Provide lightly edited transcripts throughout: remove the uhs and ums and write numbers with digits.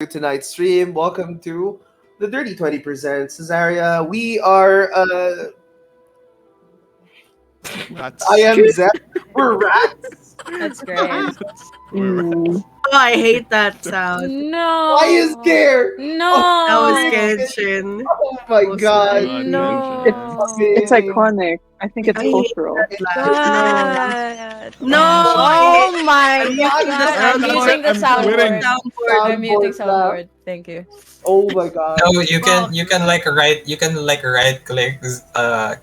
tonight's stream. Welcome to the Dirty 20 Presents Azaria. We are, I Rats. am Zach. We're rats. That's great. We're rats. Oh, I hate that sound. No. Why is there? No. That was Oh, Genshin. oh my Was god. God, No. It's iconic. I think it's I hate cultural. that laugh. God. No. Oh my I'm god. using the I'm using the I'm quitting. soundboard. I'm muting Soundboard laugh. soundboard. Thank you. Oh my god. No, you can right click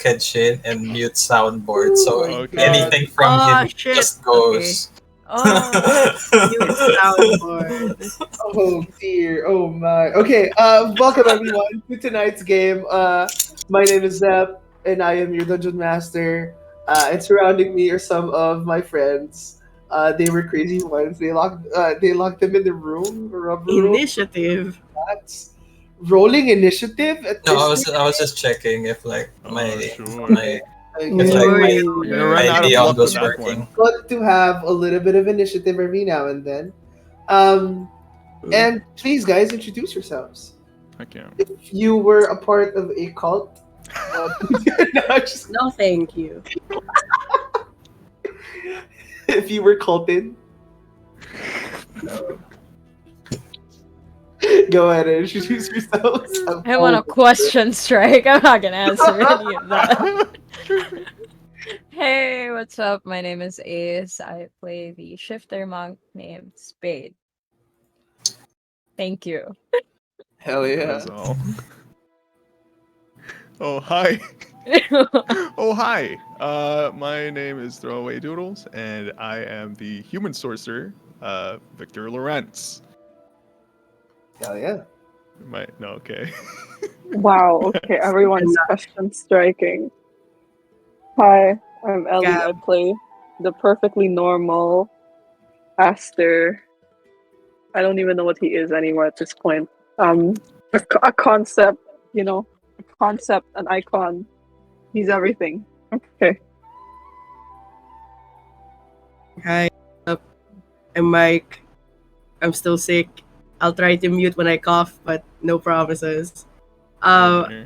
Kenshin and mute soundboard, so Okay. anything from Oh, him shit. just goes. Oh. Use soundboard. Oh dear. Oh my. Okay. Welcome everyone to tonight's game. My name is Zep, and I am your dungeon master. And surrounding me are some of my friends. They were crazy ones. They locked them in the room, a rubber room. Initiative. That's rolling initiative at No, this I was just checking if like my sure. my stage. if like my You're gonna run out of idea luck with was that working. one. Good to have a little bit of initiative every now and then. And please, guys, introduce yourselves. I can't. If you were a part of a cult, no, just, No, thank you. if you were culted, go ahead and introduce yourselves. I want a question strike. I'm not gonna answer any of that. Hey, what's up? My name is Ace. I play the shifter monk named Spade. Thank you. Hell yeah. That's all. Oh hi. Oh hi. My name is Throwaway Doodles, and I am the human sorcerer, Victor Lawrence. Hell yeah. No, okay. Wow, okay, everyone's question striking. Hi, I'm Ellie. I Gab. play the perfectly normal Aster. I don't even know what he is anymore at this point. A concept, a concept, an icon. He's everything. Okay. Hi. I'm Mike. I'm still sick. I'll try to mute when I cough, but no promises. I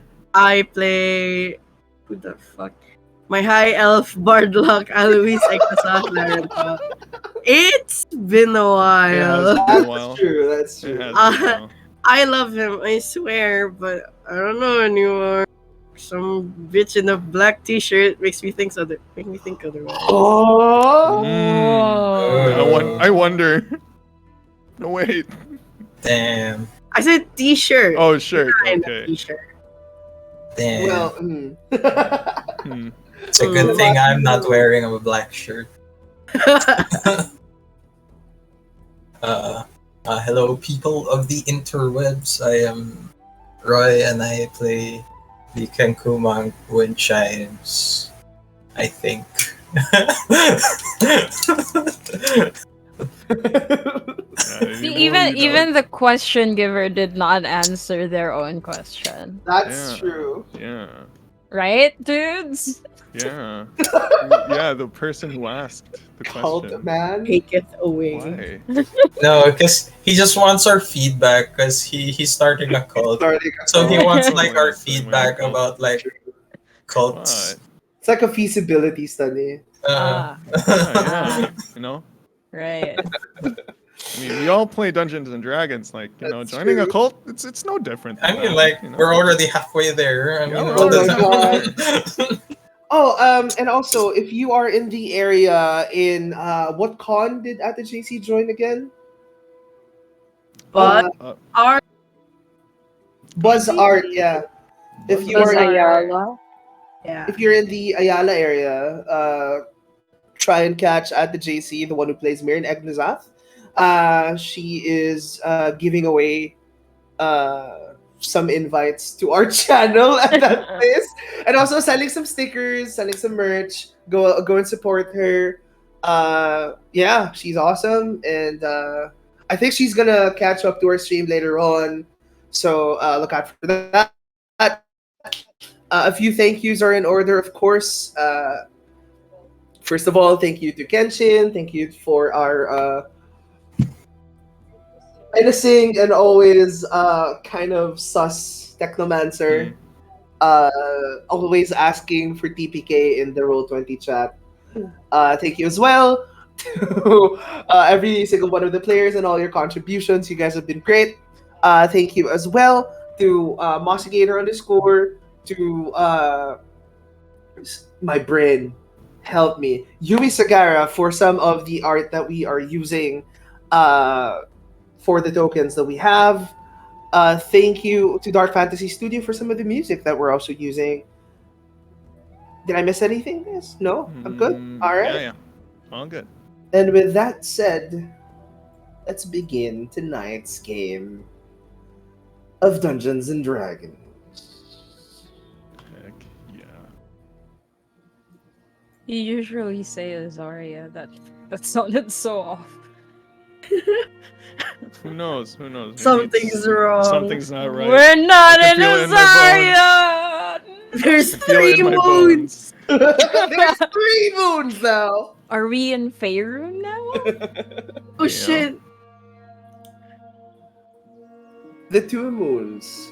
play. Who the fuck? My high elf Bardlock Alois Ekasatlarenta. It's been a while. Yeah, it's been a while. That's true. That's It true. has been a while. I love him, I swear, but I don't know anymore. Some bitch in a black t-shirt makes me think otherwise. Oh. I wonder. No wait. Damn, I said t-shirt. Oh shirt. Kind of Okay. t-shirt. damn. Well, Hmm. It's a good thing I'm not wearing a black shirt. Hello, people of the interwebs. I am Roy, and I play the Kenku monk Wind Chimes. I think. See, even the question giver did not answer their own question. That's Yeah. true. Yeah. Right, dudes? Yeah. Yeah, the person who asked the Cult question. man. Take it away. Why? No, because he just wants our feedback. Because he's starting a cult, Starting a so he cult. wants like our Starting my feedback cult. about like cults. What? It's like a feasibility study. Uh, Yeah, you know? Right. I mean, we all play Dungeons and Dragons. Like, That's joining true. a cult, it's no different. I than mean, that, like you know? we're already halfway there. I Yeah, mean, we're what already does Oh, and also, if you are in the area in what con did at the JC join again? But our Buzz Art, yeah. If you Buzz are Art. Ayala. yeah. if you're in the Ayala area, try and catch at the JC the one who plays Mirin Egnazath. She is giving away some invites to our channel at that place, and also selling some stickers, selling some merch. Go and support her. Yeah, she's awesome, and I think she's gonna catch up to our stream later on. So look out for that. A few thank yous are in order, of course. First of all, thank you to Kenshin. Thank you for our menacing and always kind of sus technomancer. Mm. Uh, Always asking for TPK in the Roll20 chat. Thank you as well to every single one of the players and all your contributions. You guys have been great. Thank you as well to Mossigator underscore, to my brain, help me, Yumi Sagara for some of the art that we are using uh, for the tokens that we have. Thank you to Dark Fantasy Studio for some of the music that we're also using. Did I miss anything? Yes? No? I'm good? All Yeah, right. yeah. All good. And with that said, let's begin tonight's game of Dungeons and Dragons. Heck yeah. You usually say Azaria. That sounded so off. Who knows? Who knows? Maybe Something's wrong. something's not right. We're not I can in feel it in my Azaria! There's I can feel it 3 in my wounds. bones. There's 3 moons now. Are we in Faerun now? Oh Yeah. shit. The 2 moons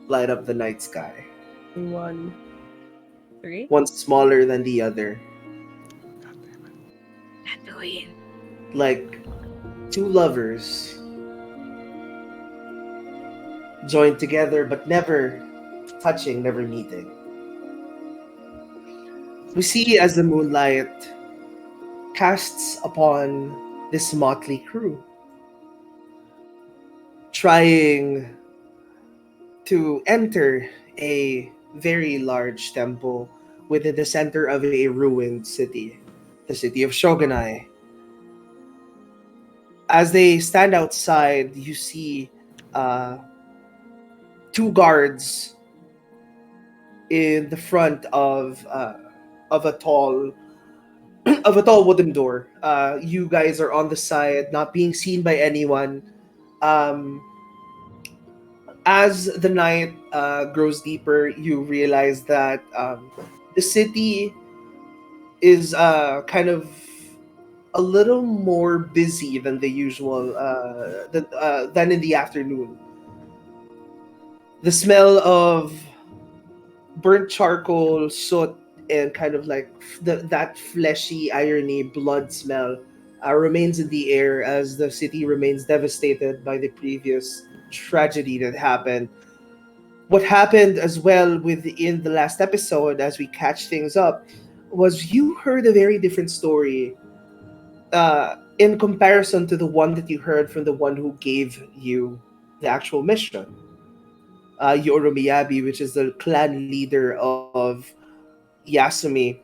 light up the night sky. 1. 3? One smaller than the other, God damn it. Tatooine. like 2 lovers joined together but never touching, never meeting. We see as the moonlight casts upon this motley crew, trying to enter a very large temple within the center of a ruined city, the city of Shogunai. As they stand outside, you see uh, 2 guards in the front of a tall of a tall wooden door. You guys are on the side, not being seen by anyone. Um, as the night grows deeper, you realize that the city is kind of a little more busy than the usual than in the afternoon. The smell of burnt charcoal, soot, and kind of like that fleshy, irony, blood smell remains in the air as the city remains devastated by the previous tragedy that happened. What happened as well within the last episode, as we catch things up, was you heard a very different story in comparison to the one that you heard from the one who gave you the actual mission. Yoromiyabi, which is the clan leader of Yasumi,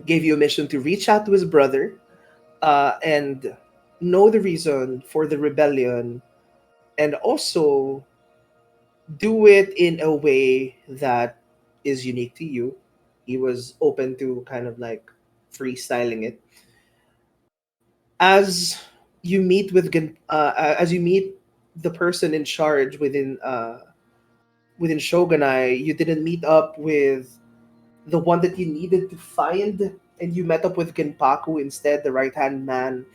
gave you a mission to reach out to his brother and know the reason for the rebellion, and also do it in a way that is unique to you. He was open to kind of like freestyling it. As you meet with as you meet the person in charge within Shogunai, you didn't meet up with the one that you needed to find, and you met up with Genpaku instead, the right hand man,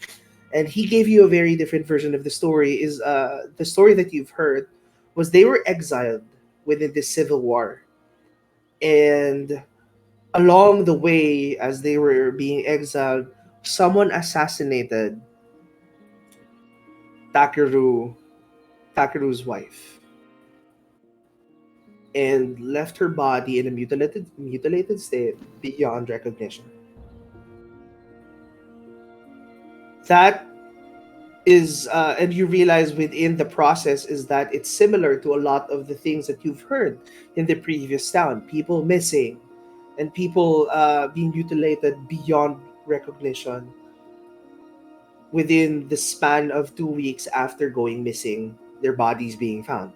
and he gave you a very different version of the story. Is the story that you've heard was they were exiled within the civil war, and along the way, as they were being exiled, someone assassinated Takeru Takeru's wife and left her body in a mutilated state beyond recognition. That is and you realize within the process is that it's similar to a lot of the things that you've heard in the previous town, people missing and people being mutilated beyond recognition within the span of 2 weeks after going missing, their bodies being found.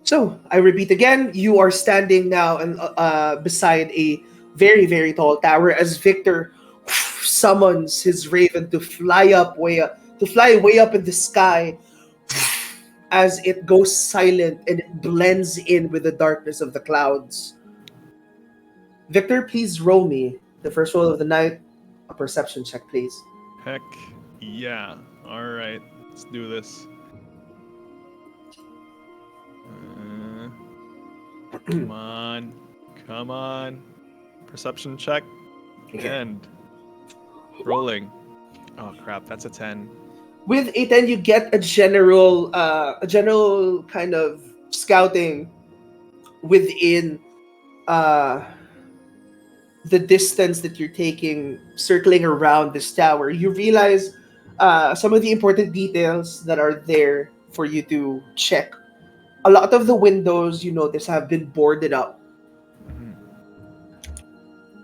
So I repeat again, you are standing now and beside a very very tall tower as Victor summons his raven to fly way up in the sky as it goes silent and it blends in with the darkness of the clouds. Victor, please roll me the first roll of the night. A perception check, please. Heck yeah. All right. Let's do this. Come on. Come on. Perception check. Okay. And rolling. Oh crap, that's a 10. With a 10, you get a general kind of scouting within uh, the distance that you're taking, circling around this tower. You realize some of the important details that are there for you to check. A lot of the windows you notice have been boarded up. Mhm.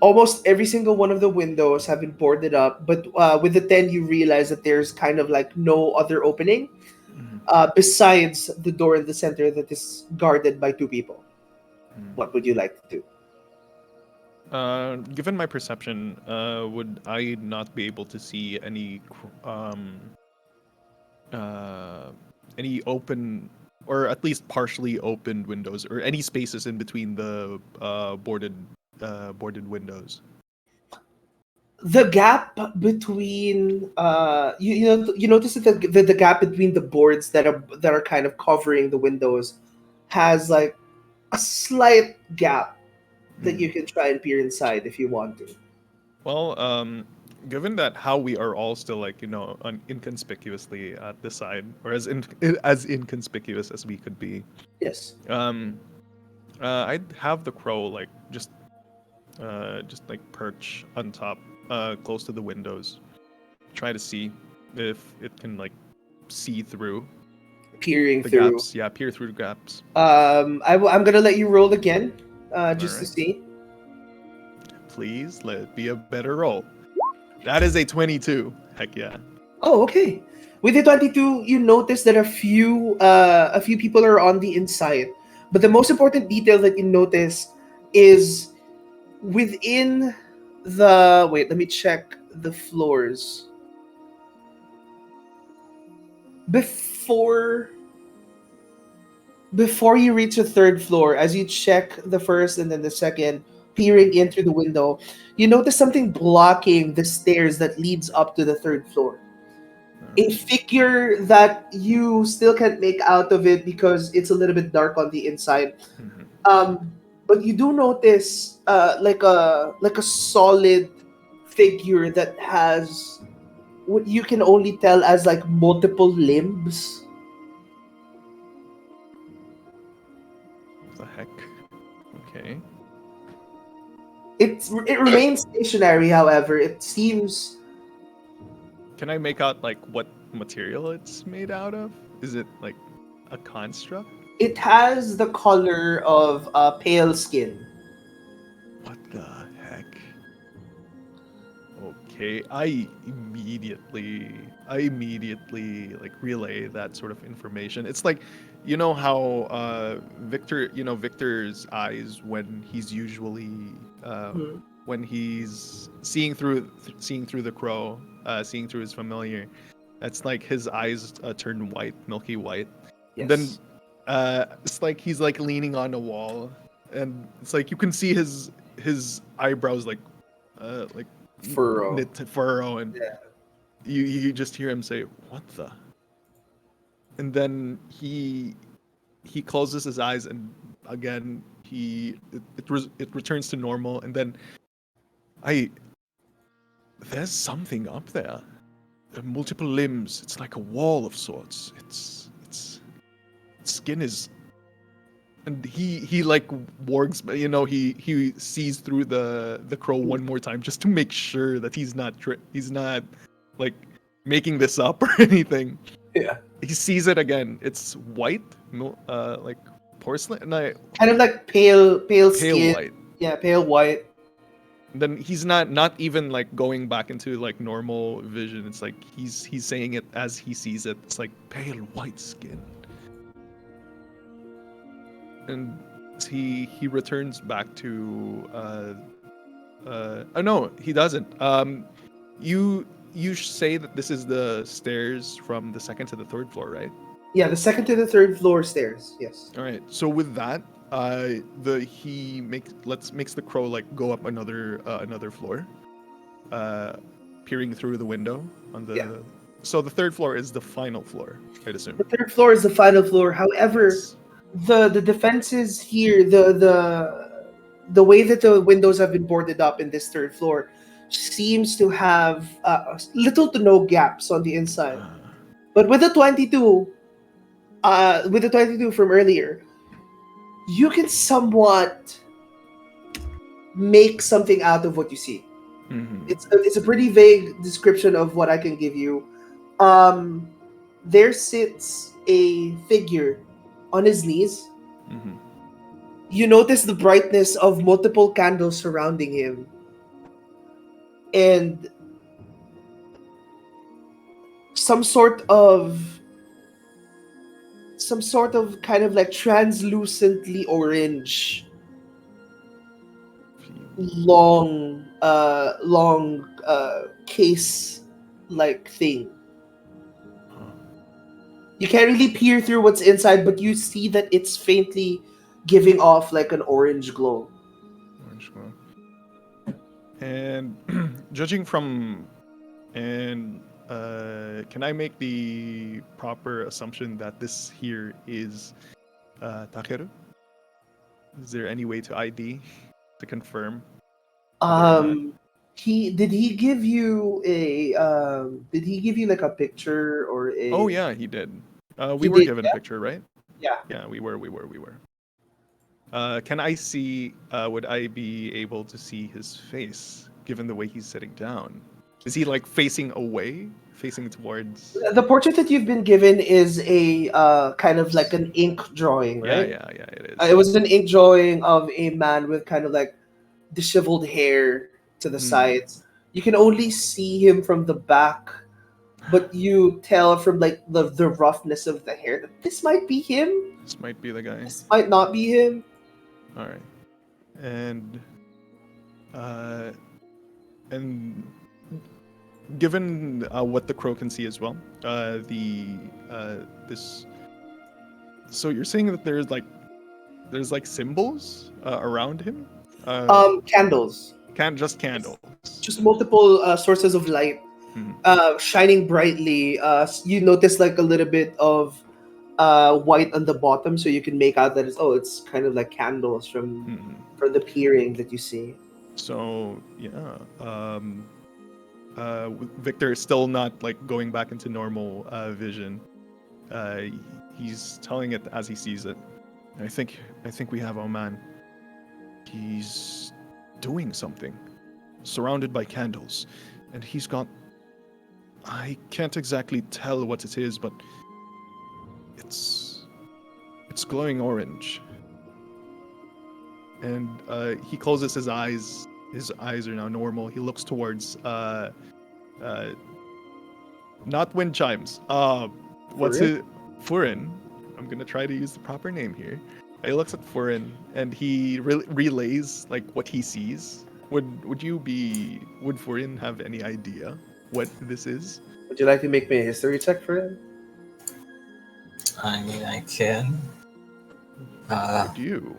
Almost every single one of the windows have been boarded up, but with the 10, you realize that there's kind of like no other opening Mhm. besides the door in the center that is guarded by two people. Mhm. What would you like to do? Given my perception, would I not be able to see any open or at least partially opened windows or any spaces in between the boarded windows? The gap between you notice that the gap between the boards that are kind of covering the windows has like a slight gap that you can try and peer inside if you want to. Well, given that how we are all still like inconspicuously at the side, or as inconspicuous as we could be, Yes. I'd have the crow like just like perch on top, close to the windows, try to see if it can like see through Peering the through. gaps. Yeah, peer through the gaps. I'm gonna let you roll again, just to Alright. see. Please let it be a better roll. That is a 22. Heck yeah. Oh, okay. With the 22, you notice that a few people are on the inside. But the most important detail that you notice is within the wait, let me check the floors. Before before you reach the third floor, as you check the first and then the second, peering in through the window, you notice something blocking the stairs that leads up to the third floor. A figure that you still can't make out of it because it's a little bit dark on the inside. Mhm. But you do notice like a solid figure that has what you can only tell as like multiple limbs. What the heck? Okay. It remains stationary, however. It seems Can I make out like what material it's made out of? Is it like a construct? it has the color of pale skin. What the heck? Okay, I immediately like relay that sort of information. It's like, you know how Victor's eyes when he's usually Hmm. when he's seeing through the crow, seeing through his familiar. That's like his eyes turn white, milky white. And then Yes. it's like he's like leaning on a wall, and it's like you can see his eyebrows like Furrow. knit to furrow, and Yeah. you just hear him say, "What the?" And then he closes his eyes, and again it returns to normal, and then I there's something up there. Multiple limbs. It's like a wall of sorts. It's skin is, and he like wargs, he sees through the crow one more time just to make sure that he's not like making this up or anything. Yeah. He sees it again. It's white, like porcelain, and Kind of like pale pale skin. white. Yeah, pale white. Then he's not even like going back into like normal vision. It's like he's saying it as he sees it. It's like pale white skin. And he returns back to oh no, he doesn't. You say that this is the stairs from the second to the third floor, right? Yeah, the second to the third floor stairs. Yes. All right. So with that, makes the crow like go up another floor, peering through the window on the Yeah. So the third floor is the final floor, I'd assume. The third floor is the final floor. However, the defenses here, the way that the windows have been boarded up in this third floor, seems to have little to no gaps on the inside. But with the 22, from earlier, you can somewhat make something out of what you see. Mhm. It's a pretty vague description of what I can give you. There sits a figure on his knees. Mhm. You notice the brightness of multiple candles surrounding him, and some sort of kind of like translucently orange long case like thing. You can't really peer through what's inside, but you see that it's faintly giving off like an orange glow. Orange glow. And judging from can I make the proper assumption that this here is Takeru? Is there any way to ID to confirm? He give you like a picture or a? Oh yeah, he did. We He were did, given a picture, right? Yeah. Yeah, we were. Can I see? Would I be able to see his face, given the way he's sitting down? Is he like facing away, facing towards? The portrait that you've been given is a kind of like an ink drawing, right? Yeah, it is. It was an ink drawing of a man with kind of like disheveled hair to the sides. You can only see him from the back, but you tell from like the roughness of the hair that this might be him. This might be the guy. This might not be him. All right, and given what the crow can see as well, this. So you're saying that there's like symbols around him? Candles. Just candles. Just multiple sources of light, shining brightly. You notice like a little bit of white on the bottom, so you can make out that it's kind of like candles from the peering that you see. So yeah, Victor is still not like going back into normal vision. He's telling it as he sees it. I think we have our man. He's doing something, surrounded by candles, and he's got. I can't exactly tell what it is, but it's glowing orange. And he closes his eyes. His eyes are now normal. He looks towards not wind chimes. What's it? Furin. I'm gonna try to use the proper name here. He looks at Furin and he relays like what he sees. Would Furin have any idea what this is? Would you like to make me a history check for him? I mean, I can. Would you?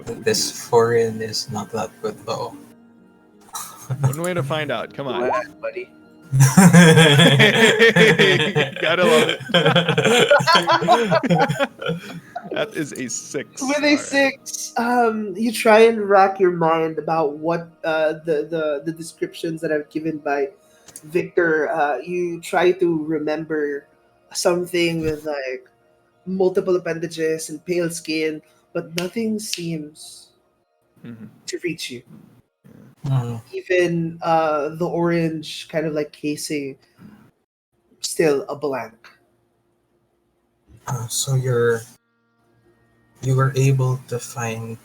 This foreign is not that good though. One way to find out. Come on, buddy. Gotta love it. That is a 6. With a 6, you try and rack your mind about what the descriptions that I've given by Victor. You try to remember something with like multiple appendages and pale skin, but nothing seems to reach you. Even the orange kind of like casing, still a blank. So you were able to find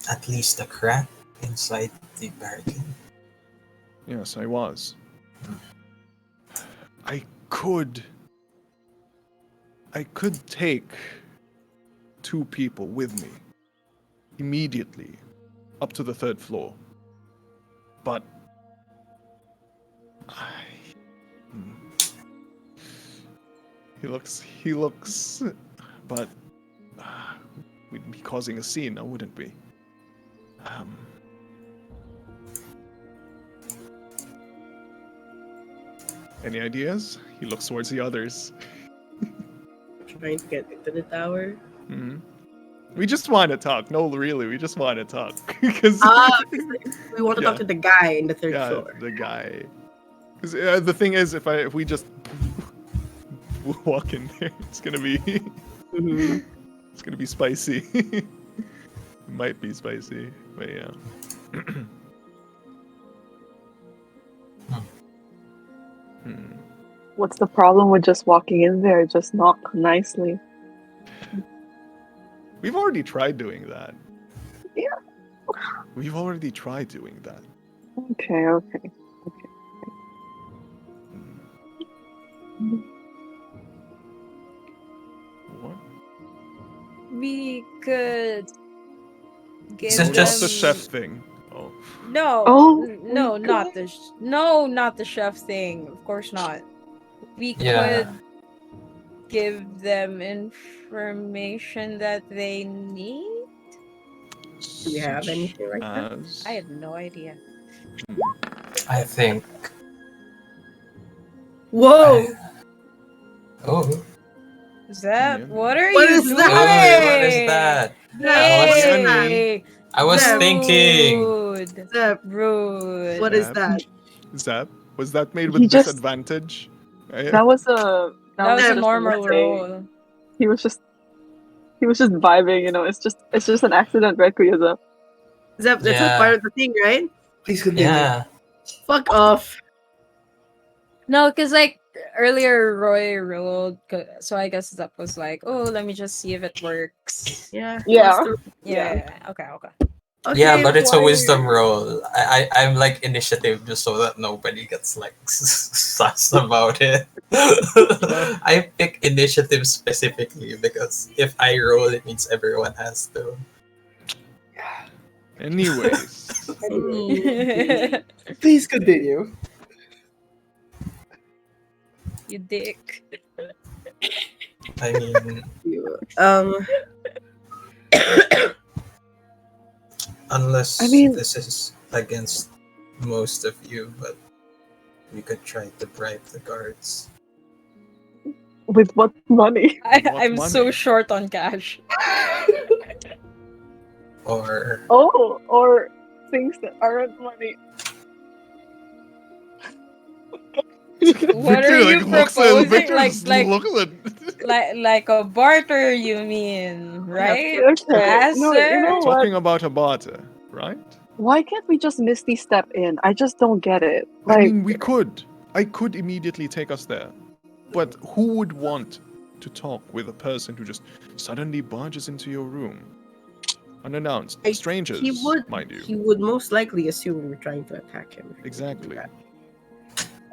at least a crack inside the barricade? Yes, I was. I could take 2 people with me immediately up to the 3rd floor. But he looks, but we'd be causing a scene now, wouldn't we? Any ideas? He looks towards the others. Trying to get into the tower. Hmm. We just want to talk. No, really, we just want to talk because We want to talk Yeah. to the guy in the third yeah, floor. the guy. 'Cause, the thing is, if we just walk in there, it's gonna be Mhm. it's gonna be spicy. It might be spicy, but yeah. Hmm. What's the problem with just walking in there? Just knock nicely. We've already tried doing that. Yeah. We've already tried doing that. Okay, okay. What? We could give Isn't No, just- not the chef them... thing. Oh. No, Oh, no, my not the not the chef thing. Of course not. We Yeah. could give them information that they need. Do we have Such anything like that? as... I have no idea. I think. Whoa! Oh. Zep, Yeah. what are What you is doing? that? What is that? Hey! I was thinking. Rude. Zep, Rude. what is Zap. that? Zap? Was that made He with just- disadvantage? Right? that was a That was a just normal mistake. roll. He was just vibing, you know. It's just an accident, right, Kuyaza? Zep, that's not Yeah. part of the thing, right? Please continue. Yeah. Fuck off. No, because like earlier Roy rolled, so I guess Zep was like, "Oh, let me just see if it works." Yeah. Yeah. what's the- Yeah. Okay. Okay. Okay, Yeah, but it's a why- wisdom roll. I'm like initiative just so that nobody gets like sus about it. I pick initiative specifically because if I roll, it means everyone has to. Anyways. Please continue. You dick. I mean, Um, unless I mean- this is against most of you, but we could try to bribe the guards. With what money? I'm What so money? short on cash. Or Oh, or things that aren't money. What are you proposing? Victor's Like looking like a barter, you mean, right? Okay. No, you know what? talking about a barter, right? Why can't we just Misty step in? I just don't get it. I Like, mean, we could. I could immediately take us there. But who would want to talk with a person who just suddenly barges into your room? Unannounced. Strangers, he would, mind you. he would most likely assume we're trying to attack him. Exactly.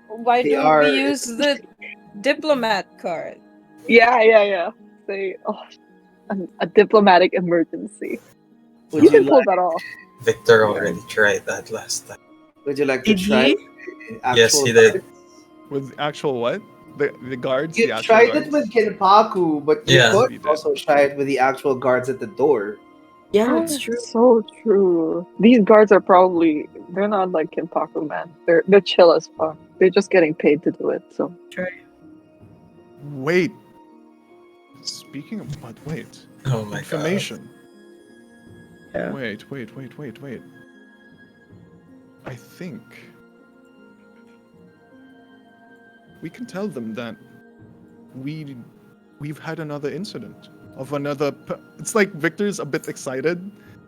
Why They don't are- we use the diplomat card? yeah. Say, oh, a diplomatic emergency. Would You you can pull like? that off. Victor already tried that last time. Would you like to Did try? he? the actual Yes, he did. guards? With actual what? The guards? You the actual tried guards? it with Kinpaku, but you Yeah. We could did. also try it with the actual guards at the door. Yeah, it's true. So true. These guards are probably they're not like Kinpaku, man. They're chill as fuck. They're just getting paid to do it. So Wait. Speaking of... But wait. Oh my Information. Yeah. Wait. I think we can tell them that we've had another incident of another. It's like Victor's a bit excited,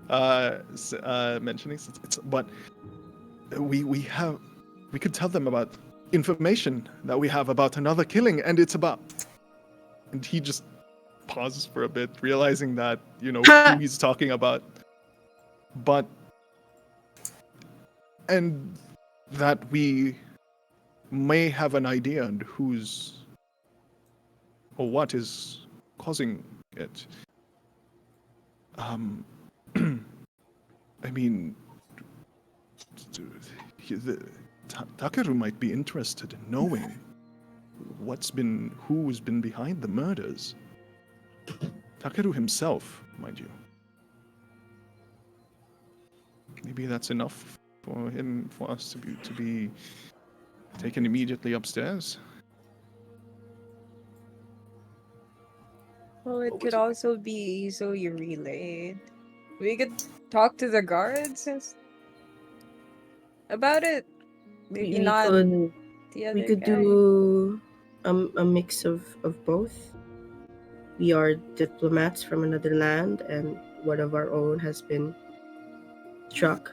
mentioning but we could tell them about information that we have about another killing, and it's about. And he just pauses for a bit, realizing that who he's talking about, but. And that we may have an idea on who's or what is causing it. I mean, Takeru might be interested in knowing who's been behind the murders. Takeru himself, mind you. Maybe that's enough for us to be taken immediately upstairs. Well, it What could was it? also be easily relayed. We could talk to the guards about it. Maybe We not could the we other could guy. do a mix of both. We are diplomats from another land, and one of our own has been struck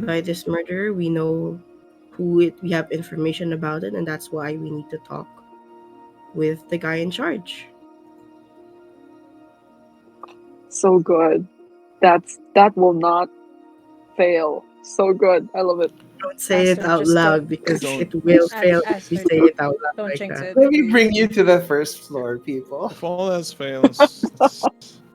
by this murder. We know who it. We have information about it, and that's why we need to talk with the guy in charge. So good. That will not fail. So good. I love it. Don't say it Aster, out just loud don't. because Don't. it will fail if Aster, we say it out loud don't like jinx that. it. Let me please. bring you to the first floor, people. If all else fails,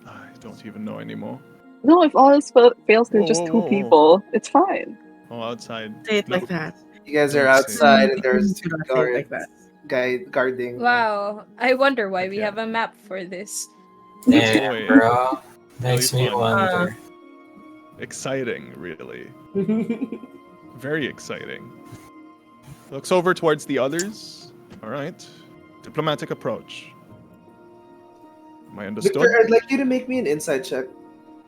I don't even know anymore. No, if all else fails, there's just two Whoa. people. It's fine. Oh, outside. Say it No, like that. You guys are Don't say outside, and You there's do two not say it like guards that. guarding. Wow, I wonder why we Okay. have a map for this. Yeah, Boy. bro. Makes Really me fun. wonder. Exciting, really. Very exciting. Looks over towards the others. All right. Diplomatic approach. Am I understood? Victor, I'd like you to make me an inside check.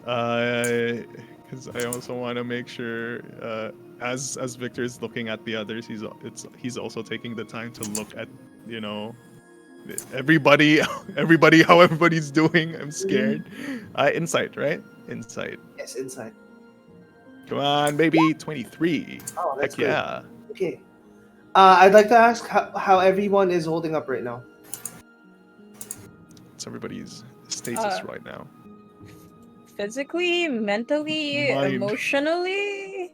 Because I also want to make sure, as Victor is looking at the others, he's also taking the time to look at, everybody, how everybody's doing. I'm scared. Insight, right? Insight. Yes, inside. Come on, baby. 23. Oh, that's Heck good. yeah. Okay. I'd like to ask how everyone is holding up right now. It's everybody's status Uh, right now. Physically, mentally, Mind. emotionally.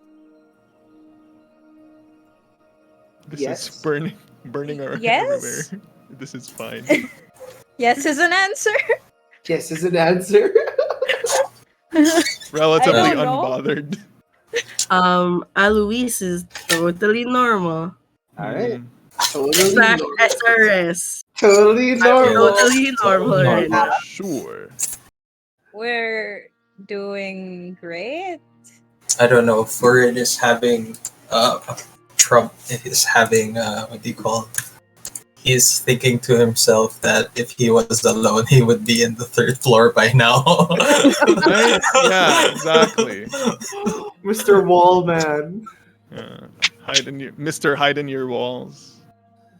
This Yes. is burning our Yes? everywhere. This is fine. Yes is an answer. Yes is an answer. Relatively I don't know. unbothered. Alois is totally normal. All right. Mm. Totally Slash normal. SRS. Totally I'm normal. totally normal right now. Sure. We're doing great. I don't know. Furin is having Trump is having what do you call it? He's thinking to himself that if he was alone, he would be in the third floor by now. Right? Yeah, exactly. Mr. Wallman. Mr. Hide in your walls.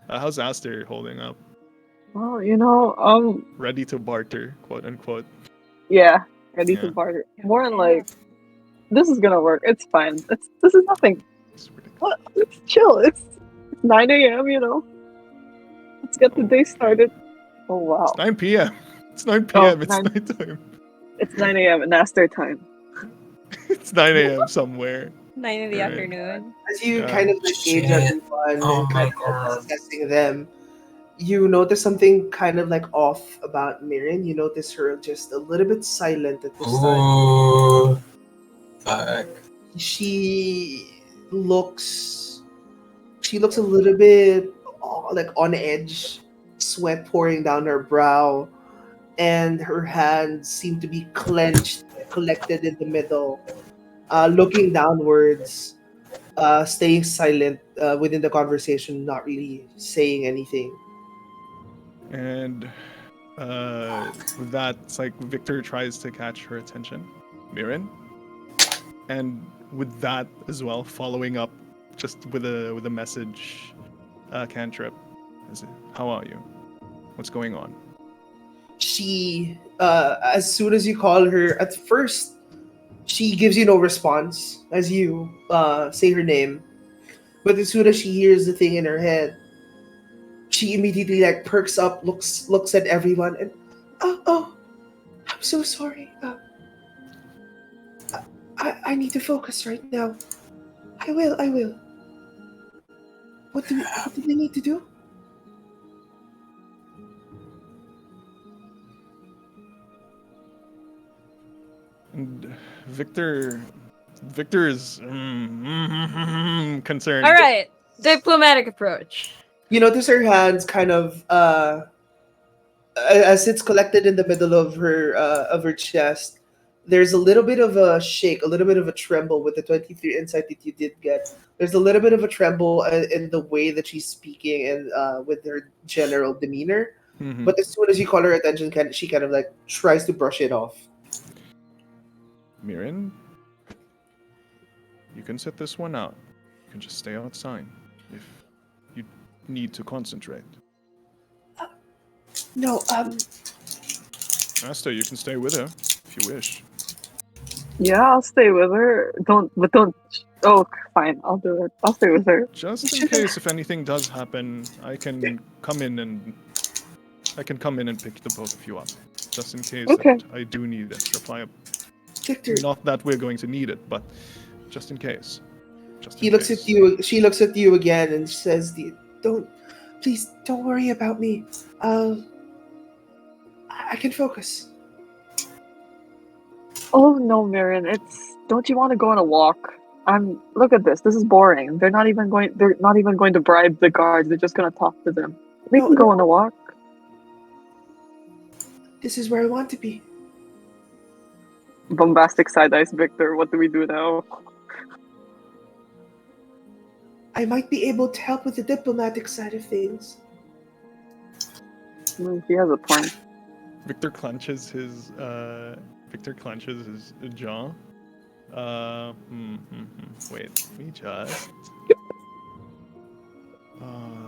How's Aster holding up? Well, Ready to barter, quote unquote. yeah, ready to Yeah. barter. More than like, this is gonna work. It's fine. This is nothing. It's ridiculous. What? It's chill. It's 9 a.m. Let's get the day Okay. started. Oh wow, It's 9 p.m. It's 9 p.m. It's 9 nighttime. it's 9 a.m. and that's their time. It's 9 a.m. somewhere. 9 in the Right. afternoon. As you Yeah. kind of like gauge Shit. everyone Oh and my kind of God. assessing them, you notice something kind of like off about Mirren. You notice her just a little bit silent at this time. Ooh. Fuck. She looks a little bit like on edge, sweat pouring down her brow, and her hands seem to be clenched, collected in the middle, looking downwards, staying silent within the conversation, not really saying anything. And with that, it's like Victor tries to catch her attention. Mirren. And with that as well, following up just with a message cantrip. How are you? What's going on? She, as soon as you call her, at first, she gives you no response as you say her name. But as soon as she hears the thing in her head, she immediately like perks up, looks at everyone, and oh, I'm so sorry. I need to focus right now. I will. What do we need to do? And Victor is concerned. All right, diplomatic approach. You notice her hands kind of as it's collected in the middle of her chest. there's a little bit of a shake, a little bit of a tremble with the 23 insight that you did get. There's a little bit of a tremble in the way that she's speaking and with her general demeanor. Mhm. But as soon as you call her attention, she kind of like tries to brush it off. Mirren, you can sit this one out. You can just stay outside if you need to concentrate. No, Master, you can stay with her if you wish. Yeah, I'll stay with her. Don't. Oh, fine. I'll do it. I'll stay with her. Just in case if anything does happen, I can come in and pick the both of you up. Just in case Okay. that I do need extra fire. Victor. Not that we're going to need it, but just in case. He looks at you. She looks at you again and says, please don't worry about me. I can focus." Oh no, Mirren. Don't you want to go on a walk? Look at this. This is boring. They're not even going to bribe the guards. They're just gonna talk to them. We No, can go no. on a walk. This is where I want to be. Bombastic side eyes, Victor. What do we do now? I might be able to help with the diplomatic side of things. He has a point. Victor clenches his jaw. Wait, we just.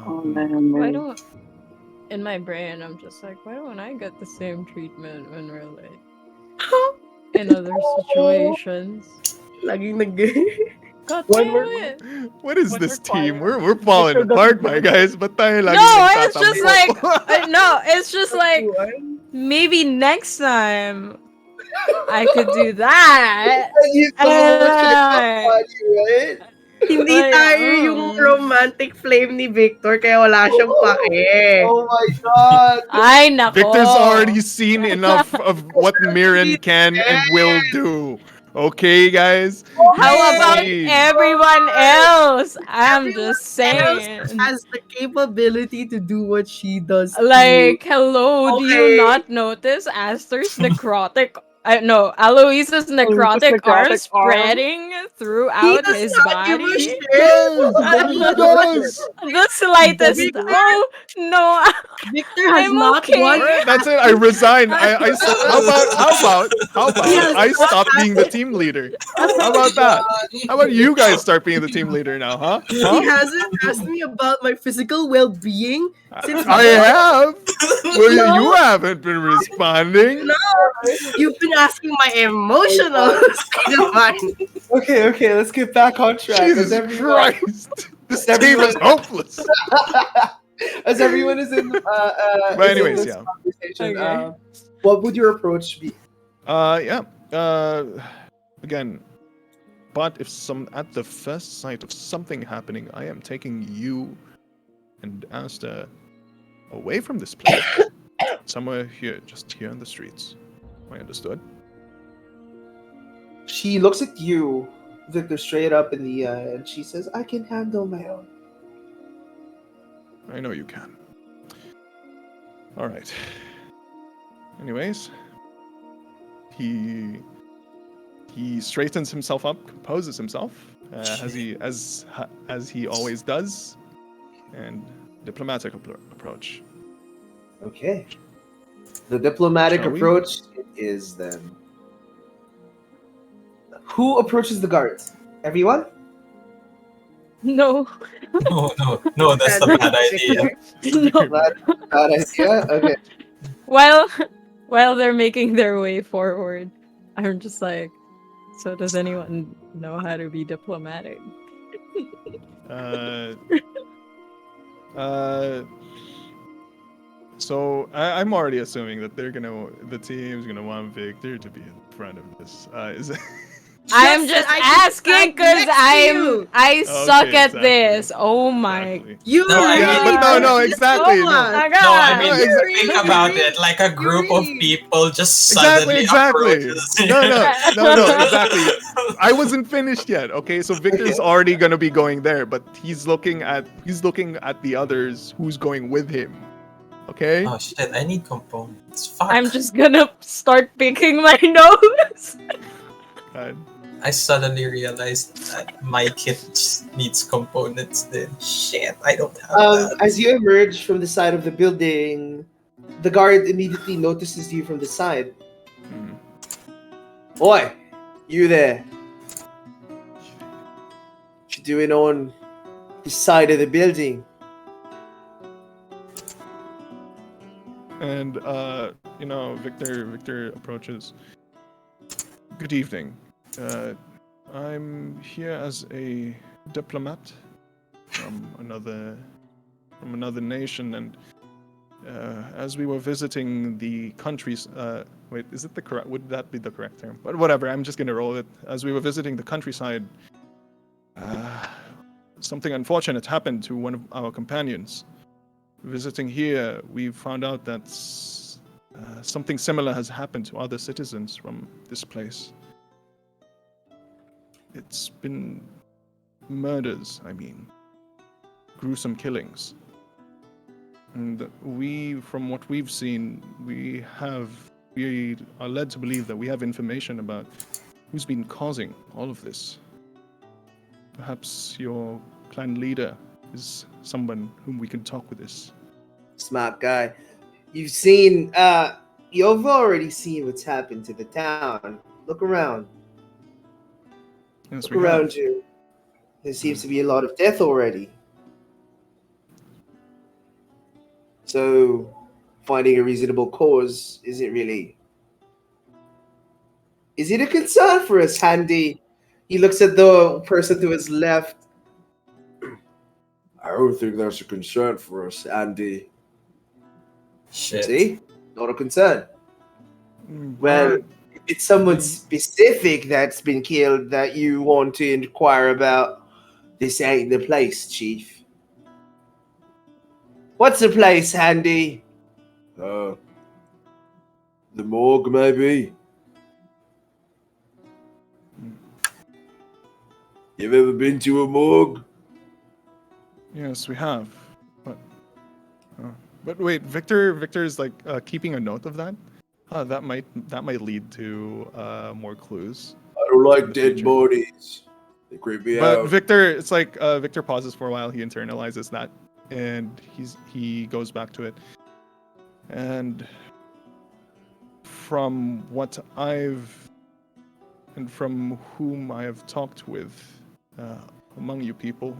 Oh man, Why man. don't in my brain I'm just like, why don't I get the same treatment when we're like in other situations? Laging nag... God When damn we're- it. What is When this we're team? quiet, We're falling Victor apart, doesn't my give a guys. But tayo lagi No, it's just nagtatampo. like no, it's just like maybe next time I could do that. You right? Hindi Like, tayo yung romantic flame ni Victor, kaya wala siyang pake. Oh my god! Ay nako. Victor's already seen enough of what Mirren can and will do. Okay, guys? How about Jeez. everyone else? I'm Everyone just saying. has the capability to do what she does. Like, hello, do Okay. you not notice Aster's necrotic? No, Aloise's necrotic arm necrotic arm. spreading He throughout does his not give a body. shit. He does. The slightest. Victor- Oh no, Victor has I'm not okay. one. Alright, that's it. I resign. How about Yes. I stop being the team leader? How about that? How about you guys start being the team leader now, huh? He Huh? hasn't asked me about my physical well-being since I have. Well, you haven't been responding. you've been asking my emotional state of mind. Okay, let's get back on track. Jesus Christ. This team is hopeless. As everyone is in, But anyways, is in this yeah. conversation, Okay. what would your approach be? Yeah. Again, but if at the first sight of something happening, I am taking you and Asta away from this place. Somewhere here, just here in the streets. I understood. She looks at you, Victor, straight up in the eye, and she says, "I can handle my own." I know you can. All right. Anyways, he straightens himself up, composes himself, as he always does, and diplomatic approach. Okay. The diplomatic Shall we? approach it is then. Who approaches the guards? Everyone? No, No, that's a bad idea. no. Bad idea? Okay. While they're making their way forward, I'm just like, so does anyone know how to be diplomatic? So I'm already assuming that the team's gonna want Victor to be in front of this. I'm just I can asking stand because next to you. I suck at exactly. this. Oh my Exactly. You No, I really mean- but no, are. exactly, Just no. go on. my No, I god. mean, No, exactly. think about it. Like a group of people just suddenly Exactly. approaches. No, exactly. I wasn't finished yet. Okay, so Victor's already gonna be going there, but he's looking at the others who's going with him. Okay. Oh shit! I need components. Fuck. I'm just gonna start picking my nose. God. I suddenly realized that my kit needs components. Then shit, I don't have that. As you emerge from the side of the building, the guard immediately notices you from the side. Hmm. Boy, you there? What you doing on the side of the building? And Victor approaches. Good evening. I'm here as a diplomat from another nation, and as we were visiting the countries, wait, is it the correct? Would that be the correct term? But whatever, I'm just gonna roll it. As we were visiting the countryside, something unfortunate happened to one of our companions. Visiting here, we found out that something similar has happened to other citizens from this place. It's been murders, gruesome killings. And from what we've seen, we are led to believe that we have information about who's been causing all of this. Perhaps your clan leader is someone whom we can talk with this. Smart guy. You've already seen what's happened to the town. Look around. Yes, Look around you. There seems to be a lot of death already. So, finding a reasonable cause isn't really... Is it a concern for us, Handy? He looks at the person to his left. I don't think that's a concern for us, Andy. Shit. See? Not a concern. Mm, Well, if it's someone specific that's been killed that you want to inquire about, this ain't the place, Chief. What's the place, Handy? The morgue, maybe. You've ever been to a morgue? yes, we have. But wait, Victor's like keeping a note of that. That might lead to more clues. I don't like the dead future. bodies. They creep me But out. Victor, it's like Victor pauses for a while. He internalizes that, and he goes back to it. And from whom I have talked with among you people,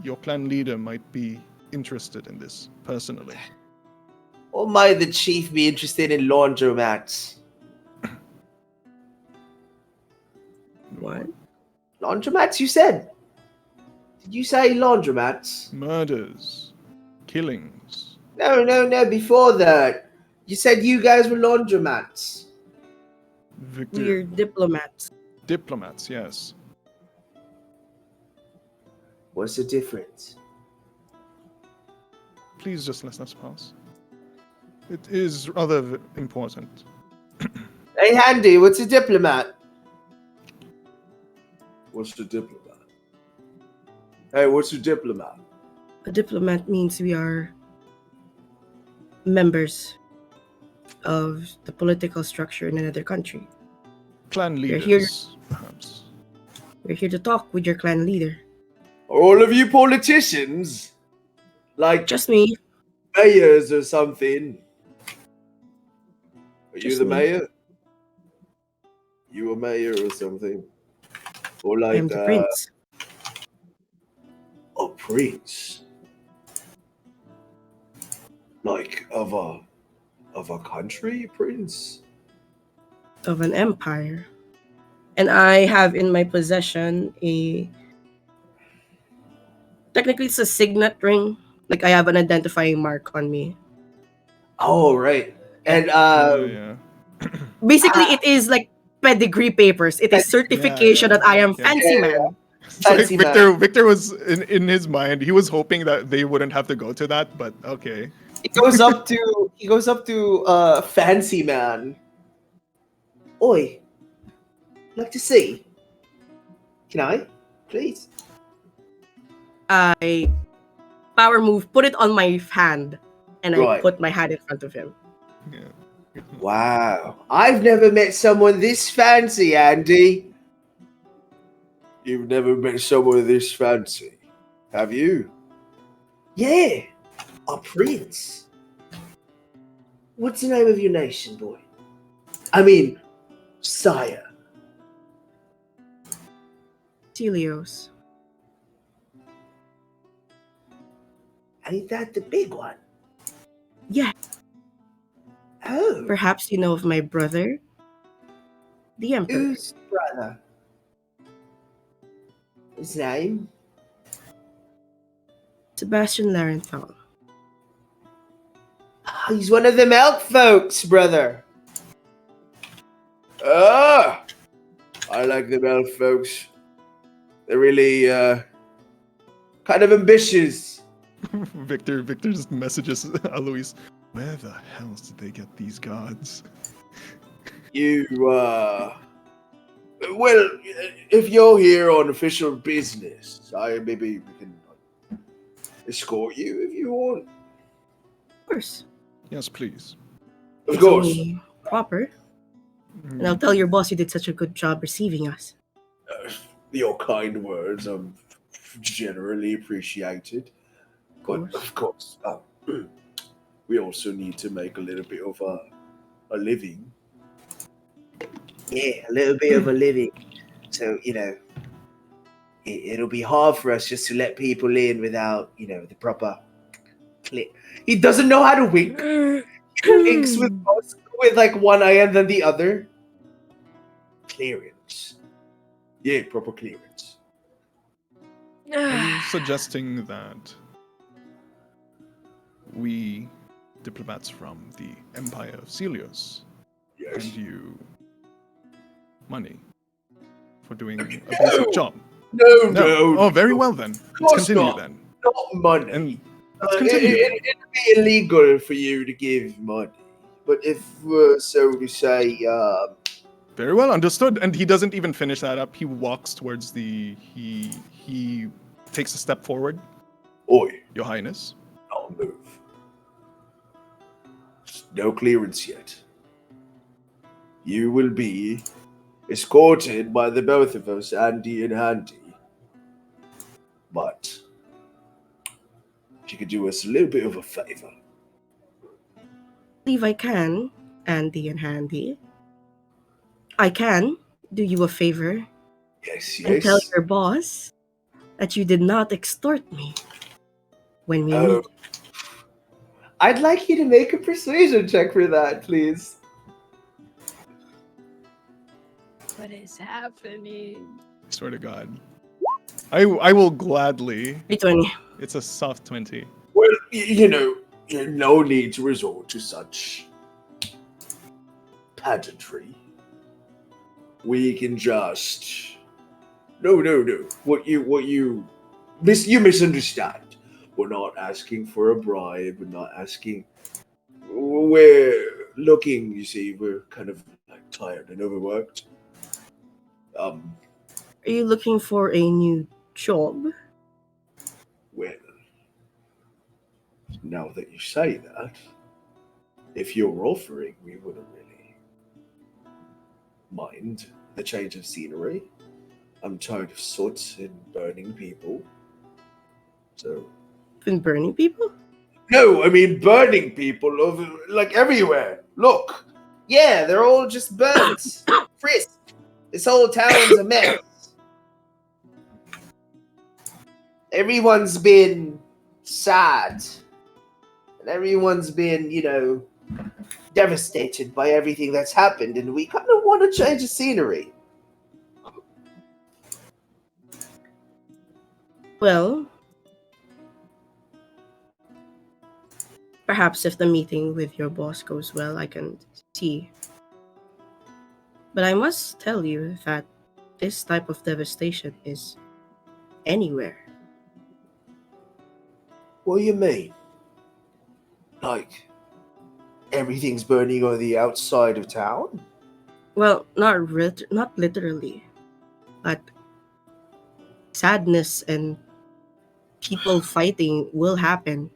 your clan leader might be interested in this personally. Or might the chief be interested in laundromats? What? Laundromats, you said? Did you say laundromats? Murders, killings. No, before that. You said you guys were laundromats. Victor, We're diplomats. diplomats, yes. What's the difference? Please just let us pass. It is rather important. Hey, Handy, what's a diplomat? What's the diplomat? Hey, what's a diplomat? A diplomat means we are members of the political structure in another country. Clan We're leaders, here- perhaps. We're here to talk with your clan leader. Are all of you politicians? Like Just me. mayors or something? Are you Just the me. mayor? You a mayor or something? Or I like am the prince a prince? Like of a country prince? of an empire. And I have in my possession technically it's a signet ring. Like I have an identifying mark on me. Oh right. And Yeah. Basically, it is like pedigree papers. It is certification yeah, that I am yeah. fancy Yeah. man. It's like Fancy man. Victor was in his mind. He was hoping that they wouldn't have to go to that, but okay. He goes up to fancy man. Oi, like to see. Can I? Please. I power move, put it on my hand. And I Right. put my hat in front of him. Yeah. Wow. I've never met someone this fancy, Andy. You've never met someone this fancy, have you? Yeah, a prince. What's the name of your nation, boy? I mean, sire. Celios. Ain't that the big one? Yeah, Oh, perhaps you know of my brother, the Emperor. whose brother? His name? Sebastian Larenthal. Ah, he's one of them elk folks, brother. Ah, I like them elf folks. They're really, kind of ambitious. Victor just messages Alois. Where the hell did they get these gods? You, well, if you're here on official business, maybe we can escort you if you want. Of course. Yes, please. Of It's course. only proper. And I'll tell your boss you did such a good job receiving us. Your kind words are generally appreciated. But of course, we also need to make a little bit of a living. Yeah, a little bit of a living. So, it'll be hard for us just to let people in without, the proper click. He doesn't know how to wink. He winks with like one eye and then the other. Clearance. Yeah, proper clearance. I'm suggesting that we, diplomats from the Empire of Celios, Yes. hand you money for doing a basic job. No. Oh, very well then. Let's course continue not. then. Not money. And let's continue. It'd be illegal for you to give money. But if, so to say, Very well, understood. And he doesn't even finish that up. He walks towards he takes a step forward. oi, Your Highness. I'll move. No clearance yet. You will be escorted by the both of us, Andy and Handy. But if you could do us a little bit of a favor. Believe I can, Andy and Handy. I can do you a favor Yes, and tell yes. your boss that you did not extort me when we Oh. meet. I'd like you to make a persuasion check for that, please. What is happening? Swear to God. I will gladly. 320. It's a soft 20. Well, no need to resort to such pageantry. We can just no. You misunderstand. We're not asking for a bribe. We're not asking. We're looking. You see, we're kind of like tired and overworked. Are you looking for a new job? Well, now that you say that, if you're offering, we wouldn't really mind the change of scenery. I'm tired of soot and burning people. So, Been burning people? no, I mean burning people over like everywhere. Look, yeah, they're all just burnt, frisked. This whole town's a mess. Everyone's been sad, and everyone's been, devastated by everything that's happened, and we kind of want to change the scenery. Well, perhaps if the meeting with your boss goes well, I can see. But I must tell you that this type of devastation is anywhere. What do you mean? Like, everything's burning on the outside of town? Well, not literally, but sadness and people fighting will happen.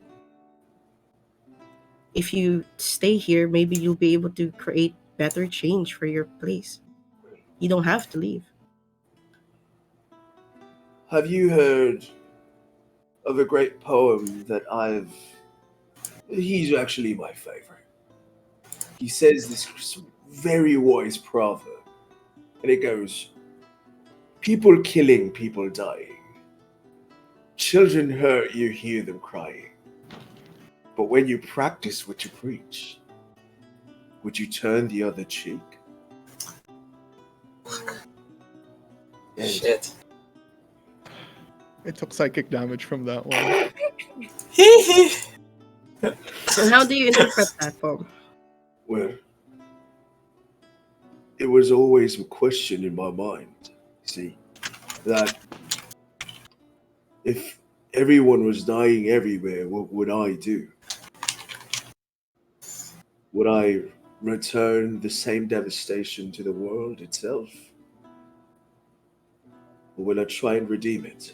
if you stay here, maybe you'll be able to create better change for your place. You don't have to leave. Have you heard of a great poem that I've. He's actually my favorite. He says this very wise proverb, and it goes people killing, people dying. Children hurt, you hear them crying. But when you practice what you preach, would you turn the other cheek? And Shit. I took psychic damage from that one. And how do you interpret that poem? well, it was always a question in my mind. See, that if everyone was dying everywhere, what would I do? Would I return the same devastation to the world itself? Or will I try and redeem it?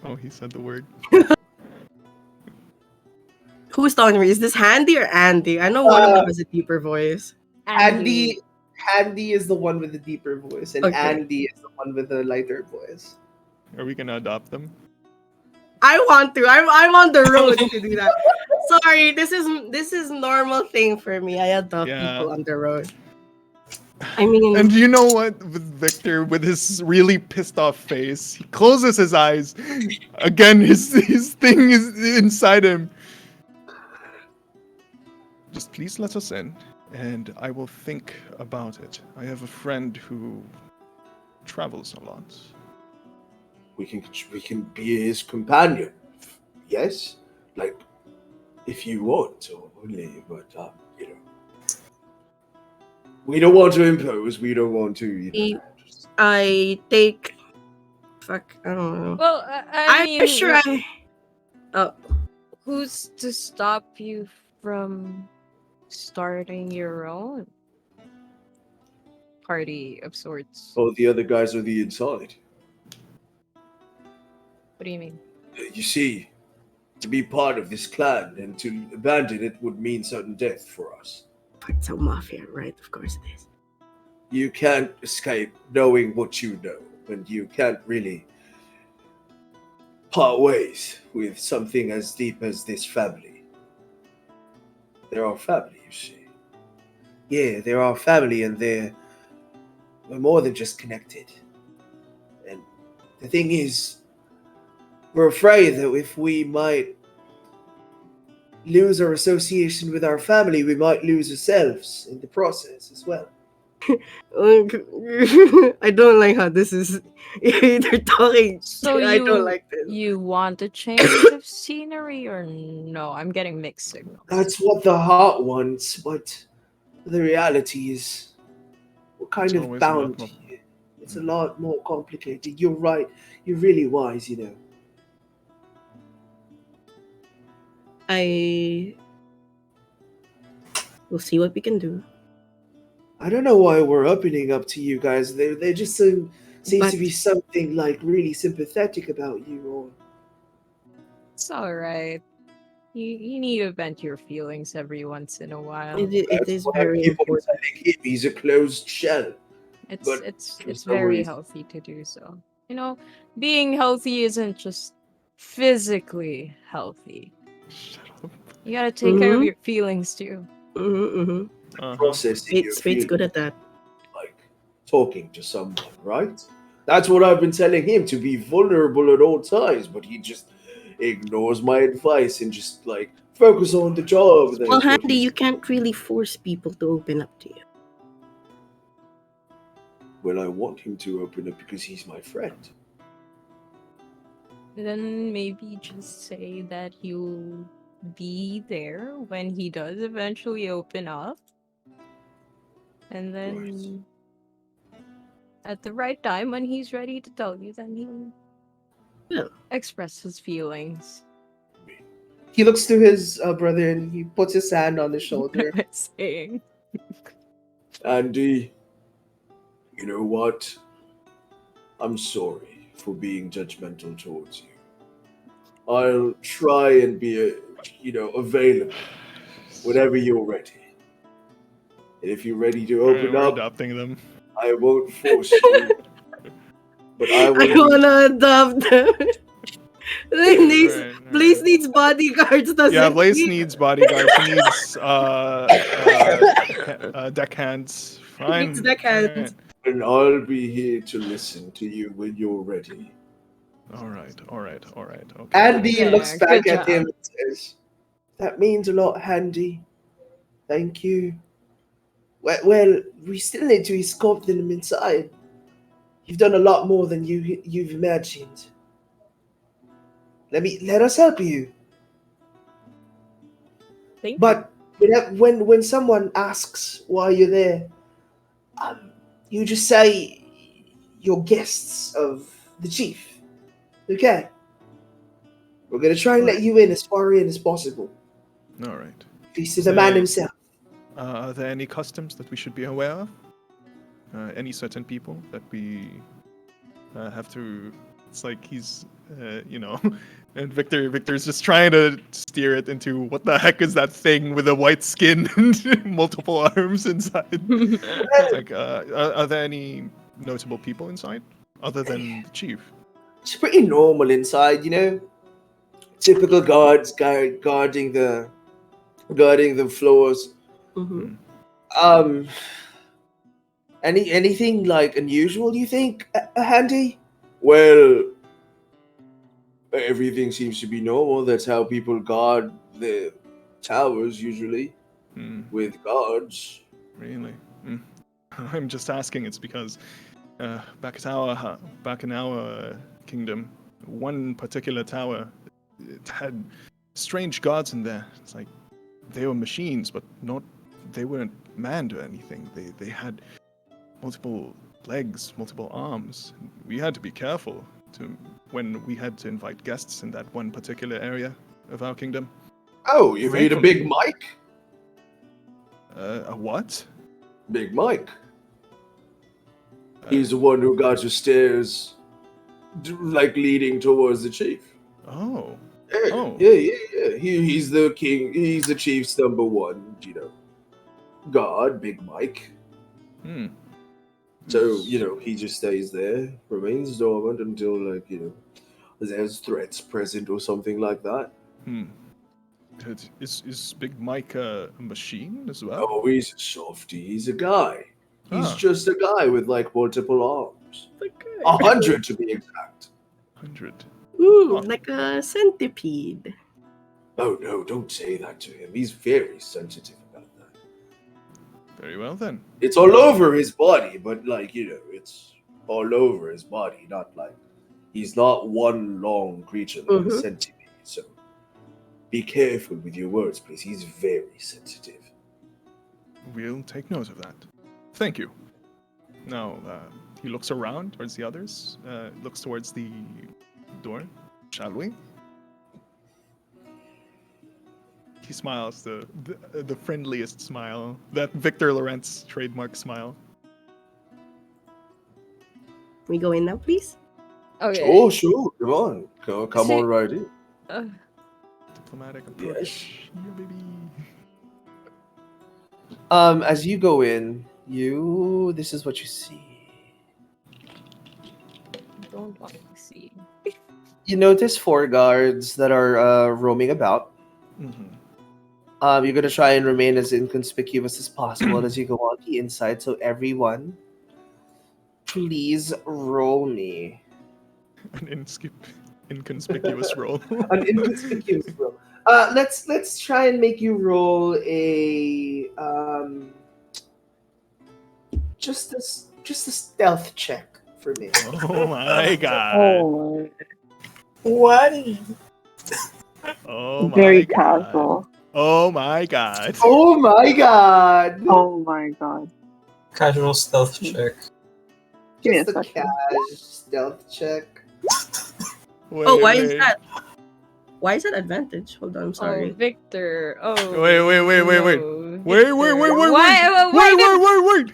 Oh, he said the word. Who's talking to me? Is this Handy or Andy? I know one of them has a deeper voice. Andy is the one with the deeper voice, and Okay. Andy is the one with the lighter voice. Are we gonna adopt them? I want to. I'm on the road to do that. Sorry, this is normal thing for me. I adopt Yeah. people on the road. I mean, And you know what? With Victor, with his really pissed off face, he closes his eyes. Again, his thing is inside him. Just please let us in, and I will think about it. I have a friend who travels a lot. We can be his companion. Yes, like if you want, or only, but you know, we don't want to impose. We don't want to, you know. I take. Fuck, I don't know. Well, I mean, I'm sure I. Oh, who's to stop you from starting your own party of sorts? Oh, the other guys are the inside. What do you mean? You see, to be part of this clan and to abandon it would mean certain death for us. it's a mafia, right? Of course it is. You can't escape knowing what you know, and you can't really part ways with something as deep as this family. They're our family, you see. Yeah, they're our family, and we're more than just connected. And the thing is, we're afraid that if we might lose our association with our family, we might lose ourselves in the process as well. I don't like how this is. They're talking. So I don't like this. you want a change of scenery or no? I'm getting mixed signals. That's what the heart wants, but the reality is we're kind It's of always a lot bound more- here. It's a lot more complicated. You're right. You're really wise, you know. We'll see what we can do. I don't know why we're opening up to you guys. They just seem But- to be something like really sympathetic about you, or It's all right. You need to vent your feelings every once in a while. It that's is what very people important. telling him. He's a closed shell. It's but it's for it's some very reason- healthy to do so. You know, being healthy isn't just physically healthy. Shut up. You gotta take care of Mhm. your feelings too. Mm-hmm. Uh-huh. Processing your Spade's good at that. like talking to someone, right? That's what I've been telling him, to be vulnerable at all times, but he just ignores my advice and just like focus on the job. That's Well, what Handy, he's- you can't really force people to open up to you. Well, I want him to open up because he's my friend. Then maybe just say that you'll be there when he does eventually open up. And then at the right time when he's ready to tell you, then he'll Yeah. express his feelings. He looks to his brother and he puts his hand on his shoulder. Saying, Andy, you know what? I'm sorry for being judgmental towards you. I'll try and available whenever you're ready. And if you're ready to Alright, open we're up, adopting them. I won't force you. But I I will. wanna adopt them. Alright, Blaze alright. needs bodyguards, doesn't Yeah, Blaze he? needs bodyguards. He needs deckhands. Fine. Needs deckhands. Alright. And I'll be here to listen to you when you're ready. Alright. Okay. Andy There, looks back good at him job. and says, "That means a lot, Handy. Thank you. Well, we still need to escort them inside. You've done a lot more than you've imagined. Let us help you. Thank But when someone asks why you're there, you just say you're guests of the chief. Okay? We're gonna try and let you in as far in as possible. Alright. This is the man himself. Are there any customs that we should be aware of? Any certain people that we have to? It's like he's, and Victor's just trying to steer it into what the heck is that thing with a white skin and multiple arms inside? It's like, are there any notable people inside other than the chief? It's pretty normal inside, Typical guards guarding the floors. Mm-hmm. Anything like unusual? You think, Handy? Well, everything seems to be normal. That's how people guard the towers usually, with guards. Really? I'm just asking. It's because back in our kingdom, one particular tower, it had strange guards in there. It's like they were machines, but they weren't manned or anything. They had multiple legs, multiple arms. We had to be careful when we had to invite guests in that one particular area of our kingdom. Oh, you made a Big Mike? A what? Big Mike. He's the one who got your stairs, leading towards the chief. Oh. Yeah, Oh. yeah. He's the king. He's the chief's number one, god, Big Mike. So, he just stays there, remains dormant until, there's threats present or something like that. Is Big Mike a machine as well? Oh, he's a softie. He's a guy. He's Ah. just a guy with, multiple arms. 100 to be exact. 100. Like a centipede. Oh, no, don't say that to him. He's very sensitive about that. Very well, then. It's all over his body, but, it's all over his body, not he's not one long creature like a centipede, so be careful with your words, please. He's very sensitive. We'll take note of that. Thank you. Now, he looks around towards the others, looks towards the door. Shall we? He smiles, the friendliest smile. That Victor Lorentz trademark smile. We go in now, please? Okay. Oh, sure. Come on. Come on right in. Diplomatic approach. Yeah, baby. As you go in, this is what you see. Don't want to see. You notice 4 guards that are roaming about. You're gonna try and remain as inconspicuous as possible as you go on the inside. So everyone, please roll me An inconspicuous role. an inconspicuous roll. Let's try and make you roll a just a stealth check for me. Oh my god. Oh my. What? Oh my Very god. casual. Oh my god. Oh my god! Oh my god. Casual stealth check. Give me a Just a second. cash stealth check. Wait, Why is wait. that? Why is that advantage? Hold on, I'm sorry. Oh, Victor. Oh. Wait. no, Wait. Victor. Wait.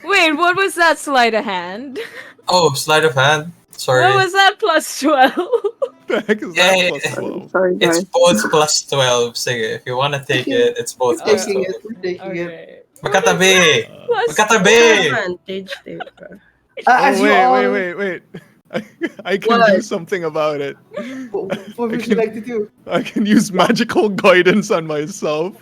Wait, what was that sleight of hand? Oh, sleight of hand. Sorry. What was that plus 12? The heck is Yeah, that plus 12? Sorry, It's guys. both plus 12. Sige, if you wanna take it, it's both We're plus taking 12. it. We're taking it. Okay. Magkatabi! Plus Magkatabi! Advantage, diba? As Oh you all, wait. I can do What? something about it. what would you like to do? I can use magical guidance on myself.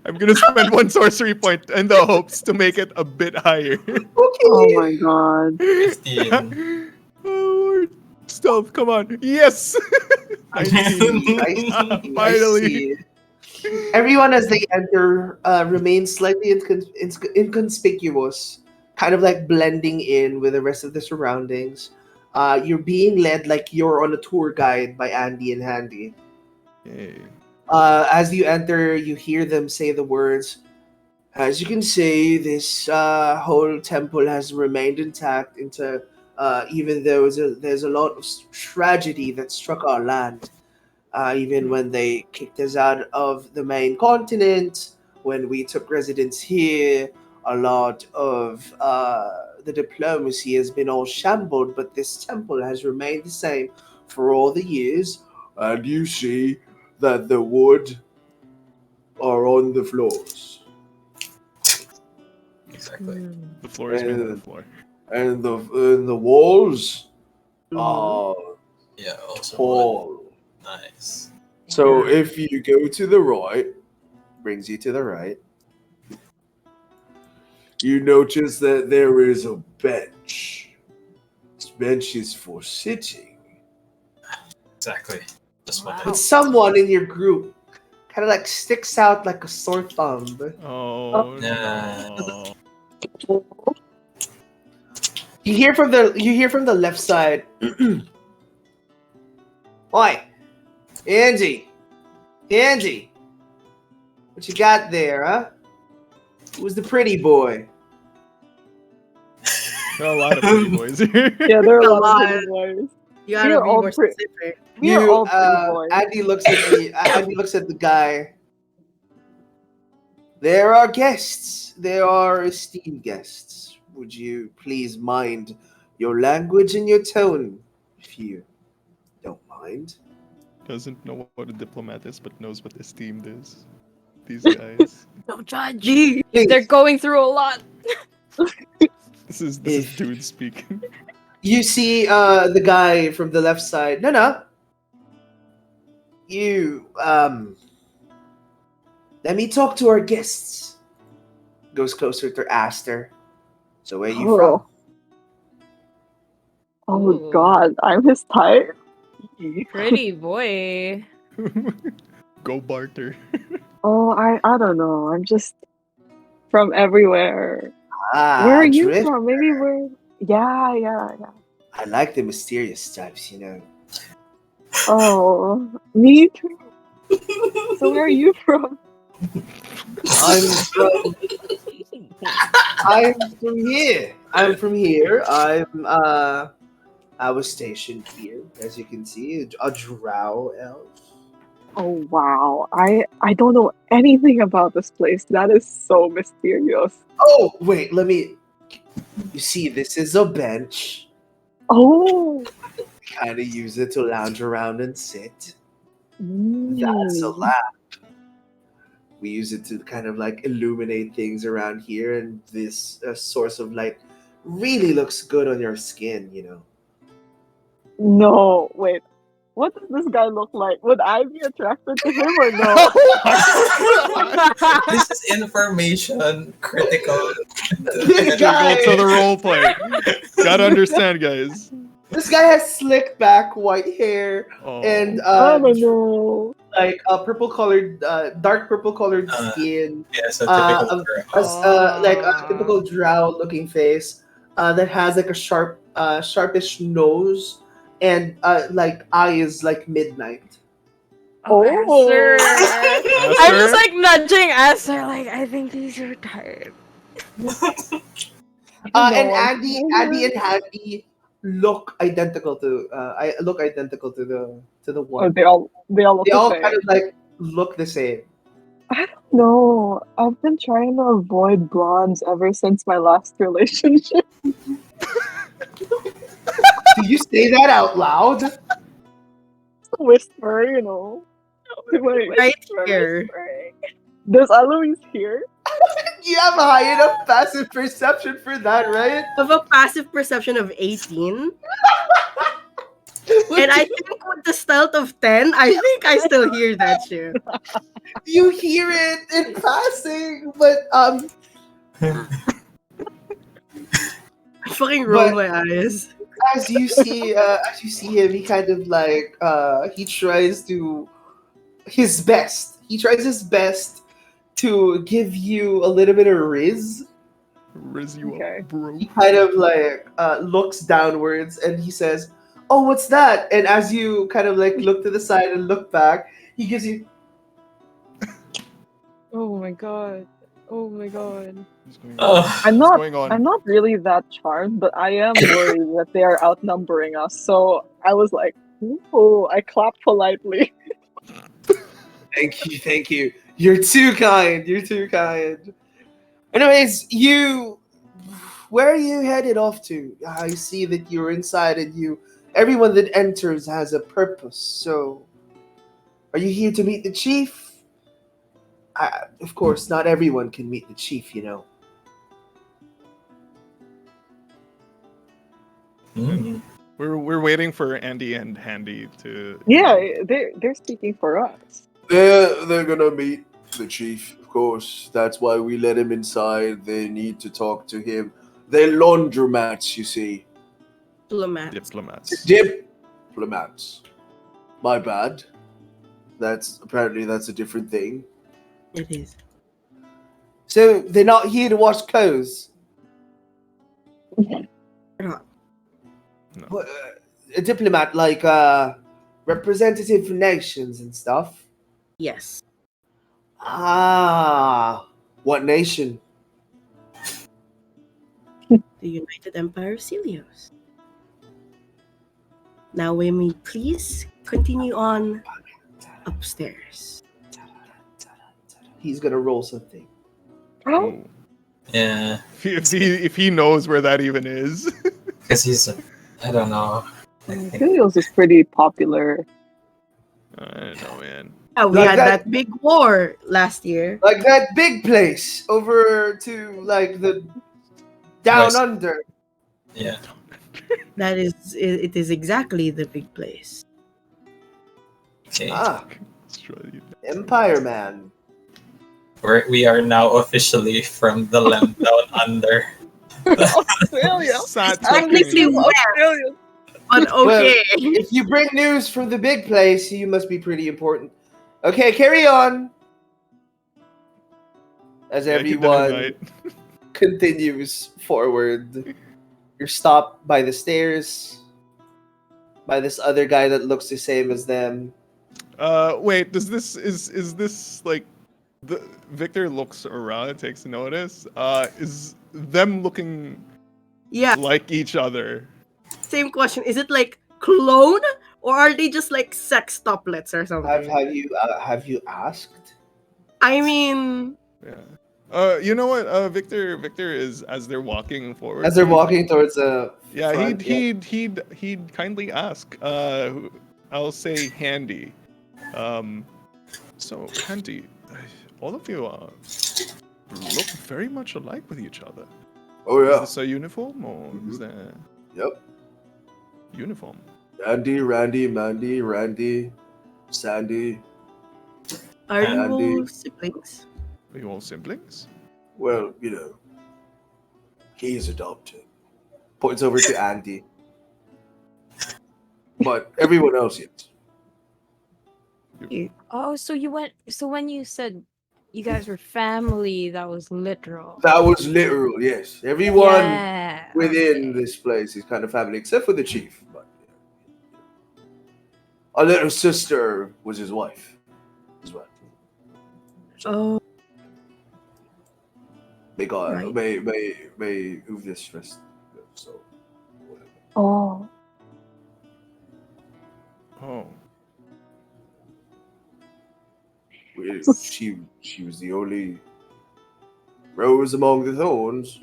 I'm gonna spend one sorcery point in the hopes to make it a bit higher. Oh my god. 15. Oh, stealth, come on. Yes! 19. I see. I Finally. see. Everyone, as they enter, remains slightly inconspicuous, kind of like blending in with the rest of the surroundings. You're being led like you're on a tour guide by Andy and Handy. Hey. As you enter, you hear them say the words, "As you can see, this whole temple has remained intact into even though there's a lot of tragedy that struck our land. Even when they kicked us out of the main continent, when we took residence here, a lot of the diplomacy has been all shambled, but this temple has remained the same for all the years. And you see that the wood are on the floors. Exactly. The floor is made of the floor. And the walls Mhm. are Yeah, also. tall. Nice. So if you go to the right, Brings you to the right. you notice that there is a bench. This bench is for sitting. Exactly. Just what Wow. But someone in your group kind of like sticks out like a sore thumb. Oh Yeah. no. You hear from the left side. Oi, Angie, what you got there, huh? Who's the pretty boy? There are a lot of pretty boys here. Yeah, there are a A lot of lot. pretty boys. You gotta We are be all more pretty. specific. We are all pretty boys. Andy looks at me. Andy looks at the guy. There are guests. There are esteemed guests. Would you please mind your language and your tone, if you don't mind? Doesn't know what a diplomat is, but knows what esteemed is. These guys. Don't judge. Gee, Please. They're going through a lot. This is If- dude speaking. You see the guy from the left side. No. You, let me talk to our guests. Goes closer to Aster. So where you from? Oh Ooh. god, I'm his type. Pretty boy. Go barter. Oh, I don't know. I'm just from everywhere. Ah, Where are you Drift. from? Maybe we're yeah. I like the mysterious types, you know. Oh, me too. So where are you from? I'm from here. I'm from here. I was stationed here, as you can see, a drow elf. Oh wow. I don't know anything about this place. That is so mysterious. Oh, wait, you see, this is a bench. Oh. Kind of use it to lounge around and sit. That's a Mm. lamp. We use it to kind of like illuminate things around here, and this source of light really looks good on your skin, you know. No, wait. What does this guy look like? Would I be attracted to him or no? This is information critical. This guy, Go to the role play. Gotta understand, guys. this guy has slick back white hair Oh. and I don't know. like a purple colored, dark purple colored skin. Yeah, so typical girl. Like a typical drow looking face that has like a sharpish nose and like eyes like midnight. Oh. Aster. I'm Aster? just like nudging Aster, like, I think these are tired. And No, Andy I'm- and Handy look identical to the Oh, one. they all look They the all same. kind of like look the same. No, I've been trying to avoid blondes ever since my last relationship. Do you say that out loud? whisper, you know. Wait, Right whisper, here. whispering. Does Alois hear? You have a high enough passive perception for that, right? Of a passive perception of 18. What And I do think with the stealth of 10, I think I still hear that shit. you hear it in passing, but I fucking roll But- my eyes. as you see him, he kind of like he tries to his best. He tries his best to give you a little bit of riz. Riz you Okay. up, bro. He kind of like looks downwards and he says, "Oh, what's that?" And as you kind of like look to the side and look back, he gives you Oh my god. Oh my god. What's going on? I'm What's not. going on? I'm not really that charmed, but I am worried that they are outnumbering us. So I was like, "Ooh!" I clapped politely. Thank you. You're too kind. You're too kind. Anyways, where are you headed off to? I see that you're inside and everyone that enters has a purpose. So, are you here to meet the chief? Of course, not everyone can meet the chief, you know. Hmm. We're waiting for Andy and Handy to. Yeah, they're speaking for us. They're gonna meet the chief, of course. That's why we let him inside. They need to talk to him. They're laundromats, you see. Diplomat. Diplomats. Diplomats. My bad. That's a different thing. It is. So they're not here to wash clothes. Not. What, a diplomat, like representative for nations and stuff. Yes. Ah, what nation? The United Empire of Celios. Now, may we please continue on upstairs. He's gonna roll something. Oh. Yeah, If he knows where that even is. because he's. I don't know. I think Helios is pretty popular. I don't know, man. Yeah, we Like had that- that big war last year. Like that big place over to like the down West. under. Yeah. That is, it is exactly the big place. Okay. Ah, Australia. Empire Man. We are now officially from the land down under. Australia. Sat Technically talking- west, Australia. but okay. If you bring news from the big place, you must be pretty important. Okay, carry on. As Yeah, keep that in everyone mind. continues forward, you're stopped by the stairs by this other guy that looks the same as them. Wait, is this like the Victor looks around, takes notice? Is them looking Yeah, like each other? same question. Is it like clone or are they just like sex tuplets or something? Have you asked? I mean, Yeah. You know what? Victor is as they're walking forward. As they're walking towards the Yeah, front, he'd kindly ask. I'll say Handy. So Handy, all of you look very much alike with each other. Oh Is yeah. this a uniform or is that Yep. uniform? Andy, Randy, Mandy, Randy, Sandy. are you Andy. all siblings? Are you all siblings? Well, you know, he's adopted. Points over to Andy. But everyone else is. Oh, so when you said you guys were family, that was literal. That was literal, yes. Everyone Yeah, within okay. this place is kind of family, except for the chief. But our little sister was his wife as well. Oh, May God, Right. may who this rest. So, whatever. Oh. Oh. She was the only rose among the thorns.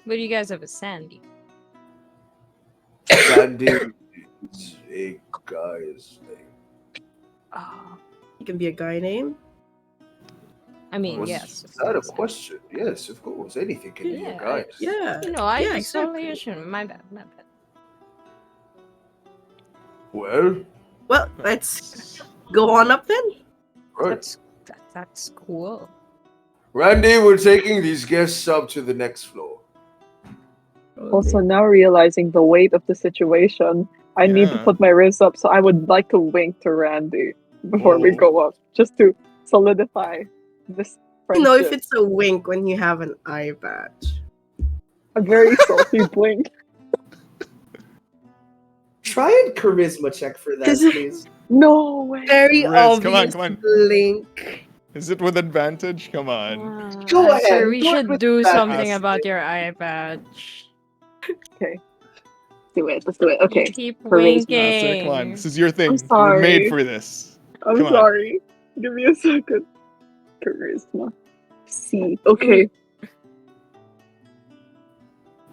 But you guys have a Sandy. Sandy is a guy's name? It can be a guy name. I mean, Was yes. Of that a course. question? Yes, of course. Anything can be a Yeah, guy. Yeah. You know, I Yeah, just only exactly. assume. My bad. My bad. Well, Well, let's go on up then. right. That's cool. Randy, we're taking these guests up to the next floor. Also, now realizing the weight of the situation, I need to Yeah. put my wrist up. So I would like to wink to Randy before we Oh. go up, just to solidify this You know, if friendship. it's a wink when you have an eye patch. A very salty blink. Try and charisma check for that, 'Cause- please. No way. Very Riz, come on, obvious come on. link. Is it with advantage? Come on. Go ahead, Sir, we do it should with do that something ass. about your eye patch. Okay. Do it. Let's do it. Okay. Keep Charisma. winking. Come on, this is your thing. I'm You're made sorry. for this. I'm Come on. sorry. Give me a second. Charisma. C. Okay.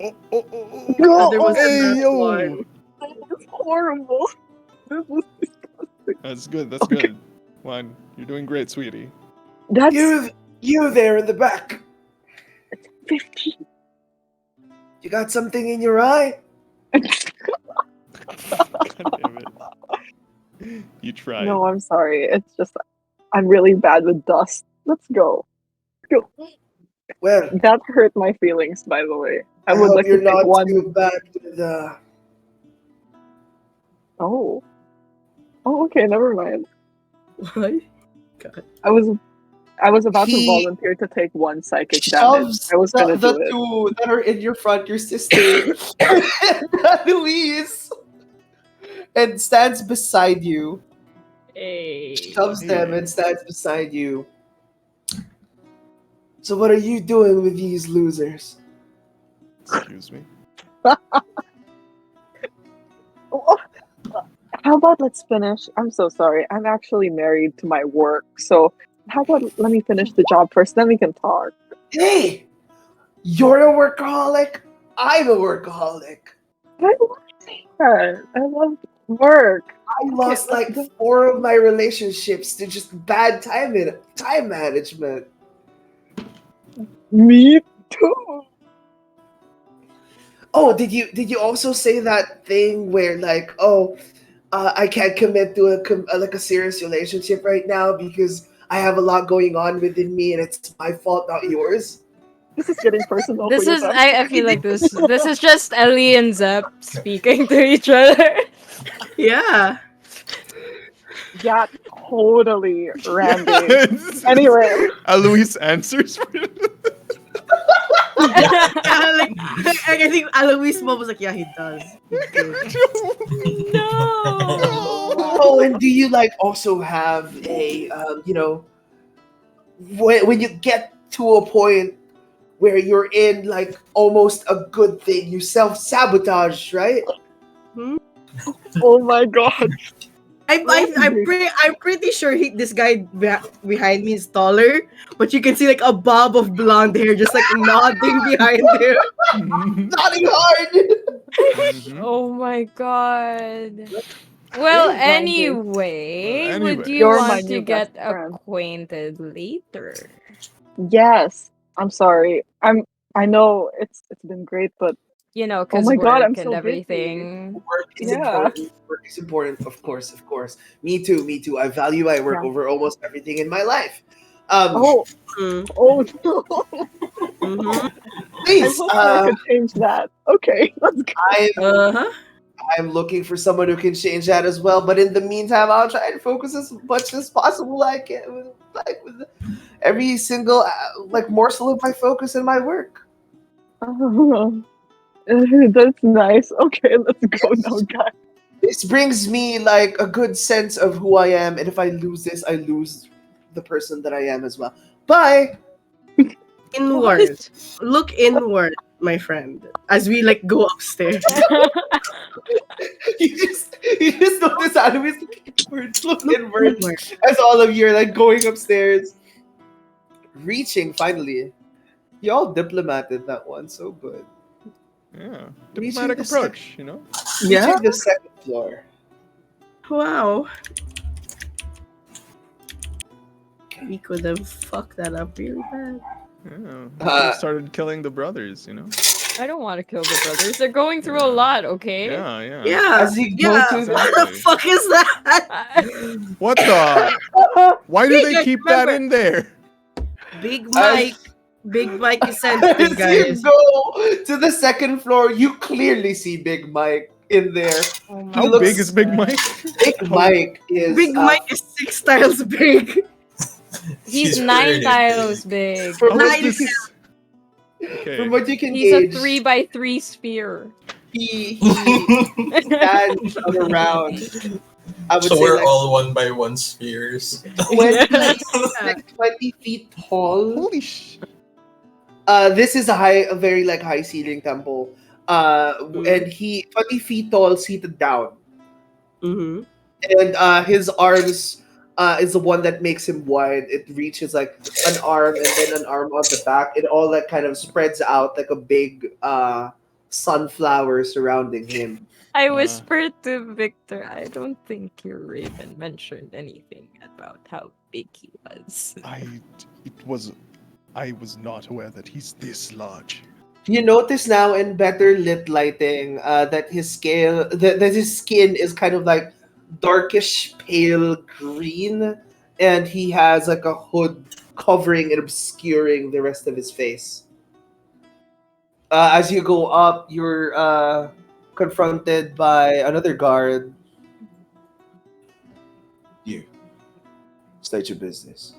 Oh, there was a Hey, last yo. one. That's horrible. This was disgusting. That's good. That's Okay. good. One, you're doing great, sweetie. That's You there in the back. 15. You got something in your eye? God damn it. You tried. No, I'm sorry. It's just I'm really bad with dust. Let's go. Well, That hurt my feelings, by the way. I I would hope like to you're pick not one. too bad with Oh. Oh, okay, never mind. What? I was about to He volunteer to take one psychic damage. shoves I was gonna the do it. two that are in your front, your sister and Louise, and stands beside you. Hey. Shoves them and stands beside you. So what are you doing with these losers? Excuse me. Oh, how about let's finish? I'm so sorry. I'm actually married to my work, so how about let me finish the job first, then we can talk. Hey, you're a workaholic. I'm a workaholic. I love that. I love work. I lost let's like go. 4 of my relationships to just bad time management. Me too. Oh, did you also say that thing where like, I can't commit to like a serious relationship right now because I have a lot going on within me and it's my fault, not yours? This is getting personal. This for is you, I feel like this is just Ellie and Zep speaking to each other. Yeah. Yeah, totally, Randy. Anyway. Alois answers. Yeah, like, I think Alois' mom was like, yeah, he does. He's good. No. Oh, and do you like also have a when you get to a point where you're in like almost a good thing, you self-sabotage, right? Oh my god. I'm pretty sure this guy behind me is taller, but you can see like a bob of blonde hair just like nodding behind him. Nodding hard. Oh my god. Well, Randy. anyway, would you You're my want to new get best friend. acquainted later? Yes. I'm sorry. I know it's been great, but You know, oh because my god, I'm work and so busy. everything. Work is Yeah. important. Work is important, of course. Me too. I value my work Yeah. over almost everything in my life. Oh Mm. no. Mm-hmm. I Please, hope I could change that. Okay, let's go. Uh-huh. I'm looking for someone who can change that as well. But in the meantime, I'll try to focus as much as possible. Like with every single morsel of my focus in my work. That's nice. Okay, let's go now, guys. This brings me like a good sense of who I am, and if I lose this, I lose the person that I am as well. Bye. Inward. Look inward, my friend, as we like go upstairs. you just notice Adam is looking inward Inward. as all of you are like going upstairs, reaching finally. You all diplomated that one so good. Yeah. Reaching Diplomatic the approach, you know? Yeah. Reaching the second floor. Wow. We could have fucked that up really bad. Yeah, we could have started killing the brothers, you know? I don't want to kill the brothers. They're going through a lot, okay? Yeah. Yeah. As you go Yeah. to What the Exactly. fuck is that? What the? Why do Hey, they guys, keep that remember- in there? Big Mike. Big Mike is sensitive, As you guys. go to the second floor, you clearly see Big Mike in there. Oh my He How looks- big is Big Mike? Big How- Mike is Big Mike is 6 tiles big. He's pretty 9 tiles big. From How what is you this? can, Okay. from what you can He's a gauge, 3x3 sphere. he stands around. I would So say we're like all 1x1 spheres. 20 feet tall. Holy sh! This is a very like high ceiling temple. And he 20 feet tall, seated down, Mm-hmm. and his arms is the one that makes him wide. It reaches like an arm and then an arm on the back. It all like kind of spreads out like a big sunflower surrounding him. I whispered to Victor, I don't think your Raven mentioned anything about how big he was. I was not aware that he's this large. You notice now in better lit lighting that that his skin is kind of like darkish pale green, and he has like a hood covering and obscuring the rest of his face. As you go up, you're confronted by another guard. You. State your business.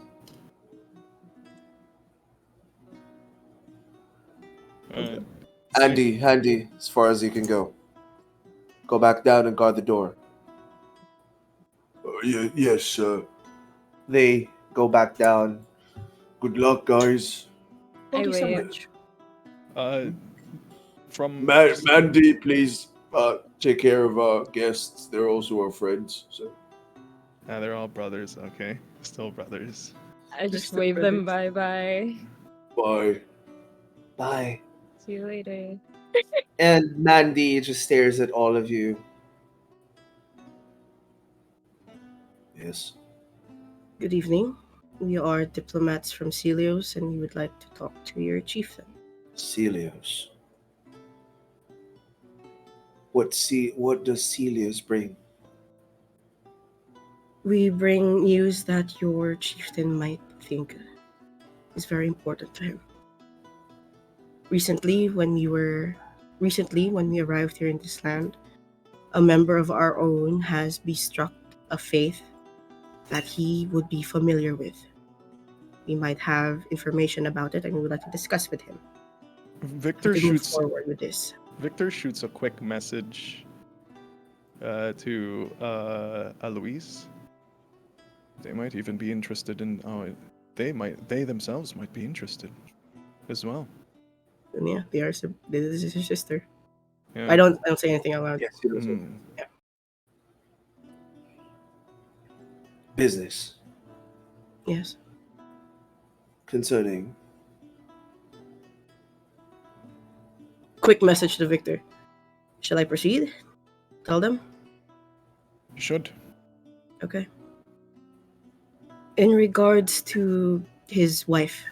Handy, as far as you can go. Go back down and guard the door. Yes, sir. They go back down. Good luck, guys. Thank I you so wave. much. From Mandy, please take care of our guests. They're also our friends. So they're all brothers. Okay, still brothers. I just Mr. wave them Brothers. bye-bye. bye. Bye. See you later. And Mandy just stares at all of you. Yes. Good evening. We are diplomats from Celios, and we would like to talk to your chieftain. Celios. What does Celios bring? We bring news that your chieftain might think is very important to him. Recently, when we arrived here in this land, a member of our own has bestruck a faith that he would be familiar with. We might have information about it, and we would like to discuss with him. Victor To move shoots. forward with this. Victor shoots a quick message to Alois. They might even be interested in. They themselves might be interested as well. And yeah, this is your sister. Yeah. I don't say anything out loud. Yes, he does. Mm. Business Yes. concerning. Quick message to Victor. Shall I proceed? Tell them? You should. Okay. In regards to his wife,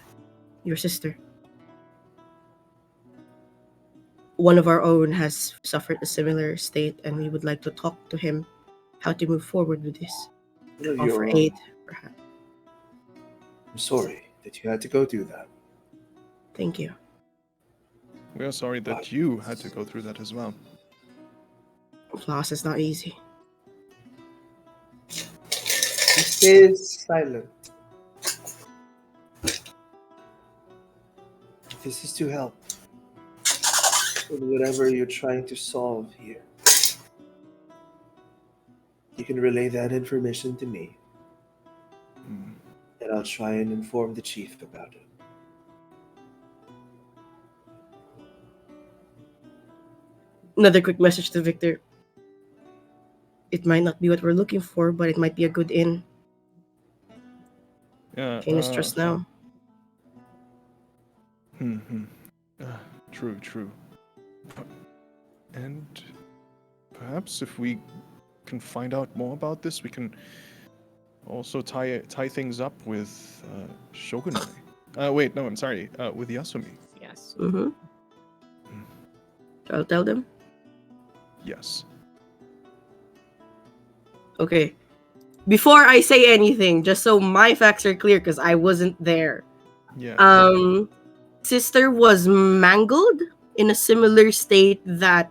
your sister, one of our own has suffered a similar state, and we would like to talk to him how to move forward with this. One of Offer your aid, own. perhaps. I'm sorry that you had to go through that. Thank you. We are sorry that you had to go through that as well. Loss is not easy. He stays silent. This is to help with whatever you're trying to solve here. You can relay that information to me, Mm. and I'll try and inform the chief about it. Another quick message to Victor. It might not be what we're looking for, but it might be a good inn. Yeah. Can you trust now? True. And perhaps if we can find out more about this, we can also tie things up with Shogunai. Wait, no, I'm sorry. With Yasumi. Yes. Mm-hmm. I'll tell them. Yes. Okay. Before I say anything, just so my facts are clear, because I wasn't there. Yeah. Sister was mangled in a similar state that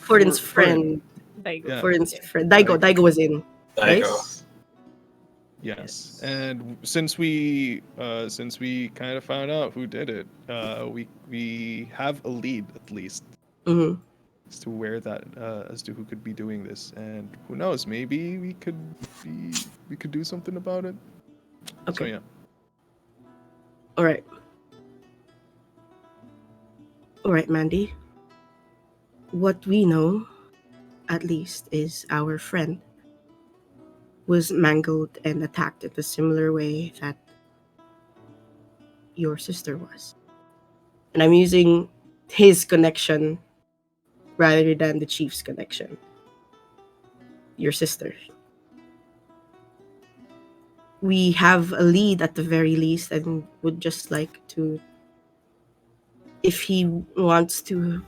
Forin's friend. Daigo. Yeah. Forin's friend. Daigo was in. Right? Daigo. Yes. And since we kind of found out who did it, we have a lead at least Mm-hmm. as to where that as to who could be doing this, and who knows, maybe we could do something about it. Okay. So yeah. All right. All right, Mandy. What we know, at least, is our friend was mangled and attacked in a similar way that your sister was. And I'm using his connection rather than the chief's connection. Your sister. We have a lead at the very least, and would just like to, if he wants to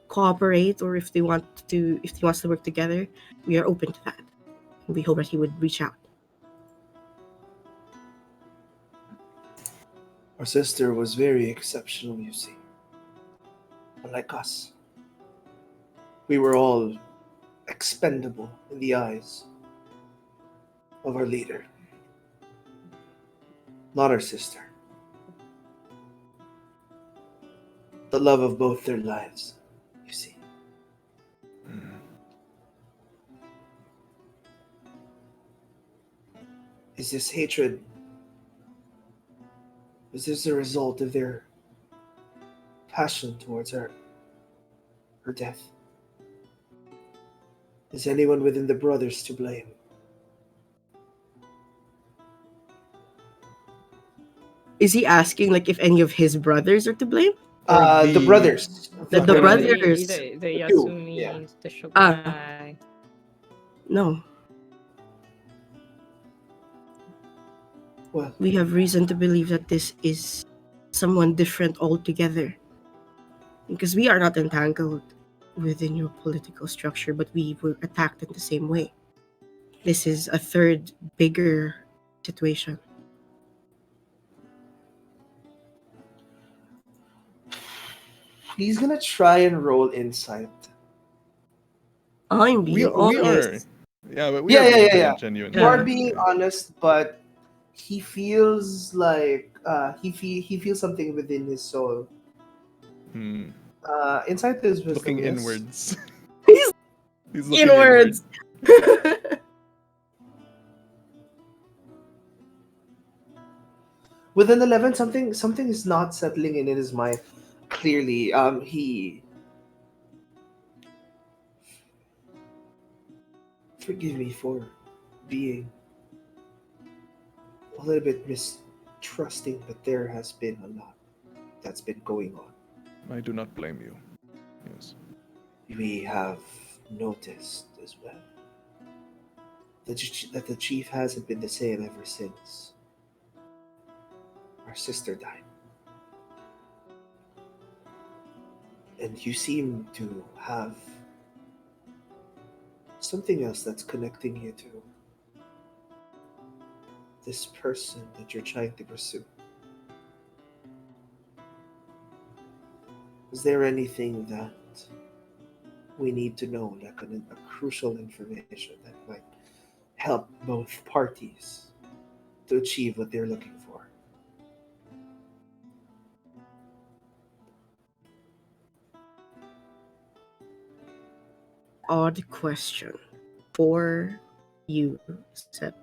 cooperate, or if he wants to work together, we are open to that. And we hope that he would reach out. Our sister was very exceptional, you see. Unlike us. We were all expendable in the eyes of our leader. Not our sister. The love of both their lives, you see. Is this hatred? Is this a result of their passion towards her death? Is anyone within the brothers to blame? Is he asking like if any of his brothers are to blame? The brothers. The The brothers. the two, Yasumi, yeah. the Shogunai. No. Well, We have reason to believe that this is someone different altogether. Because we are not entangled within your political structure, but we were attacked in the same way. This is a third, bigger situation. He's gonna try and roll insight. I'm We being are. honest. Yeah, but we Yeah, are being yeah. genuine. You are Yeah. being honest, but he feels like he feels something within his soul. Hmm. Insight is wisdom. Looking yes? inwards. He's He's looking inwards. With an 11, something is not settling in his mind. Clearly, he. Forgive me for being a little bit mistrusting, but there has been a lot that's been going on. I do not blame you. Yes. We have noticed as well that the chief hasn't been the same ever since our sister died. And you seem to have something else that's connecting you to this person that you're trying to pursue. Is there anything that we need to know, like a crucial information that might help both parties to achieve what they're looking for? Odd question for you, Seth.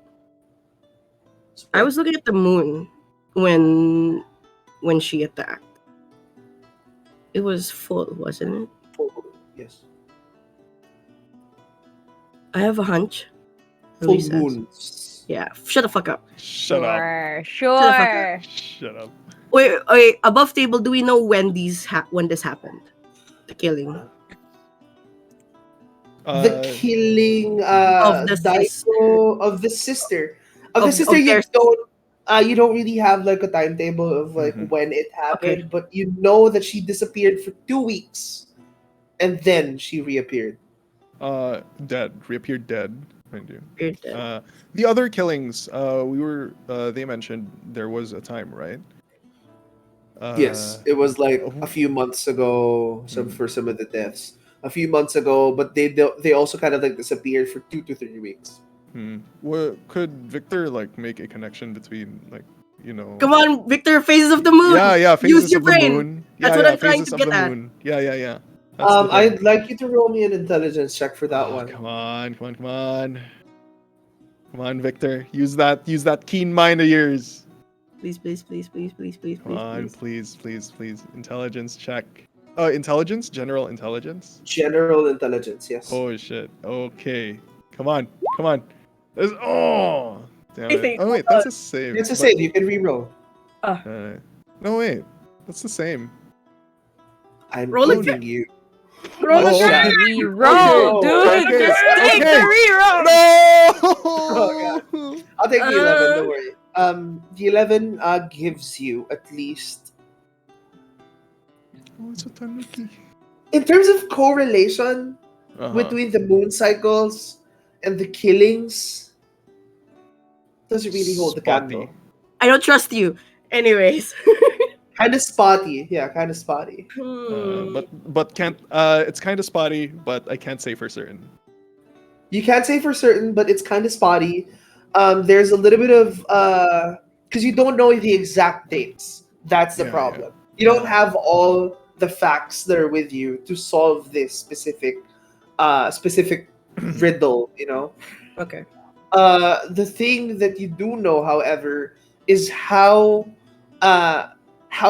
I was looking at the moon when she attacked. It was full, wasn't it? Full, yes. I have a hunch. Full Elise says. moons. Yeah, shut the fuck up. Shut up. Sure. Shut up. Wait. Above table, do we know when this happened? The killing. The killing Of the sis- Daiko of the sister. Of the sister of their you don't really have like a timetable of like Mhm. when it happened, Okay. but you know that she disappeared for 2 weeks and then she reappeared. Dead. Reappeared dead. Mind you. Weird then. The other killings, they mentioned there was a time, right? Yes, it was like a oh, few months ago. Some Hmm. for some of the deaths, a few months ago, but they also kind of like disappeared for 2 to 3 weeks. Could Victor like make a connection between like Come on, Victor, Phases of the Moon. Yeah, Use phases your of the brain. moon. That's Yeah, what yeah, I'm trying phases to of get the at. moon. Yeah. That's the thing. I'd like you to roll me an intelligence check for that Oh, one. come on. Come on, Victor. Use that keen mind of yours. Please. Come on, please. Intelligence check. Intelligence? General intelligence? General intelligence, yes. Oh shit. Okay. Come on. Damn I it. think- Oh wait, that's a save. It's a but- save. You can re-roll. No wait. That's the same. I'm Roll it giving you. Roll a Oh, shot. okay. Reroll, Okay. dude. Just take Okay. the reroll. No! I'll take the 11. Uh, Don't worry. The 11 gives you at least. Oh, it's a tanuki. In terms of correlation Uh-huh. between the moon cycles and the killings, doesn't really hold the Spotty. candle. I don't trust you. Anyways. Kind of spotty. Yeah, kind of spotty. But can't. It's kind of spotty, but I can't say for certain. You can't say for certain, but it's kind of spotty. There's a little bit of because you don't know the exact dates. That's the Yeah, problem. yeah. You don't have all the facts that are with you to solve this specific riddle. Okay. The thing that you do know, however, is how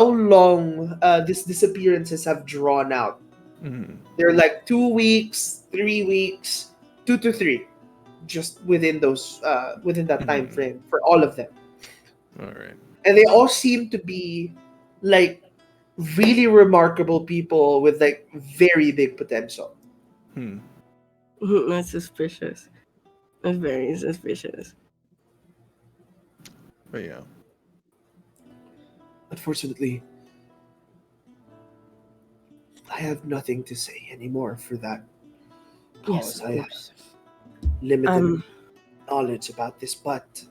long these disappearances have drawn out. Mhm. They're like 2 weeks, 3 weeks, 2 to 3, just within that time Mhm. frame for all of them, All right. and they all seem to be like really remarkable people with like very big potential. That's suspicious. That's very suspicious. But yeah. Unfortunately, I have nothing to say anymore for that. Yes, Because of I have course. limited knowledge about this, but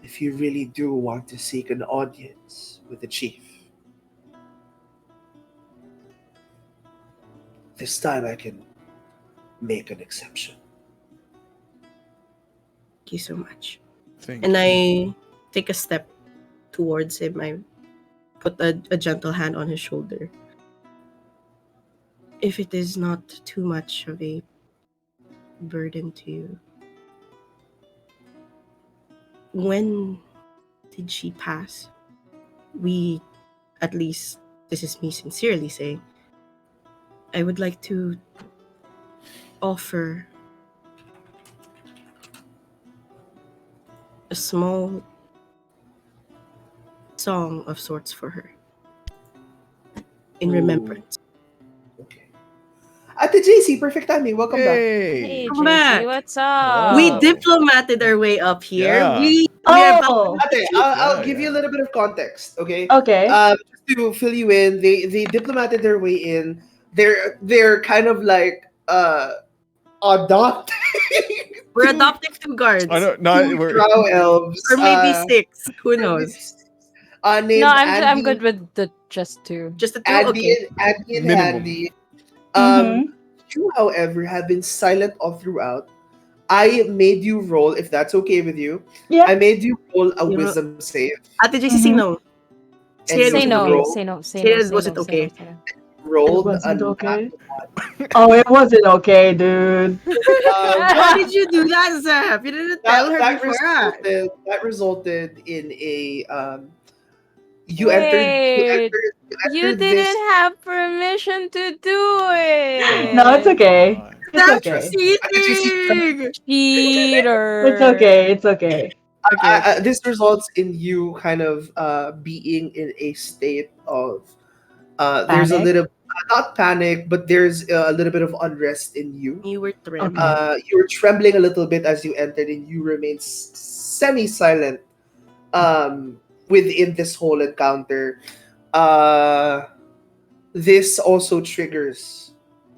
if you really do want to seek an audience with the chief, this time I can make an exception. Thank you so much. Thank And you. I take a step towards him. I put a gentle hand on his shoulder. If it is not too much of a burden to you, when did she pass? We, at least, this is me sincerely saying, I would like to offer a small song of sorts for her in Ooh. remembrance. Okay. At the JC, perfect timing. Welcome back. Hey. Hey, Come JC, back. what's up? We Wow. diplomated our way up here. Yeah. We are about Ate, I'll Yeah, give you a yeah. little bit of context, okay? Okay. Just to fill you in, they diplomated their way in. They're kind of like adopting we're adopting two guards. I don't. No, two we're. drow elves, Or maybe 6. Who or maybe knows? six, named No, I'm Andy, good with the just two. Just the two? Andy, Okay. Andy and Minimum. Handy. Mhm. You, however, have been silent all throughout. I made you roll, if that's okay with you. Yeah. I made you roll a You know- wisdom save. Ate JCC, Mhm. no. And Say you Say no, roll- say no, say Say no, it say wasn't no, say okay. no, say no. rolled It wasn't a okay. nat one. Oh, it wasn't okay, dude. Why did you do that, Zap? You didn't tell her that before. resulted in a you Wait, entered you this didn't have permission to do it. No, it's okay. God. It's That's okay. cheating! Cheater. It's okay. It's okay. Okay. this results in you kind of being in a state of there's a Panic? not panic, but there's a little bit of unrest in you. You were trembling. Okay. You were trembling a little bit as you entered, and you remain semi-silent within this whole encounter. Uh, this also triggers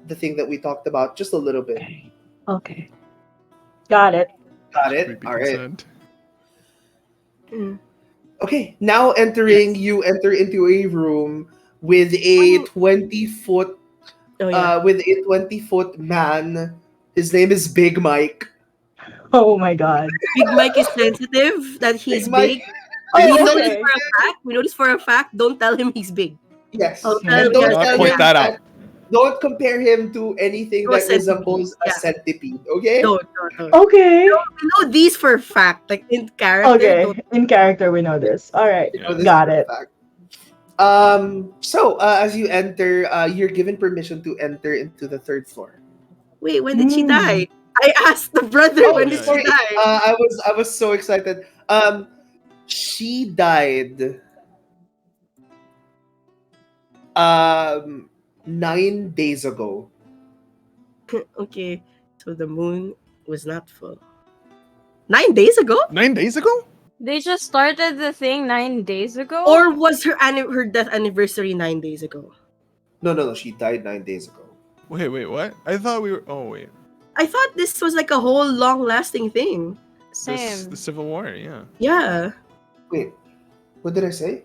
the thing that we talked about just a little bit. Okay. Okay. Got it. Got it? Creepy All right. consent. Mm. Okay, now you enter into a room with a 20-foot Oh yeah. with a 20-foot man. His name is Big Mike. Oh my god. Big Mike is sensitive. That he's Big Mike. big. We Oh, know okay. this for a fact. We know this for a fact. Don't tell him he's big. Yes. Oh, And Do don't not tell point him that out. don't compare him to anything To a that resembles centipede, a yeah. centipede, okay? Don't. Okay. We know these for a fact. Like in character. Okay. Don't. In character, we know this. All right. You know Yeah. this Got for a it. fact. So as you enter, you're given permission to enter into the third floor. Wait, when did she Hmm. die? I asked the brother Oh, when did yeah, she sorry. die. I was so excited. She died 9 days ago. Okay, so the moon was not full. 9 days ago? 9 days ago? They just started the thing 9 days ago? Or was her death anniversary 9 days ago? No. She died 9 days ago. Wait, what? I thought we were. Oh wait, I thought this was like a whole long-lasting thing. Same. the Civil War. Yeah. Yeah, Wait, what did I say?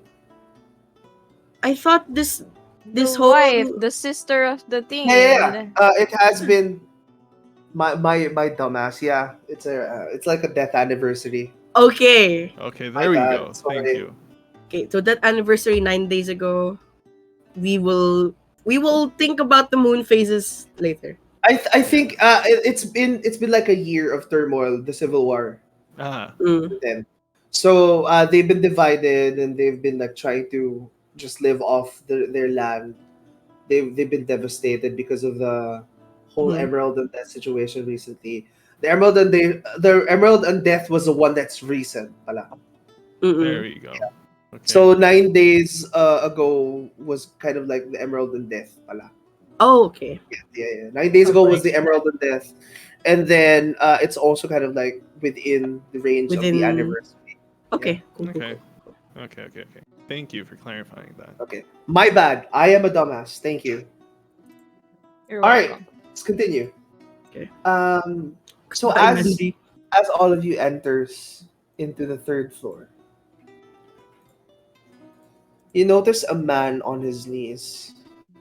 I thought this The whole wife, the sister of the thing. Yeah. It has been my dumbass. Yeah, it's like a death anniversary. Okay. Okay, My there we bad, go. sorry. Thank you. Okay, so that anniversary 9 days ago, we will think about the moon phases later. I think it's been like a year of turmoil, the Civil War. Ah, Then, so they've been divided and they've been like trying to just live off their land. They've been devastated because of the whole Mhm. Emerald and Death situation recently. The Emerald and Death was the one that's recent, pala. there we go. Okay. So 9 days ago was kind of like the Emerald and Death, pala. Oh, okay. Yeah. 9 days ago was Okay. the Emerald and Death, and then it's also kind of like within the range of the Within- anniversary. Okay. Cool. Okay. Okay. Thank you for clarifying that. Okay, my bad. I am a dumbass. Thank you. You're All right, welcome. let's continue. Okay. So Bye, as Mandy. all of you enters into the third floor, you notice a man on his knees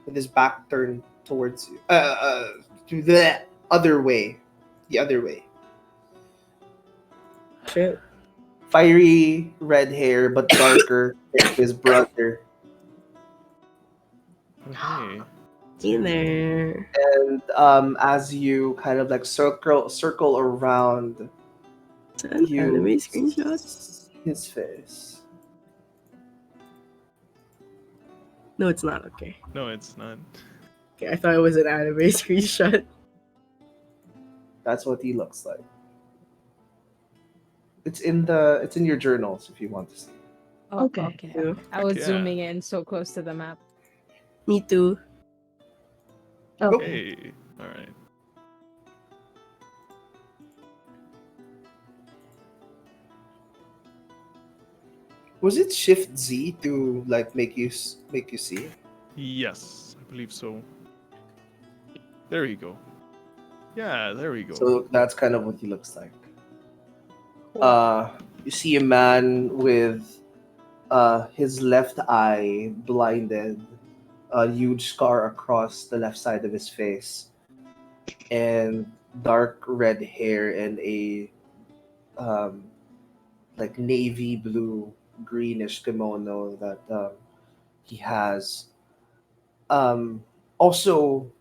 with his back turned towards you. To the other way. The other way. Shit. Fiery red hair, but darker than his brother. Okay. In there. And as you kind of like circle around, It's an you anime screenshot. see his face. No, it's not. Okay. No, it's not. Okay, I thought it was an anime screenshot. That's what he looks like. It's in your journals if you want to see. Oh, Okay. okay. I was Yeah. zooming in so close to the map. Me too. Okay. Hey. All right. Was it Shift Z to like make you see? Yes, I believe so. There we go. Yeah, there we go. So that's kind of what he looks like. You see a man with his left eye blinded, a huge scar across the left side of his face, and dark red hair and a like navy blue greenish kimono that he has. Also,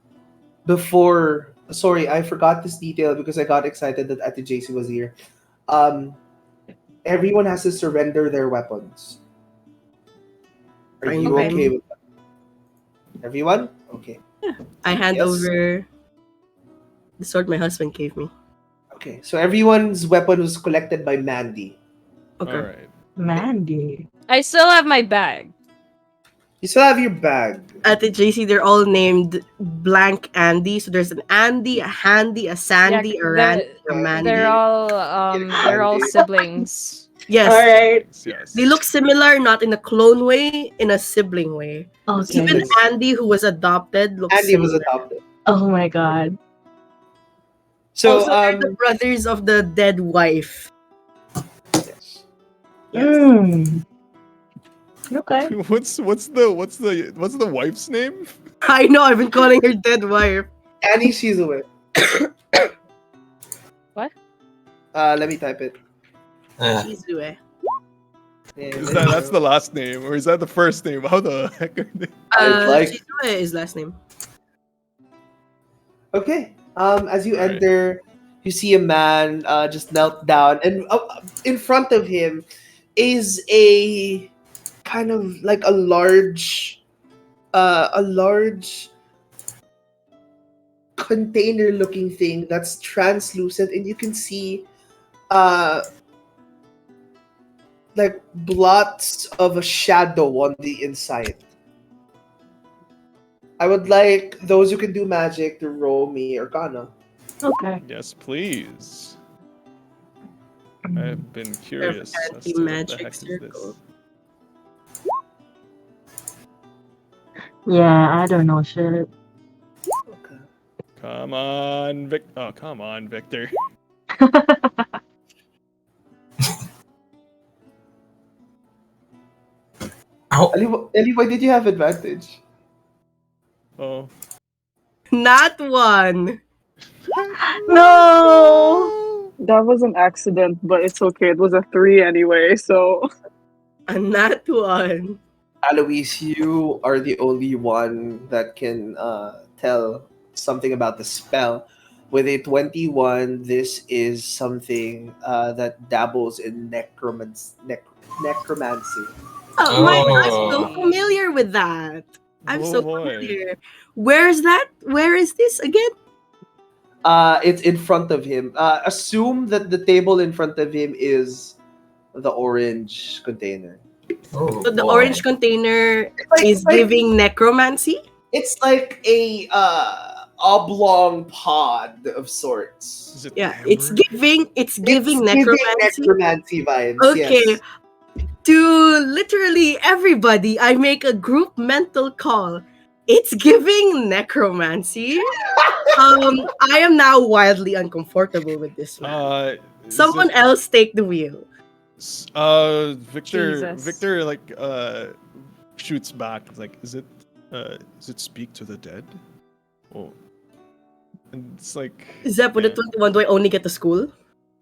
before, sorry, I forgot this detail because I got excited that Ate JC was here. Everyone has to surrender their weapons. Are you Fine. okay with that? Everyone? Okay. I hand Yes. over the sword my husband gave me. Okay. So everyone's weapon was collected by Mandy. Okay. All right. Mandy. I still have my bag. You still have your bag. At the JC, they're all named blank Andy. So there's an Andy, a Handy, a Sandy, a Randy, a they're Mandy. all Andy. siblings. All Yes, right. they Yes. look similar, not in a clone way, in a sibling way. Okay. Even Siblings. Andy, who was adopted, looks Andy was similar. adopted. Oh my god. So Also, they're the brothers of the dead wife. yes. Yes. Mm. Okay. What's the wife's name? I know, I've been calling her dead wife. Annie Shizue. What? Let me type it. Shizue. That's the last name, or is that the first name? How the heck are they? I'd like Shizue is last name. Okay. As you Alright. enter, you see a man just knelt down, and in front of him is a kind of like a large container-looking thing that's translucent, and you can see uh like blots of a shadow on the inside. I would like those who can do magic to roll me Arcana. Okay. Yes, please. I've been curious as fancy to what the magic heck is circle. this. Yeah, I don't know shit. Okay. Come on, Vic. Oh, come on, Victor. Ow. Ellie, why did you have advantage? Oh. Not one. No. That was an accident, but it's okay. It was a 3 anyway, so A not one. Alois, you are the only one that can tell something about the spell. With a 21, this is something that dabbles in necromancy. Oh my god, I'm Oh. so familiar with that. I'm Oh so boy. familiar. Where's that? Where is this again? It's in front of him. Assume that the table in front of him is the orange container. Oh So the boy. orange container Like- is like- giving necromancy? It's like a oblong pod of sorts. Is it Yeah, it's amber? giving It's necromancy. necromancy vibes. Okay. Yes. To literally everybody, I make a group mental call. It's giving necromancy. I am now wildly uncomfortable with this man. Is Someone it- else take the wheel. Victor. Jesus. Victor shoots back. It's like, is it speak to the dead? Oh, and it's like. Zep, with the yeah. 21, do I only get the school?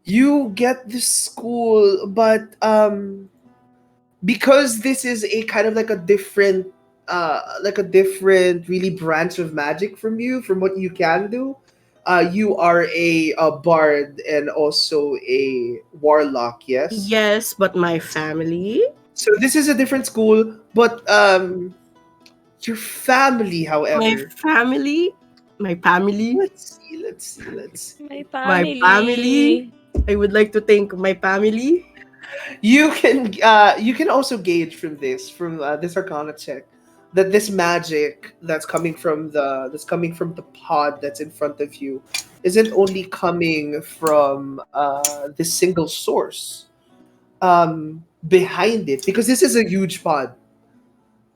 You get the school, but because this is a kind of like a different really branch of magic from what you can do. You are a bard and also a warlock, yes? Yes, but my family. So this is a different school, but your family, My however. family. My family. Let's see. My My family. family. I would like to thank my family. You can also gauge from this Arcana check that this magic that's coming from the pod that's in front of you isn't only coming from this single source. Behind it, because this is a huge pod,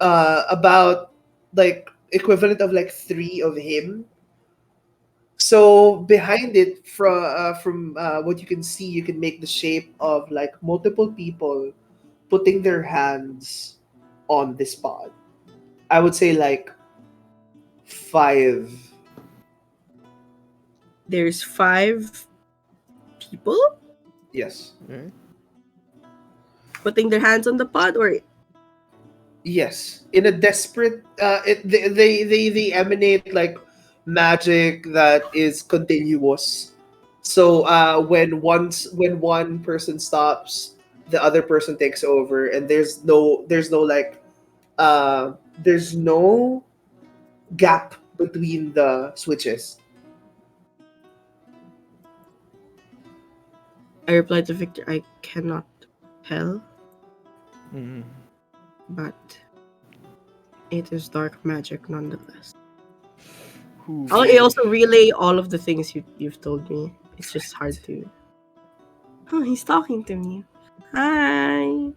about like equivalent of like 3 of him. So behind it, from what you can see, you can make the shape of like multiple people putting their hands on this pod. I would say like 5. There's 5 people Yes. Okay. putting their hands on the pod, or Yes. In a desperate, they emanate like magic that is continuous. So when one person stops, the other person takes over, and there's no gap between the switches. I replied to Victor, I cannot tell, Mhm. but It is dark magic nonetheless. Who? I also relay all of the things you've told me. It's just hard to. Oh, he's talking to me. Hi.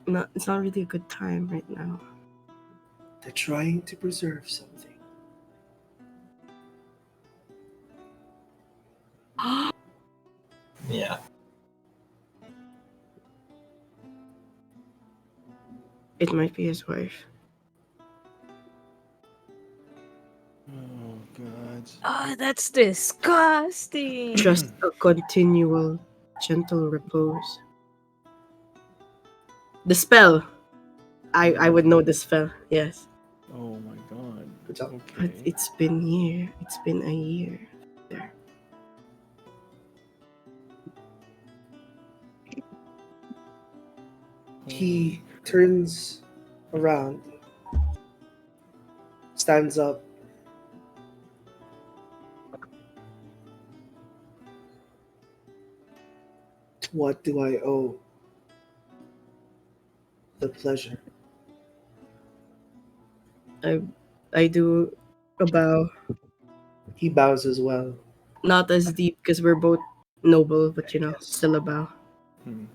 No, it's not really a good time right now. They're trying to preserve something. Yeah. It might be his wife. Oh God. Oh, that's disgusting. Just a continual, gentle repose. The spell. I would know the spell. Yes. Oh my God. Good job. But Okay. it's been a year there. He turns around, stands up. What do I owe? The pleasure. I do a bow. He bows as well. Not as deep because we're both noble, but still a bow. Hmm.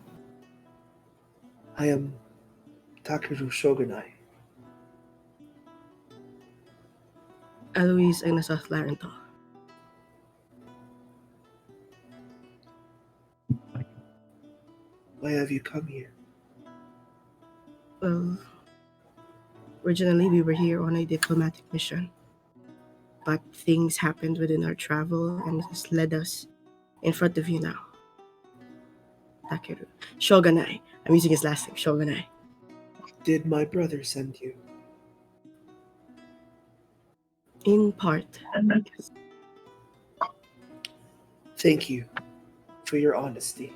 I am Takeru Shogunai. Eloise ay nasa athlaran to. Why have you come here? Well, originally we were here on a diplomatic mission. But things happened within our travel and it has led us in front of you now. Takeru. Shogunai. I'm using his last name, Shogunai. Did my brother send you? In part. Yes. Thank you for your honesty.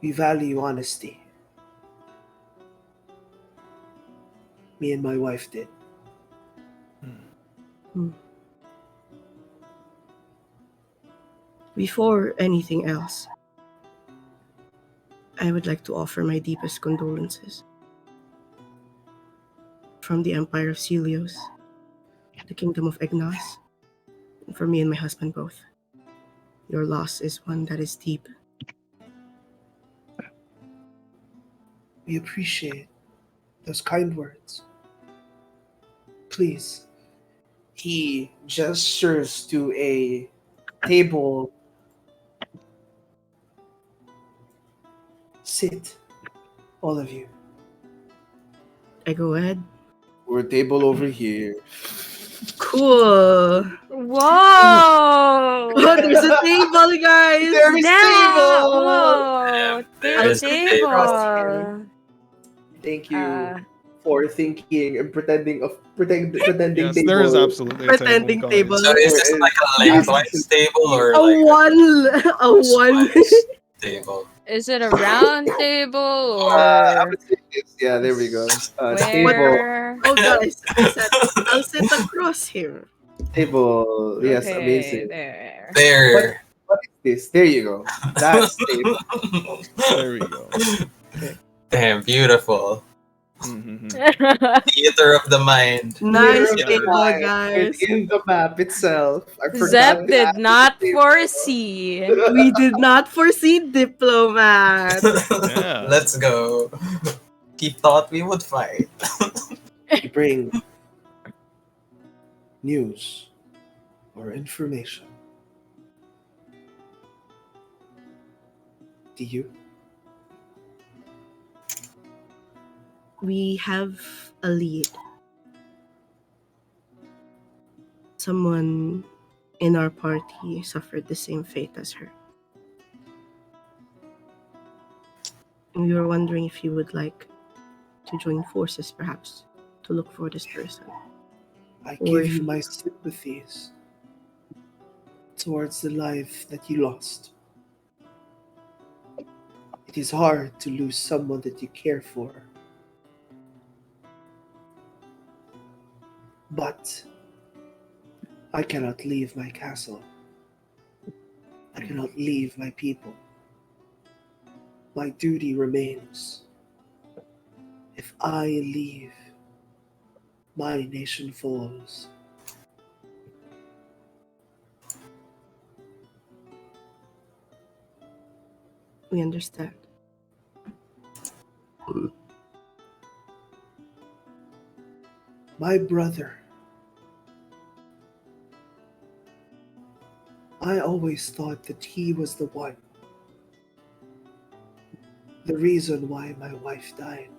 We value honesty. Me and my wife did. Before anything else, I would like to offer my deepest condolences. From the Empire of Celios, the Kingdom of Egnos, and for me and my husband both. Your loss is one that is deep. We appreciate those kind words. Please. He gestures to a table. Sit, all of you. I go ahead. We're a table over here. Cool. Whoa! Oh, there's a table, guys. There is Damn! table. Whoa! There There's is a table. Thank you Uh, for thinking and pretending Yes, table. there is absolutely a Pretending table, guys. So is this There like a is lengthwise table or A like one. slice table? is it a round table I or would say this. Yeah, there we go. Table. square? Oh, guys, I'll sit across him. Table. Yes, Okay, amazing. there. There. What is this? There you go. That's table. There we go. Damn, beautiful. Mm-hmm. Theater of the mind. Nice Here table, am I. guys. It's in the map itself. I forgot Zep to did add not the table. foresee. We did not foresee diplomat. Yeah. Let's go. He thought we would fight. We bring news or information. Do you? We have a lead. Someone in our party suffered the same fate as her. And we were wondering if you would like to join forces, perhaps, to look for this person. I Or give you- my sympathies towards the life that you lost. It is hard to lose someone that you care for. But I cannot leave my castle. I cannot leave my people. My duty remains. I leave, my nation falls. We understand. My brother. I always thought that he was the one. The reason why my wife died.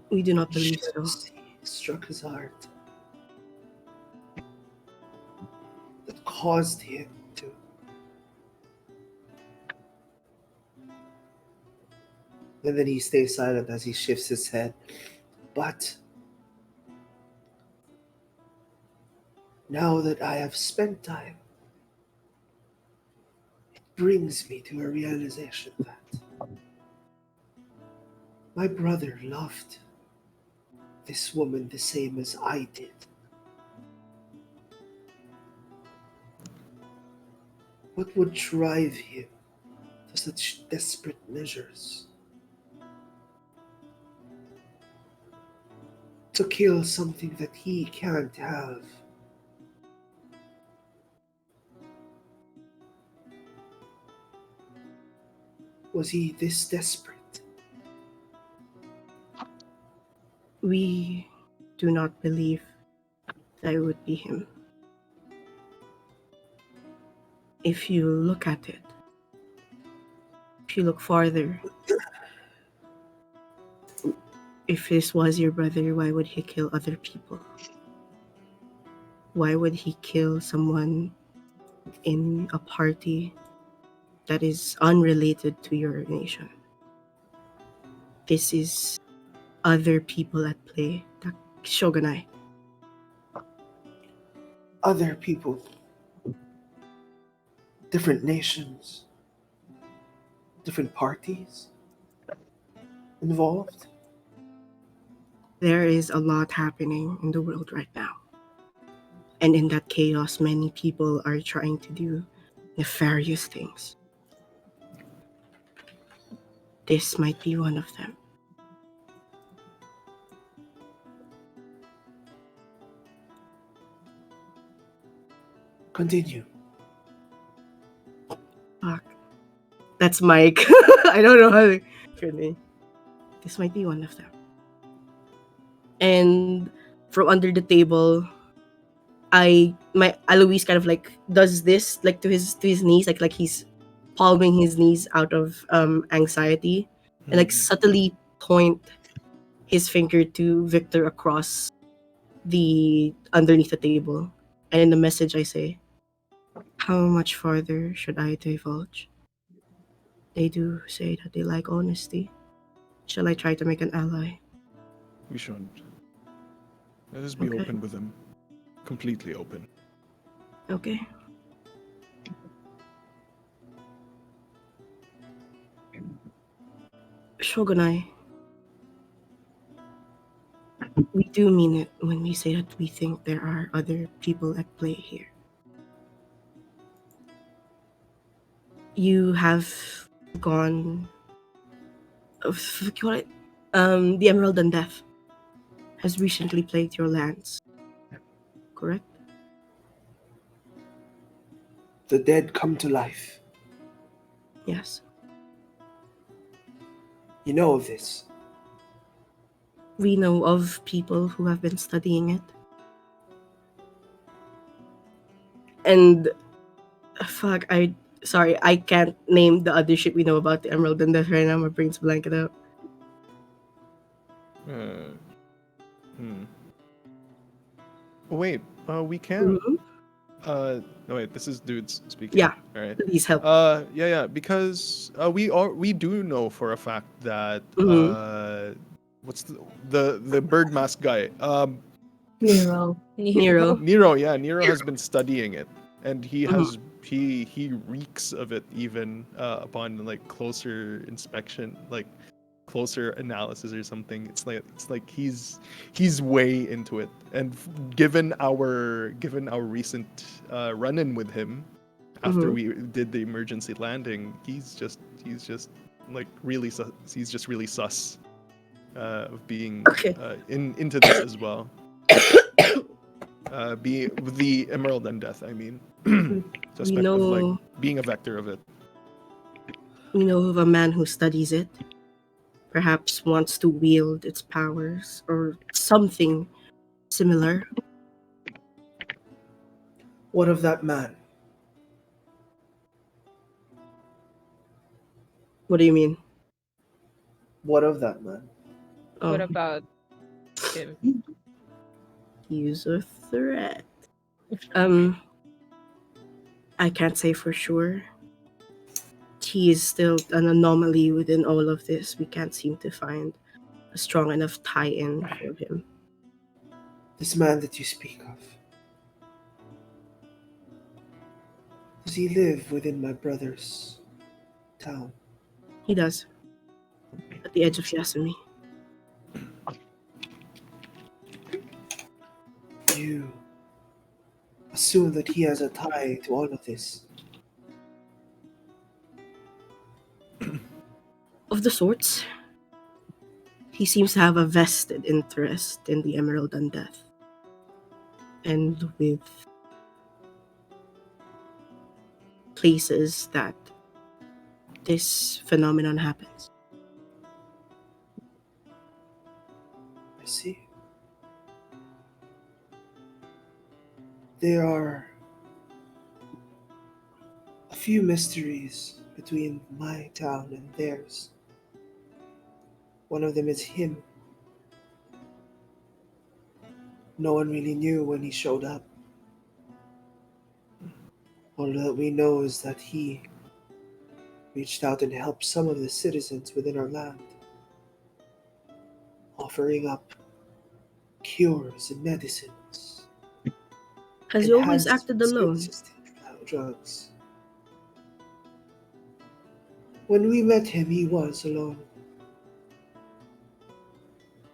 We do not believe so. Jealousy struck his heart. That caused him to. And then he stays silent as he shifts his head. But now that I have spent time, it brings me to a realization that my brother loved this woman the same as I did. What would drive him to such desperate measures? To kill something that he can't have. Was he this desperate? We do not believe that it would be him. If you look at it, if you look farther, if this was your brother, why would he kill other people? Why would he kill someone in a party that is unrelated to your nation? This is other people at play. Shogunai. Other people, different nations, different parties involved. There is a lot happening in the world right now. And in that chaos, many people are trying to do nefarious things. This might be one of them. Continue. Fuck. That's Mike. I don't know how to really. This might be one of them. And from under the table, Alois kind of like does this like to his knees, like he's palming his knees out of anxiety, and like subtly point his finger to Victor across the underneath the table. And in the message I say, how much farther should I divulge? They do say that they like honesty. Shall I try to make an ally? We shouldn't. Let us be Okay. open with him. Completely open. Okay. Shogunai, we do mean it when we say that we think there are other people at play here. You have gone. The Emerald and Death has recently plagued your lands, correct? The dead come to life. Yes. You know of this. We know of people who have been studying it. And sorry, I can't name the other shit we know about the Emerald and Death right now. My brain's blanking out. Oh, wait, we can. Mhm. No wait, this is dudes speaking. Yeah. All right. Please help. Yeah, because we do know for a fact that what's the bird mask guy? Nero. Nero, yeah, Nero has been studying it, and he Mhm. has he reeks of it even upon like closer inspection, like closer analysis or something. It's like he's way into it, and given our recent run-in with him after we did the emergency landing, he's just like really he's just really sus of being Okay. into this as well. Be with the Emerald Undeath, I mean. We Suspect of like know being a vector of it. we know of a man who studies it. Perhaps wants to wield its powers or something similar. What of that man? What do you mean? What of that man? What Oh, about him? he's a threat. I can't say for sure. He is still an anomaly within all of this. We can't seem to find a strong enough tie-in for him. This man that you speak of. Does he live within my brother's town? He does. At the edge of Yasumi. You assume that he has a tie to all of this. Of the sorts. He seems to have a vested interest in the Emerald Undeath. And with places that this phenomenon happens. I see. There are a few mysteries between my town and theirs. One of them is him. No one really knew when he showed up. All that we know is that he reached out and helped some of the citizens within our land, offering up cures and medicines, Has he always enhanced acted alone? services to drugs. When we met him, he was alone.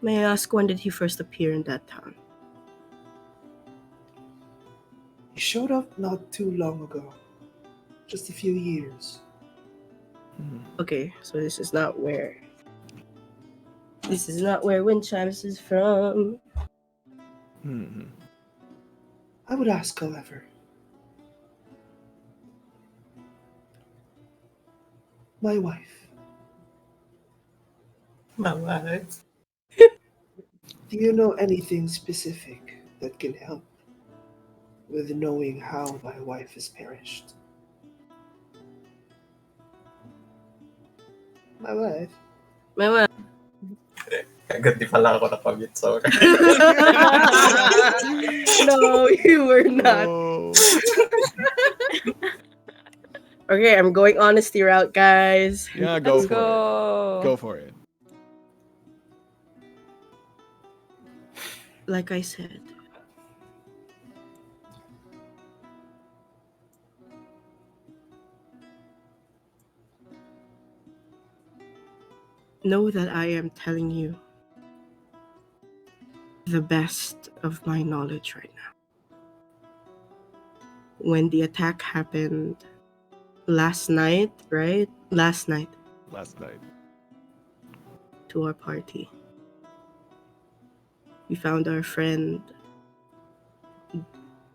May I ask, when did he first appear in that town? He showed up not too long ago, just a few years. Okay, so this is not where Wind Chimes is from. I would ask, however, my wife, My wife. do you know anything specific that can help with knowing how my wife has perished? My wife? My wife. Agad di pala ako nakamit, sorry. No, you were not. Oh. Okay, I'm going honesty route, guys. Yeah, go Let's for it. go. Go for it. Like I said, know that I am telling you the best of my knowledge right now. When the attack happened last night, right? Last night Last night. to our party, we found our friend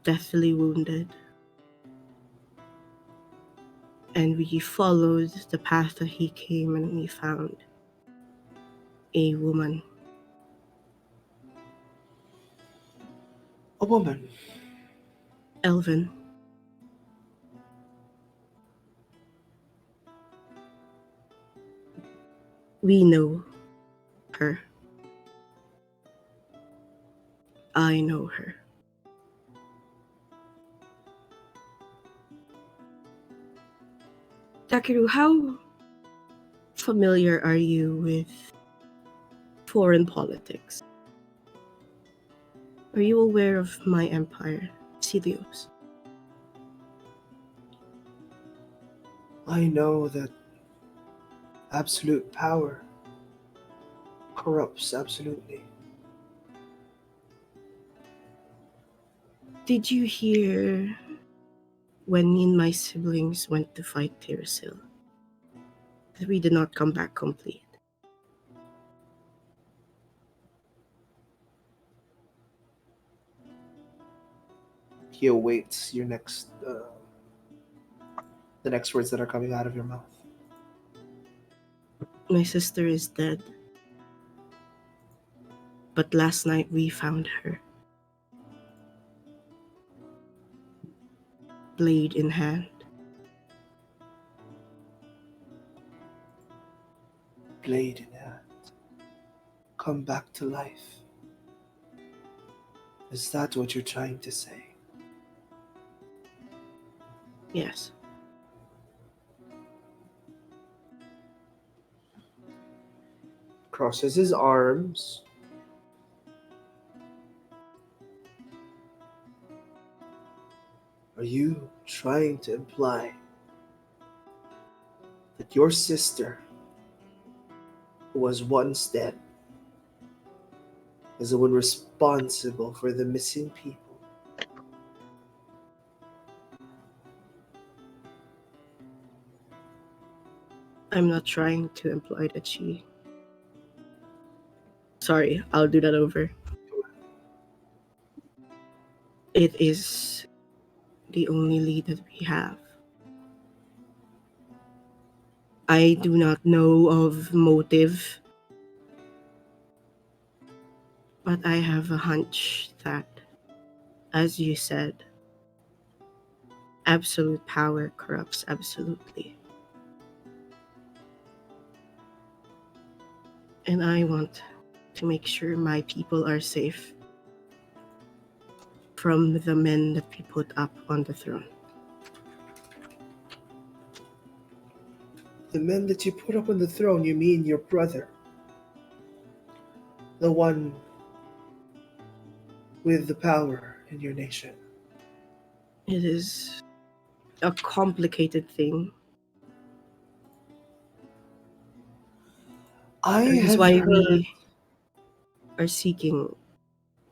deathly wounded. And we followed the path that he came and we found a woman. A woman. Elvin. We know her. I know her. Takeru, how familiar are you with foreign politics? Are you aware of my empire, Cilios? I know that absolute power corrupts absolutely. Did you hear when me and my siblings went to fight Tirsil? that we did not come back complete. He awaits your next, the next words that are coming out of your mouth. My sister is dead. But last night we found her. Blade in hand. Blade in hand. Come back to life. Is that what you're trying to say? Yes. Crosses his arms. Are you trying to imply that your sister, who was once dead, is the one responsible for the missing people? I'm not trying to imply that she... Sorry, I'll do that over. It is the only lead that we have. I do not know of motive, but I have a hunch that, as you said, absolute power corrupts absolutely. And I want to make sure my people are safe from the men that we put up on the throne. The men that you put up on the throne, you mean your brother? The one with the power in your nation? It is a complicated thing. I That is have why heard, we are seeking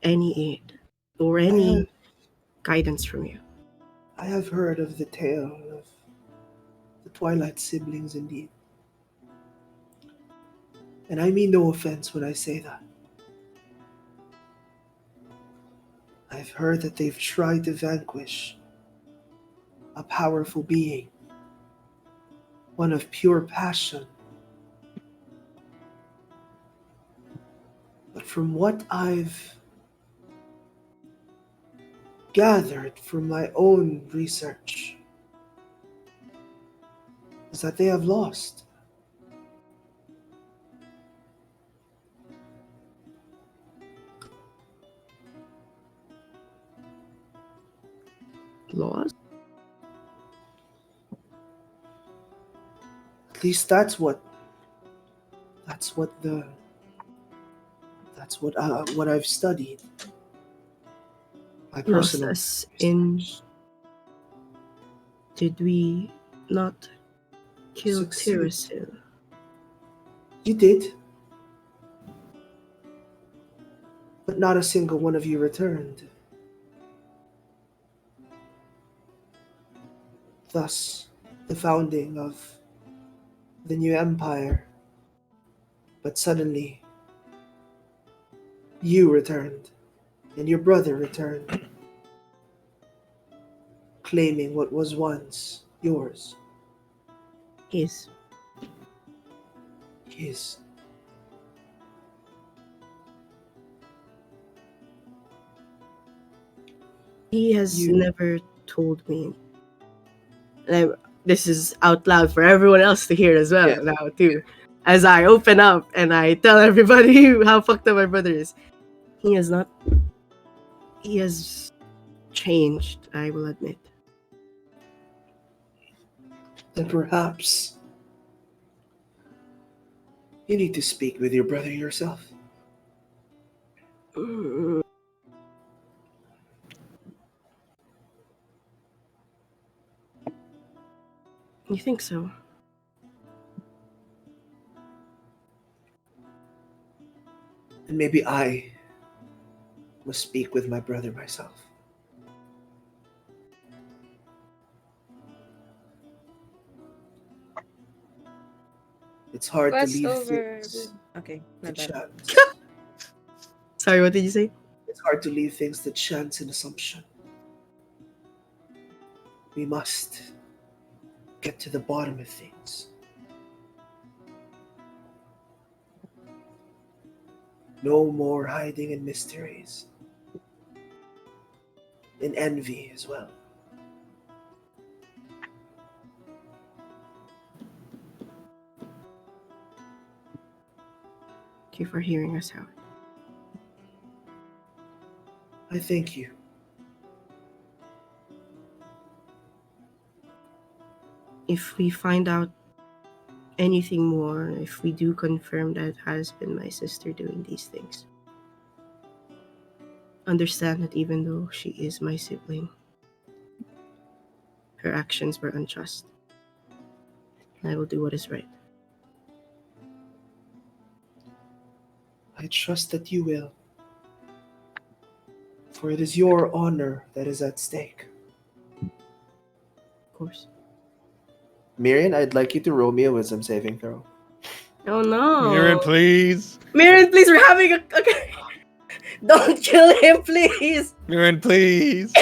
any aid or I any guidance from you. have heard of the tale of the Twilight siblings indeed. And I mean no offense when I say that. I've heard that they've tried to vanquish a powerful being, one of pure passion. But from what I've gathered from my own research, is that they have lost. Laws? At least that's what what I've studied. My Lost personal us in... research. Did we not kill Succeed. Tirasil? You did. But not a single one of you returned. Thus, the founding of the new empire. But suddenly, you returned, and your brother returned, claiming what was once yours. His. His. He has You- never told me. And this is out loud for everyone else to hear as well Yeah. now too. As I open up and I tell everybody how fucked up my brother is. He has not... He has changed, I will admit. Then perhaps you need to speak with your brother yourself. Mm. You think so? And maybe I must speak with my brother myself. It's hard to Quest leave over. things Okay, to my bad. chance. Sorry, what did you say? It's hard to leave things to chance and assumption. We must get to the bottom of things. No more hiding in mysteries. In envy as well. Thank you for hearing us out. I thank you. If we find out anything more, if we do confirm that it has been my sister doing these things, understand that even though she is my sibling, her actions were unjust. And I will do what is right. I trust that you will. For it is your honor that is at stake. Of course. Miriam, I'd like you to roll me a wisdom saving throw. Oh no. Mirren, please. Mirren, please, we're having a. Okay. Don't kill him, please. Mirren, please.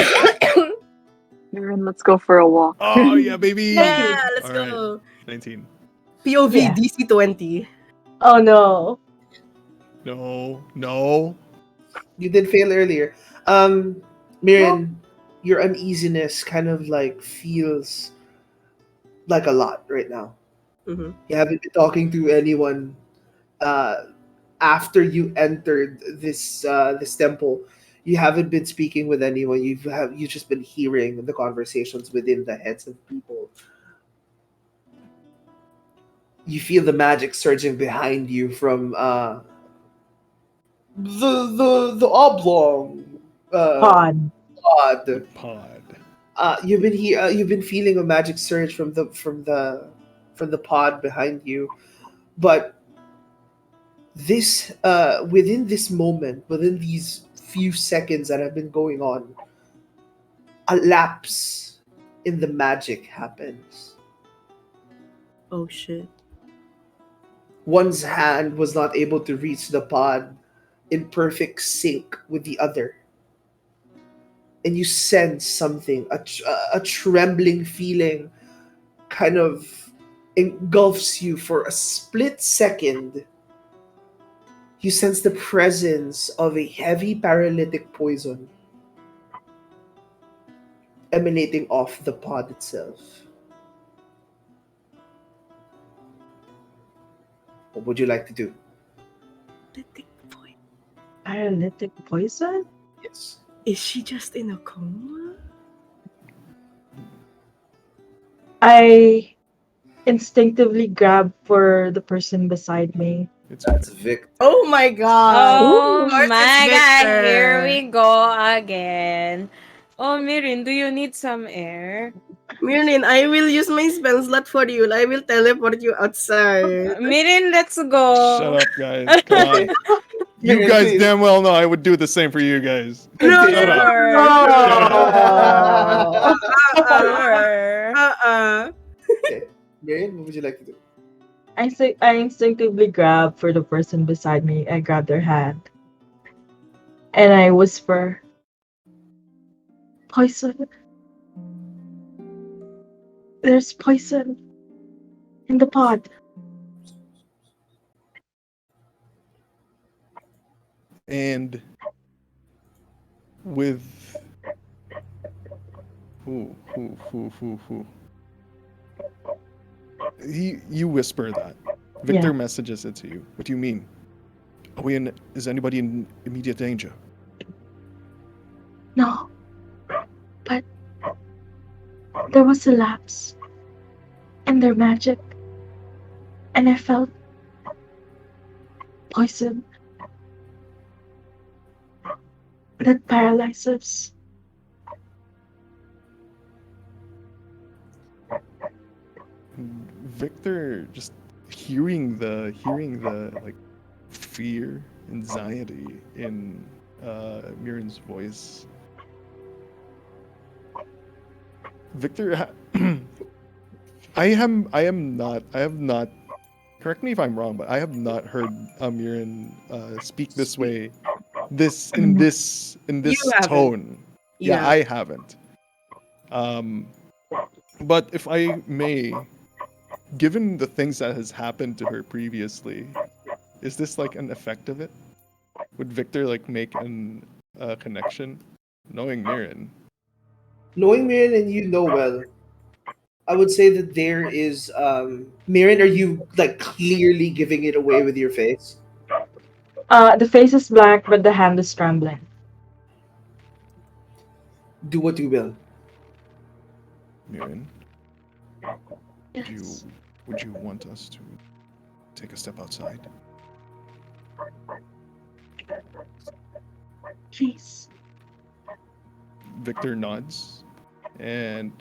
Aaron, let's go for a walk. Oh yeah, baby. Yeah, let's All right. go. 19. POV Yeah. DC 20. Oh no. No. You did fail earlier. Miriam, your uneasiness kind of like feels like a lot right now. Mm-hmm. You haven't been talking to anyone after you entered this temple. You haven't been speaking with anyone. You've just been hearing the conversations within the heads of people. You feel the magic surging behind you from the oblong Pod. pod. Pod. You've been feeling a magic surge from the pod behind you, but this within this moment, within these few seconds that have been going on, a lapse in the magic happens. Oh shit. One's hand was not able to reach the pod in perfect sync with the other. And you sense something, a trembling feeling kind of engulfs you for a split second. You sense the presence of a heavy paralytic poison emanating off the pod itself. What would you like to do? Paralytic poison? Yes. Is she just in a coma? I instinctively grab for the person beside me. That's Vic. Oh my god. Oh Of course my it's god, Victor. here we go again. Oh, Mirin, do you need some air? Mirnin, I will use my spell slot for you. I will teleport you outside. Mirin, let's Shut go. up, guys. Come on. You Miriam, guys please. damn well know I would do the same for you guys. No. Shut up. Sure. Uh-uh. Sure. Uh-uh. Okay. Miriam, what would you like to do? I instinctively grab for the person beside me. I grab their hand. And I whisper, poison. There's poison in the pod. And with who. You whisper that. Victor Yeah. messages it to you. What do you mean? Is anybody in immediate danger? No. But there was a lapse in their magic. And I felt poison that paralyzes. Victor just hearing the like fear, anxiety in Mirren's voice. Victor, I have not correct me if I'm wrong, but I have not heard Miran speak this way, this in this You haven't. tone. Yeah, Yeah. I haven't. But if I may, given the things that has happened to her previously, is this like an effect of it? Would Victor like make an connection, knowing Miran? Knowing Mirren and you know well, I would say that there is Mirren, are you like clearly giving it away with your face? The face is black, but the hand is trembling. Do what you will. Miran, Yes. would you want us to take a step outside? Please. Victor nods, and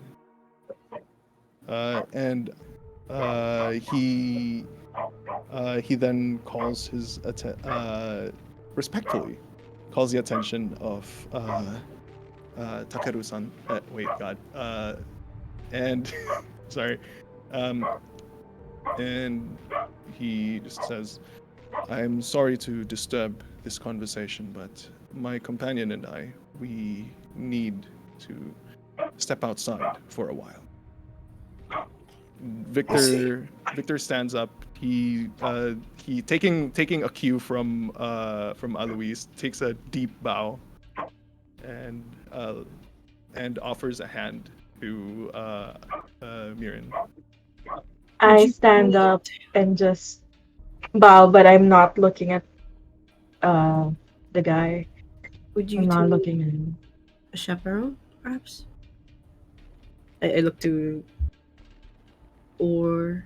he then calls his respectfully calls the attention of Takeru-san. Wait, God, and sorry, and he just says, "I'm sorry to disturb this conversation, but my companion and we need to step outside for a while." Victor stands up. He taking a cue from Alois, takes a deep bow, and offers a hand to Miran. I stand up and just bow, but I'm not looking at the guy. Would you I'm not two looking at him. a chaperone, perhaps? I look to, or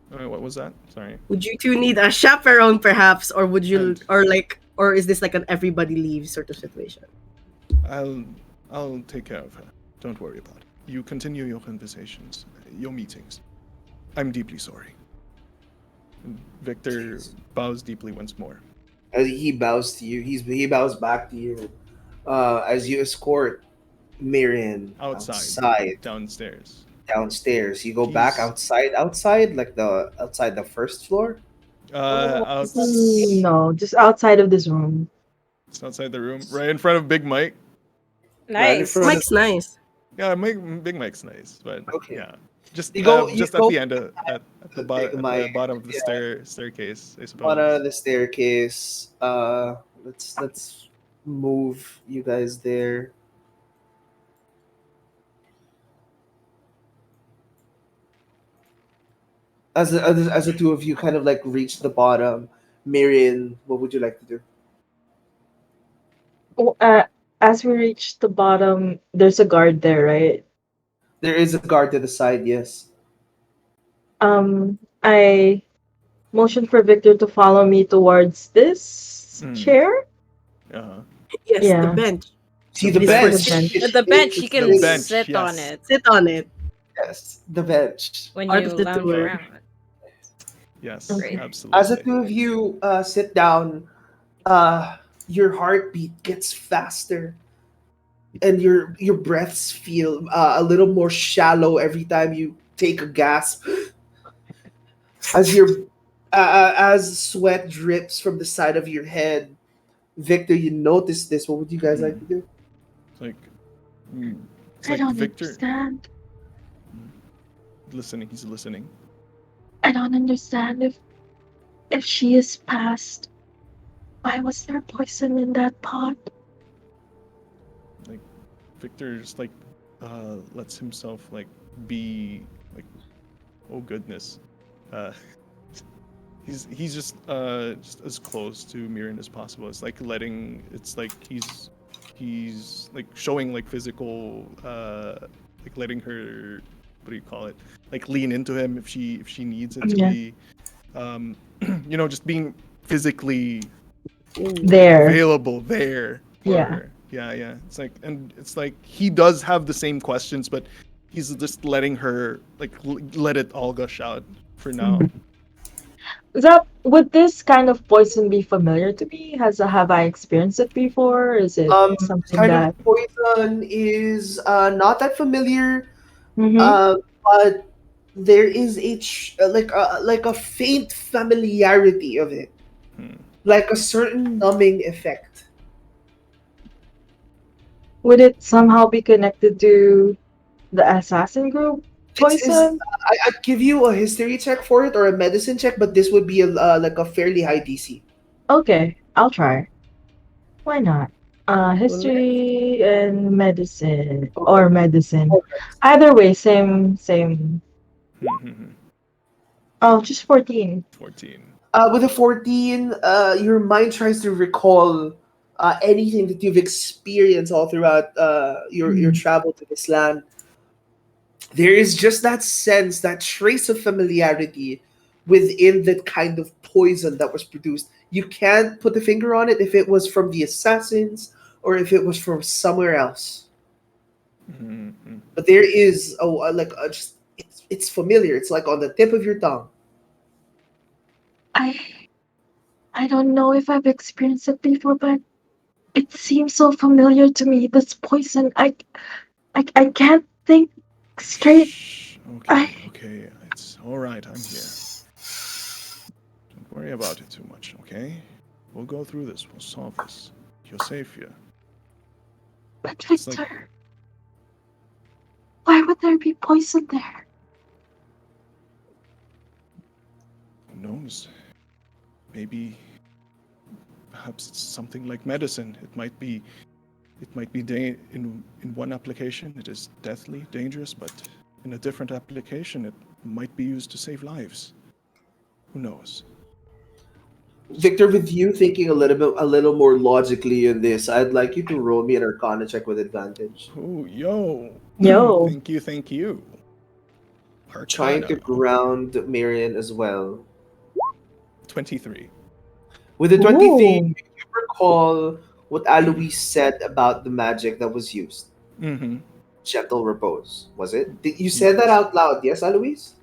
What was that? Sorry. would you two need a chaperone, perhaps, or would you, And- or is this like an everybody leaves sort of situation? I'll take care of her. Don't worry about it. You continue your conversations, your meetings. I'm deeply sorry. And Victor bows deeply once more. As he bows to you, he bows back to you. As you escort Mirren outside Downstairs. downstairs. You go back outside, like outside the first floor. No, just outside of this room. It's outside the room, right in front of Big Mike. Right in Nice. front of- Mike's nice. Yeah, Big Mike's nice, but Okay. yeah, just You go- just you at go- the end of at the Big Mike, bottom of the yeah. staircase, I suppose. Bottom of the staircase. Let's move you guys there. As the two of you kind of like reach the bottom, Miriam, what would you like to do? Oh, as we reach the bottom, there's a guard there, right? There is a guard to the side, yes. I motion for Victor to follow me towards this chair. Uh-huh. Yes, Yeah. the bench. See the This bench. is the At the bench, you can The bench, sit on yes. it Sit on it. Yes, the bench. when Part you of the lounge tour. around. Yes, Okay. absolutely. As the two of you sit down, your heartbeat gets faster, and your breaths feel a little more shallow every time you take a gasp. As sweat drips from the side of your head, Victor, you notice this. What would you guys like to do? It's like, it's I like don't Victor understand. listening. He's listening. I don't understand if she is passed. Why was there poison in that pot? Like Victor just like lets himself like be like, oh goodness. He's just as close to Mirren as possible. It's like he's like showing like physical like letting her, what do you call it, like lean into him if she needs it to Yeah. be just being physically There. available there for Yeah. her. Yeah. It's like he does have the same questions, but he's just letting her like let it all gush out for now. Would this kind of poison be familiar to me? Have I experienced it before? Is it something Kind that? of poison is not that familiar, Mhm. but there is like a faint familiarity of it, Hmm. like a certain numbing effect. Would it somehow be connected to the assassin group It's poison? I'd give you a history check for it or a medicine check, but this would be like a fairly high DC. Okay, I'll try. Why not? Alright. History and medicine Okay. or medicine. Okay. Either way, same. Hmm. Oh, just 14. 14. With a 14, your mind tries to recall anything that you've experienced all throughout your Hmm. travel to this land. There is just that sense, that trace of familiarity within that kind of poison that was produced. You can't put the finger on it if it was from the assassins or if it was from somewhere else. Hmm. But there is just it's familiar. It's like on the tip of your tongue. I I don't know if I've experienced it before, but it seems so familiar to me. This poison. I can't think straight. Shh. I Okay. It's all right. I'm here. Don't worry about it too much, okay? We'll go through this. We'll solve this. You're safe here. but It's like Victor, why would there be poison there? who knows? Maybe, perhaps it's something like medicine. In one application it is deathly dangerous, but in a different application it might be used to save lives. Who knows? Victor, with you thinking a little more logically in this, I'd like you to roll me an Arcana check with advantage. Oh, yo. Yo. Thank you. Trying to Arcana. ground Marion as well. 23. With the 23, Ooh. you recall what Alois said about the magic that was used. Mm-hmm. Gentle repose, was it? You said that Yes. out loud, yes, Alois?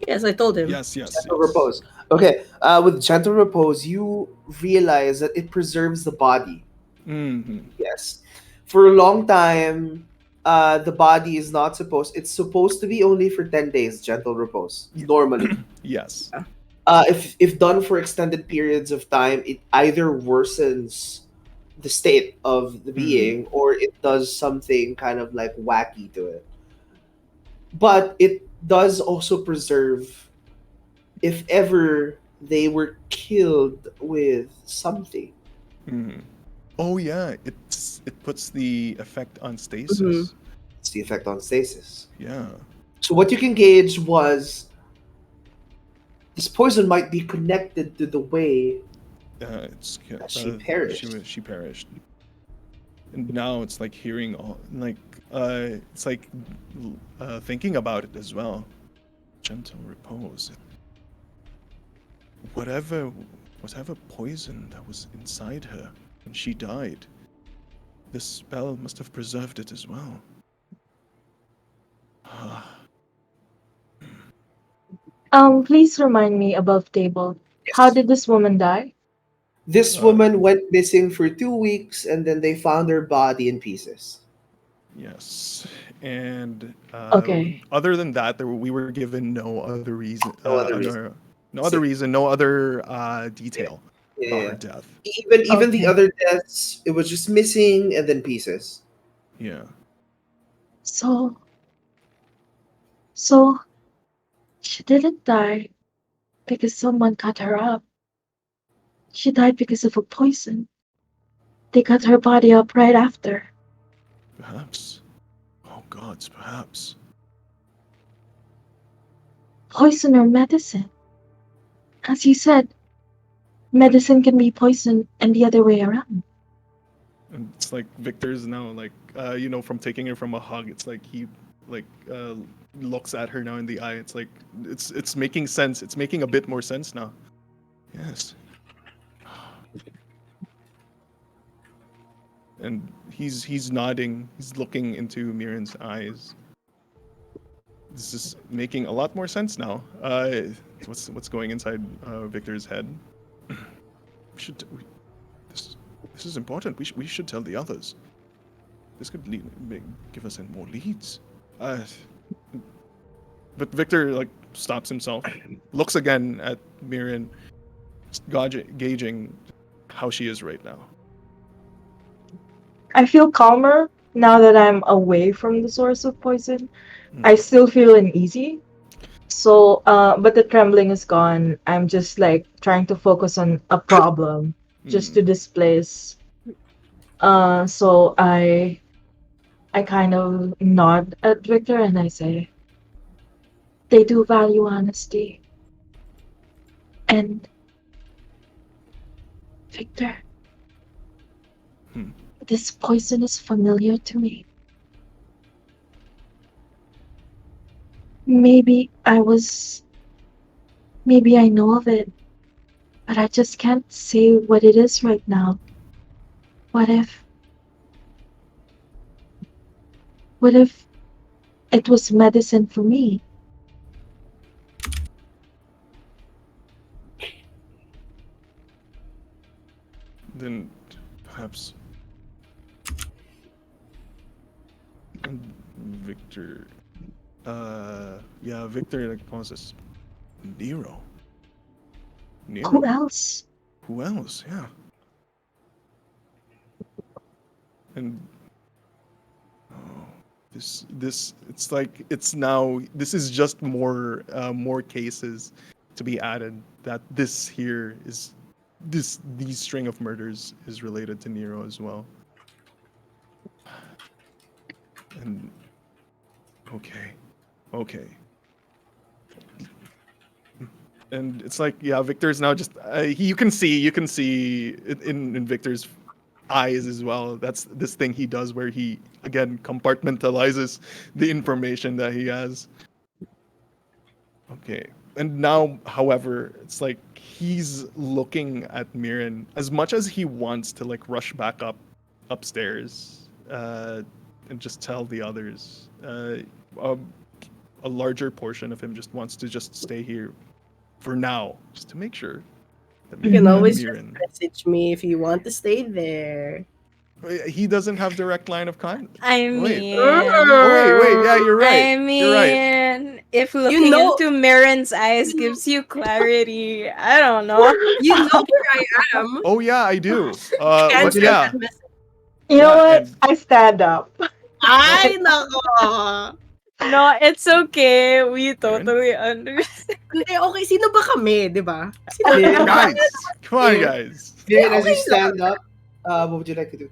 Yes, I told him. Gentle repose. Okay, with gentle repose, you realize that it preserves the body. Mm-hmm. Yes. For a long time, the body is not supposed. It's supposed to be only for 10 days. Gentle repose normally. Yes. If done for extended periods of time, it either worsens the state of the Mm-hmm. being or it does something kind of like wacky to it. But it does also preserve if ever they were killed with something. Mm-hmm. Oh yeah, it puts the effect on Mm-hmm. stasis. It's the effect on stasis. Yeah. So what you can gauge was this poison might be connected to the way It's that she perished. she perished, and now it's like hearing all like it's like thinking about it as well. Gentle repose. Whatever whatever poison that was inside her when she died, this spell must have preserved it as well. Please remind me above table. How Yes. did this woman die? This Uh, woman went missing for 2 weeks and then they found her body in pieces. yes, and Okay. other than that, we were given no other reason, No other reason. See. no other Yeah. detail about her Yeah. death. Even the Okay. other deaths, it was just missing and then pieces. Yeah. So so she didn't die because someone cut her up. She died because of a poison. They cut her body up right after. Perhaps. Oh gods, perhaps. Poison or medicine. As you said, medicine can be poison and the other way around. And it's like Victor's now like from taking her from a hug, it's like he like looks at her now in the eye. It's like it's making sense. It's making a bit more sense now. Yes. And he's nodding. He's looking into Miran's eyes. This is making a lot more sense now. What's going inside Victor's head? We should. This is important. We should tell the others. This could give us more leads. But Victor like stops himself, looks again at Miriam, gauging how she is right now. I feel calmer now that I'm away from the source of poison. Hmm. I still feel uneasy. So, but the trembling is gone. I'm just like trying to focus on a problem just to displace. So I kind of nod at Victor and I say, they do value honesty. And Victor, Hmm. this poison is familiar to me. Maybe I know of it, but I just can't say what it is right now. What if it was medicine for me? Then perhaps. And Victor. Yeah, Victor like pauses. Nero. Who else? Who else? Yeah. And this it's like it's now this is just more cases to be added that this here is these string of murders is related to Nero as well. And okay. And it's like yeah, Victor's now just you can see it in Victor's eyes as well. That's this thing he does where he again compartmentalizes the information that he has. Okay. And now, however, it's like he's looking at Mirren as much as he wants to like rush back upstairs and just tell the others. A larger portion of him just wants to just stay here for now, just to make sure that You can always just Mirren. message me if you want to stay there. He doesn't have direct line of contact. I Wait. mean, Wait. Yeah, you're right. I mean, You're right. if looking know- into Mirren's eyes gives you clarity, I don't know. You know where I am. Oh yeah, I do. Can't But send yeah, that message. You know Yeah, what? and- I stand up. Ay, nako. No, it's okay. We totally understand. Hindi, okay. Sino ba kami, di ba? Sino Yeah. guys, come on, guys. Jane, as you okay stand up, what would you like to do?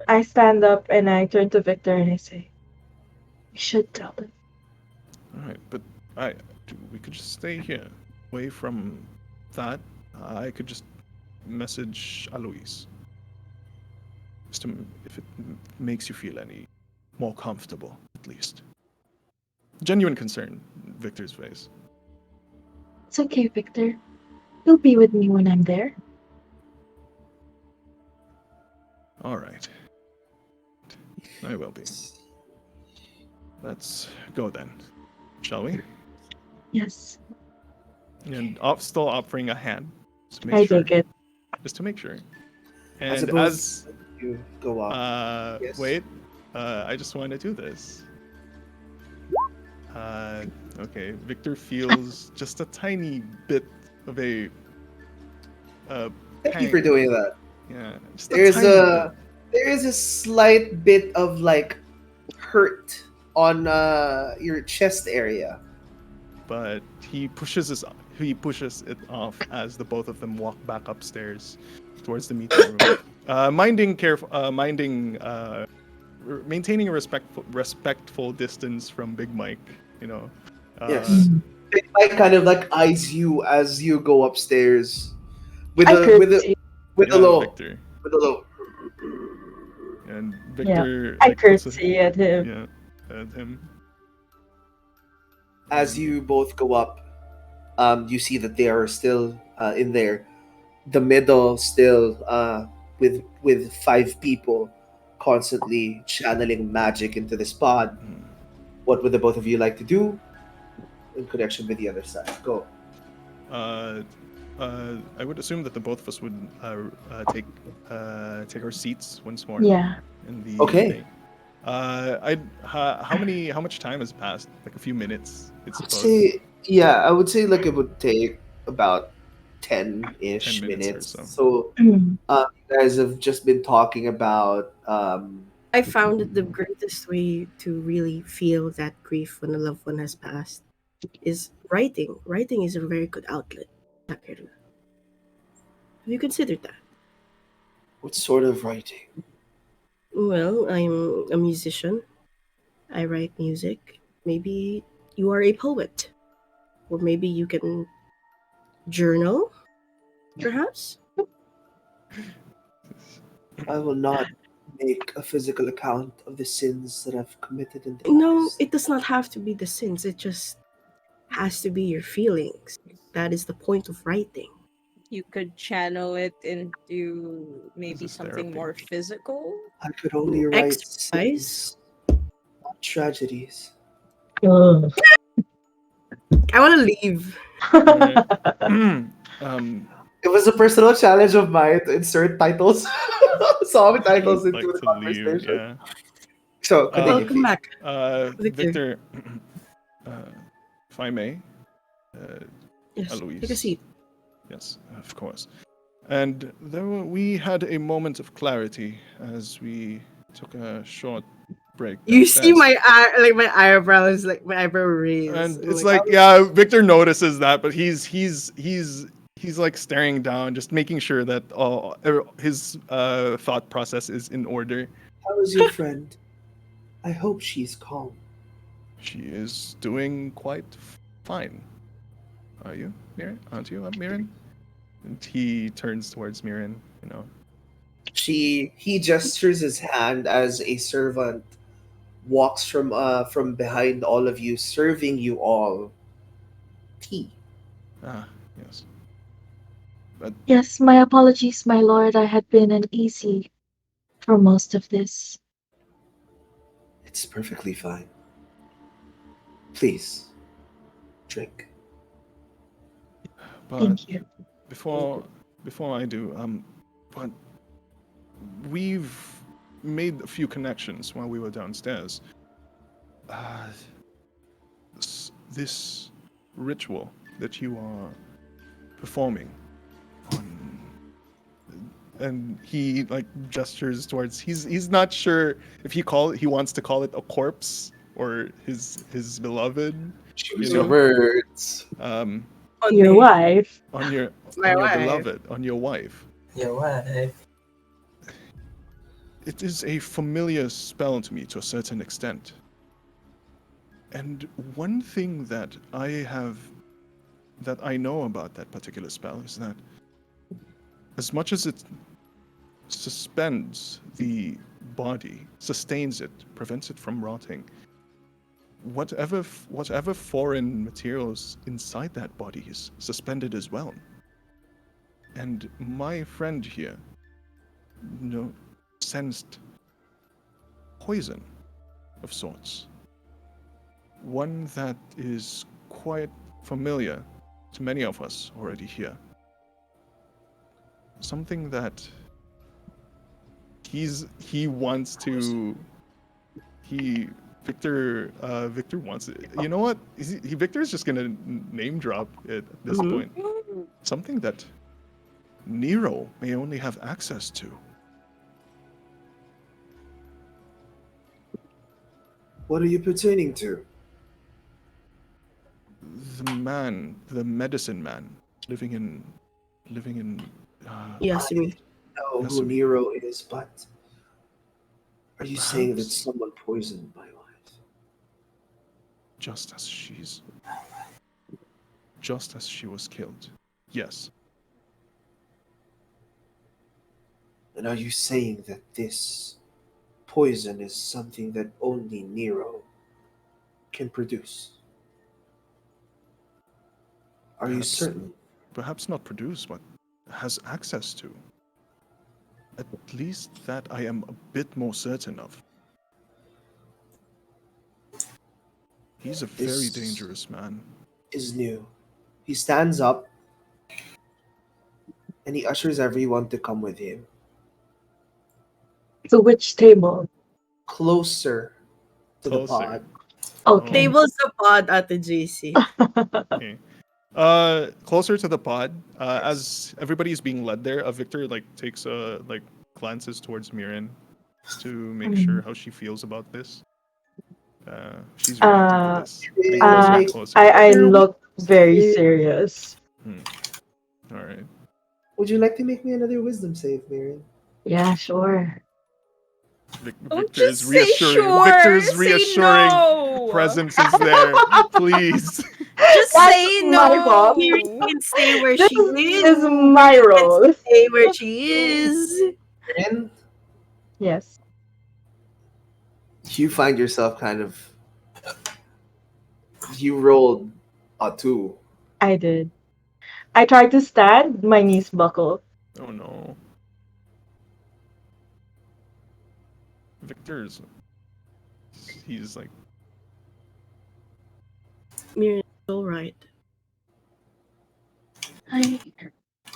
I stand up and I turn to Victor and I say, we should tell them. All right, but we could just stay here, away from that. I could just message Alois, just if it makes you feel any more comfortable, at least. Genuine concern, in Victor's face. It's okay, Victor. You'll be with me when I'm there. All right, I will be. Let's go then, shall we? Yes, And still offering a hand, just to make I sure. take it. Just to make sure. I And suppose as you go up. Yes. wait, I just want to do this. Okay, Victor feels just a tiny bit of a Thank you for doing that. Yeah, just There's tiny there is a slight bit of like hurt on your chest area. but he pushes it off as the both of them walk back upstairs towards the meeting room, maintaining a respectful distance from Big Mike. You know. Yes. Big Mike kind of like eyes you as you go upstairs with I a curtsy. with a low Victor. with a low. And Victor. I puts curtsy at him. Yeah, at him. As you both go up, you see that they are still in there. The middle still with 5 people constantly channeling magic into this pod. What would the both of you like to do in connection with the other side? Go. I would assume that the both of us would take our seats once more. Yeah. In the Okay. thing. How much time has passed? Like a few minutes, it's I'd supposed. say, yeah, I would say like it would take about 10-ish 10 minutes or minutes. so. So, you guys have just been talking about, I found that the greatest way to really feel that grief when a loved one has passed is writing. Writing is a very good outlet, Takeru. Have you considered that? what sort of writing? Well, I'm a musician. I write music. Maybe you are a poet. Or maybe you can journal, perhaps? I will not make a physical account of the sins that I've committed in the No, past. it does not have to be the sins. It just has to be your feelings. That is the point of writing. You could channel it into maybe a something therapy. more physical. I could only write Exercise. sins, not tragedies. Ugh. I want to leave. Alright. It was a personal challenge of mine to insert titles, song titles Like into the to leave, conversation. yeah. So, continue, Welcome please. back. Victor. Victor, if I may, Yes, Eloise. take a seat. Yes, of course. And we had a moment of clarity as we took a short break. You see downstairs. my eyebrows, like my eyebrow raised. And I'm it's like, like, yeah, Victor notices that, but he's like staring down, just making sure that his thought process is in order. How is your friend? I hope she's calm. She is doing quite fine. Are you, Mirren? Aren't you, Mirren? And he turns towards Mirren, you know. He gestures his hand as a servant walks from behind all of you, serving you all tea. Ah, yes. But Yes, my apologies, my lord. I had been uneasy for most of this. It's perfectly fine. Please, drink. but Thank you. before I do, but we've made a few connections while we were downstairs. This ritual that you are performing on, and he like gestures towards. He's not sure if he wants to call it a corpse or his beloved. Choose You your know? words. Um, on Your me. wife. on your My wife. beloved, on your wife. Yeah, what? It is a familiar spell to me to a certain extent. And one thing that I know about that particular spell is that as much as it suspends the body, sustains it, prevents it from rotting, whatever foreign materials inside that body is suspended as well. And my friend here, sensed poison of sorts. One that is quite familiar to many of us already here. Something that Victor wants it. You know what? Victor's just gonna name drop it at this point. Something that Nero may only have access to. What are you pertaining to? The medicine man, living in. Yasumi. Know who Yasumi. Nero is, but are you saying that Perhaps someone poisoned my wife? just as she was killed. Yes. And are you saying that this poison is something that only Nero can produce? Are you certain? Perhaps not produce, but has access to. At least that I am a bit more certain of. He's a very This dangerous man. is new. He stands up and he ushers everyone to come with him. To which table? closer to the Closer. pod. Okay. Tables the pod at the JC. Okay. Closer to the pod. As everybody is being led there, Victor like takes like glances towards Miran to make sure how she feels about this. She's reacting to Uh, this. Getting closer and closer. I look very serious. All right. Would you like to make me another wisdom save, Miriam? Yeah, sure. Don't Victor is just say reassuring. sure. Victor's Say reassuring no. presence is there. Please. Just That's say my fault. Miri no. can stay where This she is. is my role. Stay where she is. Miriam, Yes, you find yourself kind of. You rolled a 2. I did. I tried to stand, my knees buckled. Oh no. Victor's. He's like. Miri, it's all right.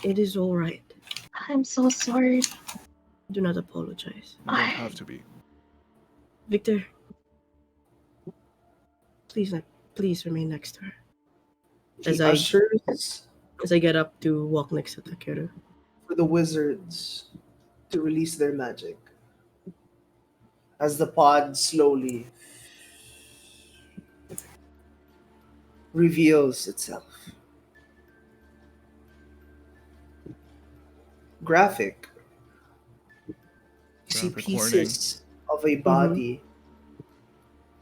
It is all right. I'm so sorry. Do not apologize. You don't have to be. Victor, please remain next to her. He ushers As I get up to walk next to Takeru. for the wizards to release their magic. As the pod slowly reveals itself. Graphic. You see Graphic pieces of a body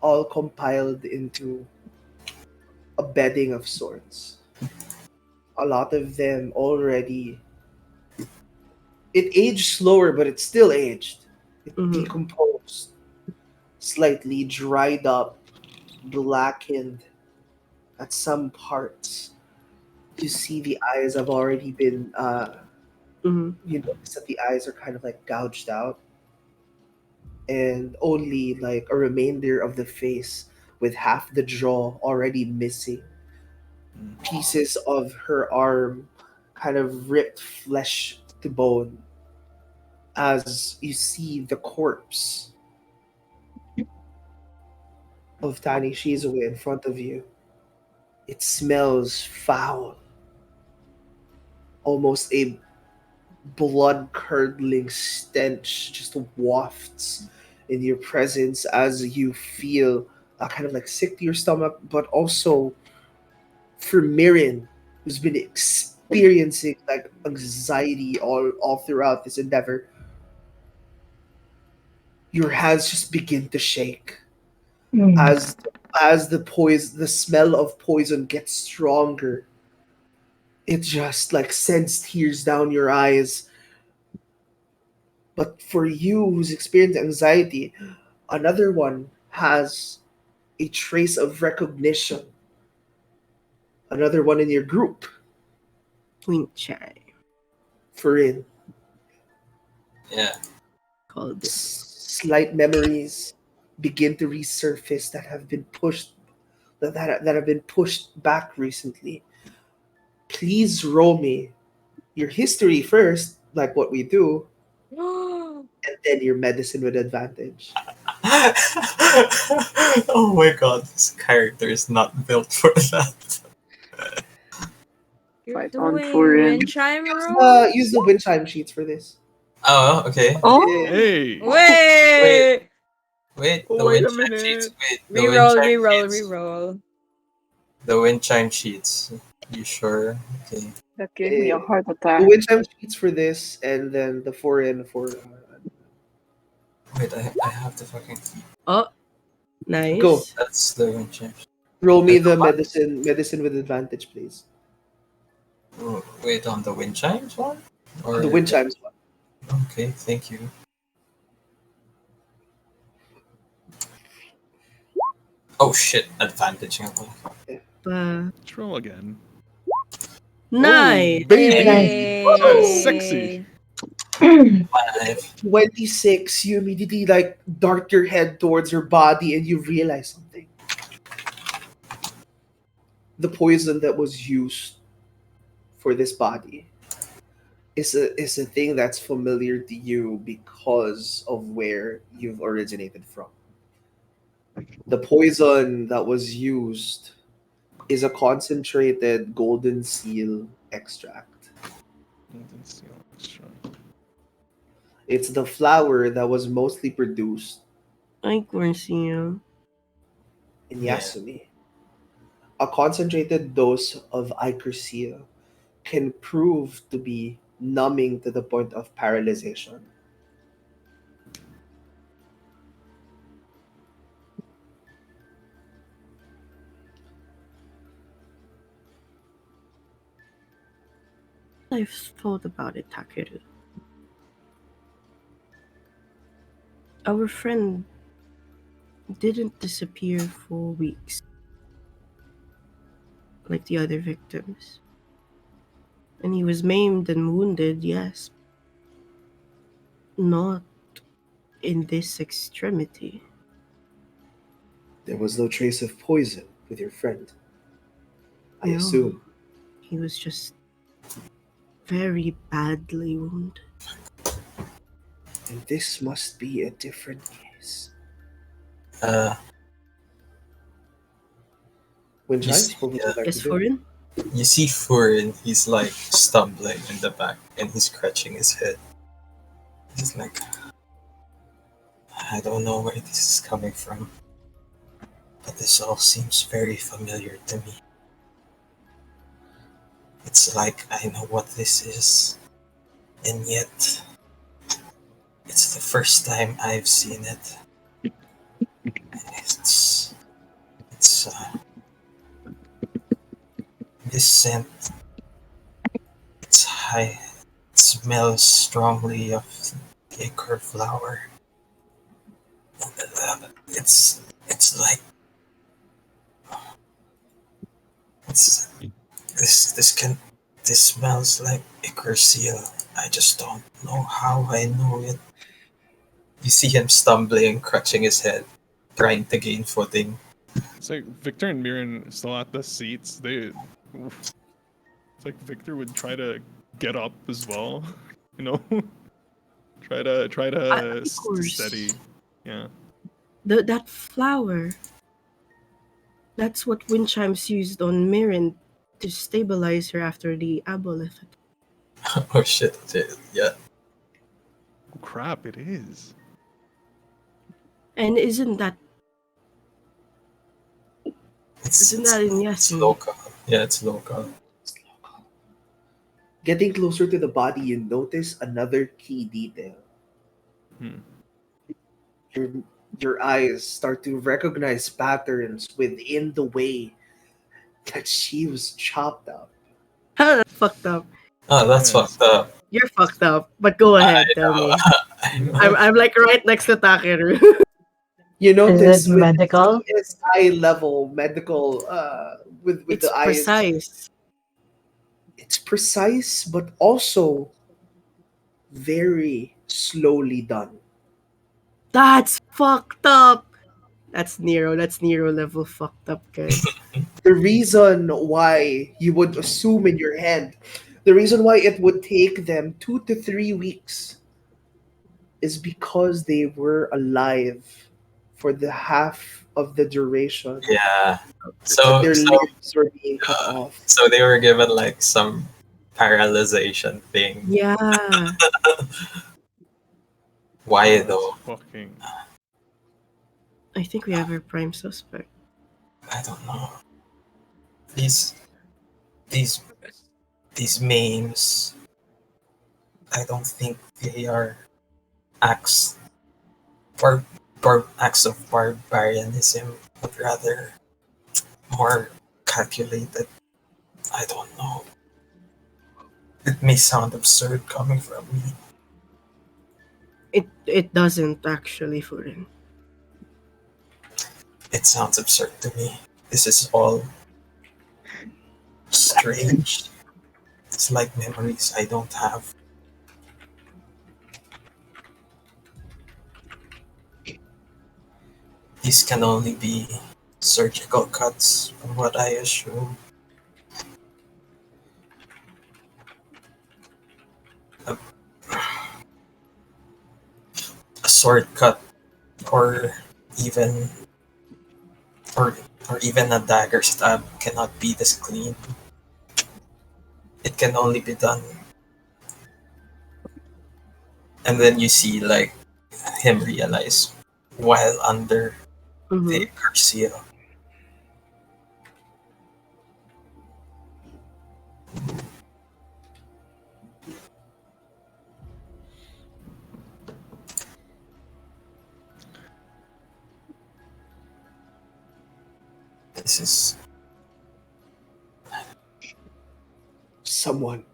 all compiled into a bedding of sorts. A lot of them already. It aged slower, but it's still aged. It decomposed, slightly dried up, blackened at some parts. You see the eyes have already been, you notice that the eyes are kind of like gouged out. And only like a remainder of the face with half the jaw already missing. Pieces of her arm kind of ripped flesh to bone as you see the corpse of Tani Shizue in front of you. It smells foul. Almost a blood-curdling stench just wafts in your presence as you feel kind of like sick to your stomach, but also for Mirin, who's been experiencing like anxiety all throughout this endeavor, your hands just begin to shake as the smell of poison gets stronger. It just like sends tears down your eyes. But for you who's experienced anxiety, another one has a trace of recognition. Another one in your group. Twink Chai. Farin. Yeah. Called this. Slight memories begin to resurface that have been pushed that have been pushed back recently. Please roll me your history first, like what we do, and then your medicine with advantage. Oh my god, this character is not built for that. You're Fight on doing for him. wind chime roll? Use the wind chime sheets for this. Oh, okay. Oh, Hey. Wait! Wait, the Wait wind a chime minute. sheets. Wait, the wind Reroll, chime reroll, sheets. reroll. The wind chime sheets. You sure? Okay. that gave me a heart The attack. wind chime sheets for this, and then the foreign for. Wait, I have to fucking. Oh, nice. Go. That's the wind chime. Roll me the medicine with advantage, please. Oh, wait, on the wind chimes one? Or The wind chimes one. Okay, thank you. Oh shit, advantage. Let's roll again. Nice. Oh, baby. Hey. That's sexy. 26, you immediately like dart your head towards her body and you realize something. The poison that was used for this body is a thing that's familiar to you because of where you've originated from. The poison that was used is a concentrated golden seal extract. Golden seal extract. It's the flower that was mostly produced Acorn seal. in Yeah. Yasumi. A concentrated dose of Ikersia can prove to be numbing to the point of paralyzation. I've thought about it, Takeru. Our friend didn't disappear for weeks like the other victims. And he was maimed and wounded, yes. Not in this extremity. There was no trace of poison with your friend, I No. assume. He was just very badly wounded. And this must be a different case. Uh, Winchai, see, what would you like Yes, to do? Foreign? you see Furin, he's like stumbling in the back and he's scratching his head. He's like, I don't know where this is coming from, but this all seems very familiar to me. It's like I know what this is, and yet it's the first time I've seen it. It's this scent. It's high. It smells strongly of the acorn flower. It's like it's this smells like ichor seal. I just don't know how I know it. You see him stumbling, crutching his head, trying to gain footing. It's like Victor and Mirren still at the seats. It's like Victor would try to get up as well, you know, try to Of course. steady. Yeah. That flower. That's what wind chimes used on Mirren to stabilize her after the aboleth. Oh shit! Yeah. Oh, crap! It is. And isn't that in It's Yasumi? local. Yeah, it's local. Getting closer to the body, you notice another key detail. Hmm. Your, your eyes start to recognize patterns within the way that she was chopped up. That's fucked up. Oh, that's Yes. fucked up. You're fucked up. But go ahead, tell know. me. I know. I'm like right next to Takeru. You notice Is it with medical? CSI level medical, with It's the eyes, precise. it's precise but also very slowly done. That's fucked up. That's Nero. That's Nero level fucked up, guys. The reason why you would assume in your head, the reason why it would take them 2 to 3 weeks is because they were alive for the half of the duration Yeah. that So their limbs were being cut uh, off. so they were given like some paralyzation thing. Yeah. Why That's though? fucking. I think we have our prime suspect. I don't know. These these these memes. I don't think they are acts acts of barbarianism, but rather more calculated. I don't know. It may sound absurd coming from me. It doesn't actually, Furin. It sounds absurd to me. This is all strange. It's like memories I don't have. These can only be surgical cuts, from what I assume. a sword cut, or even or or even a dagger stab cannot be this clean. It can only be done. And then you see like him realize while under the seal. This is Someone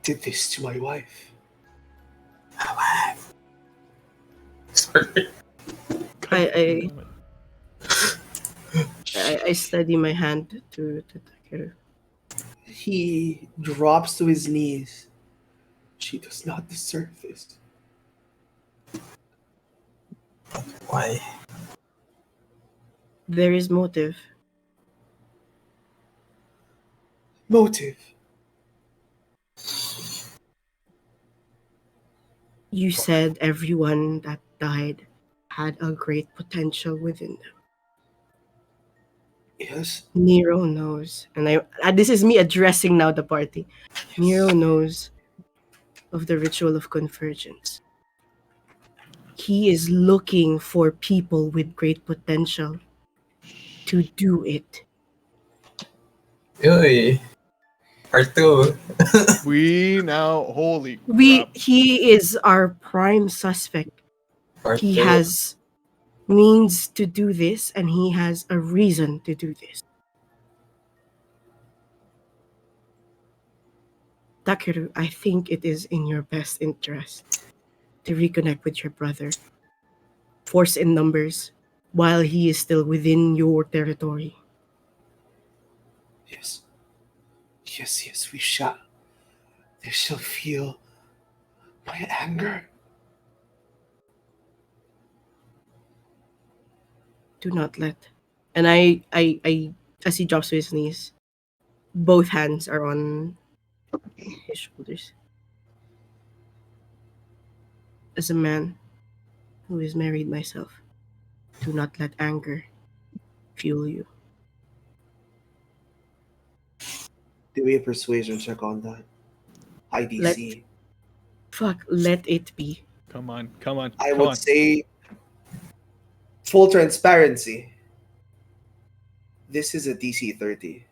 did this to my wife. sorry. I steady my hand to Takeru. He drops to his knees. She does not deserve this. Why? There is motive. Motive. You said everyone that died had a great potential within them. Yes. Nero knows, and this is me addressing now the party. Nero knows of the ritual of convergence. He is looking for people with great potential to do it. Uy. Part 2. We now, holy crap. He is our prime suspect. Part He 2. has means to do this, and he has a reason to do this. Takeru, I think it is in your best interest to reconnect with your brother. Force in numbers while he is still within your territory. Yes. Yes, we shall. They shall feel my anger. Do not let. And I as he drops to his knees, both hands are on his shoulders. As a man who is married myself, do not let anger fuel you. Do we a persuasion check on that? High DC. Let it be. Come on. I would say full transparency. This is a DC 30.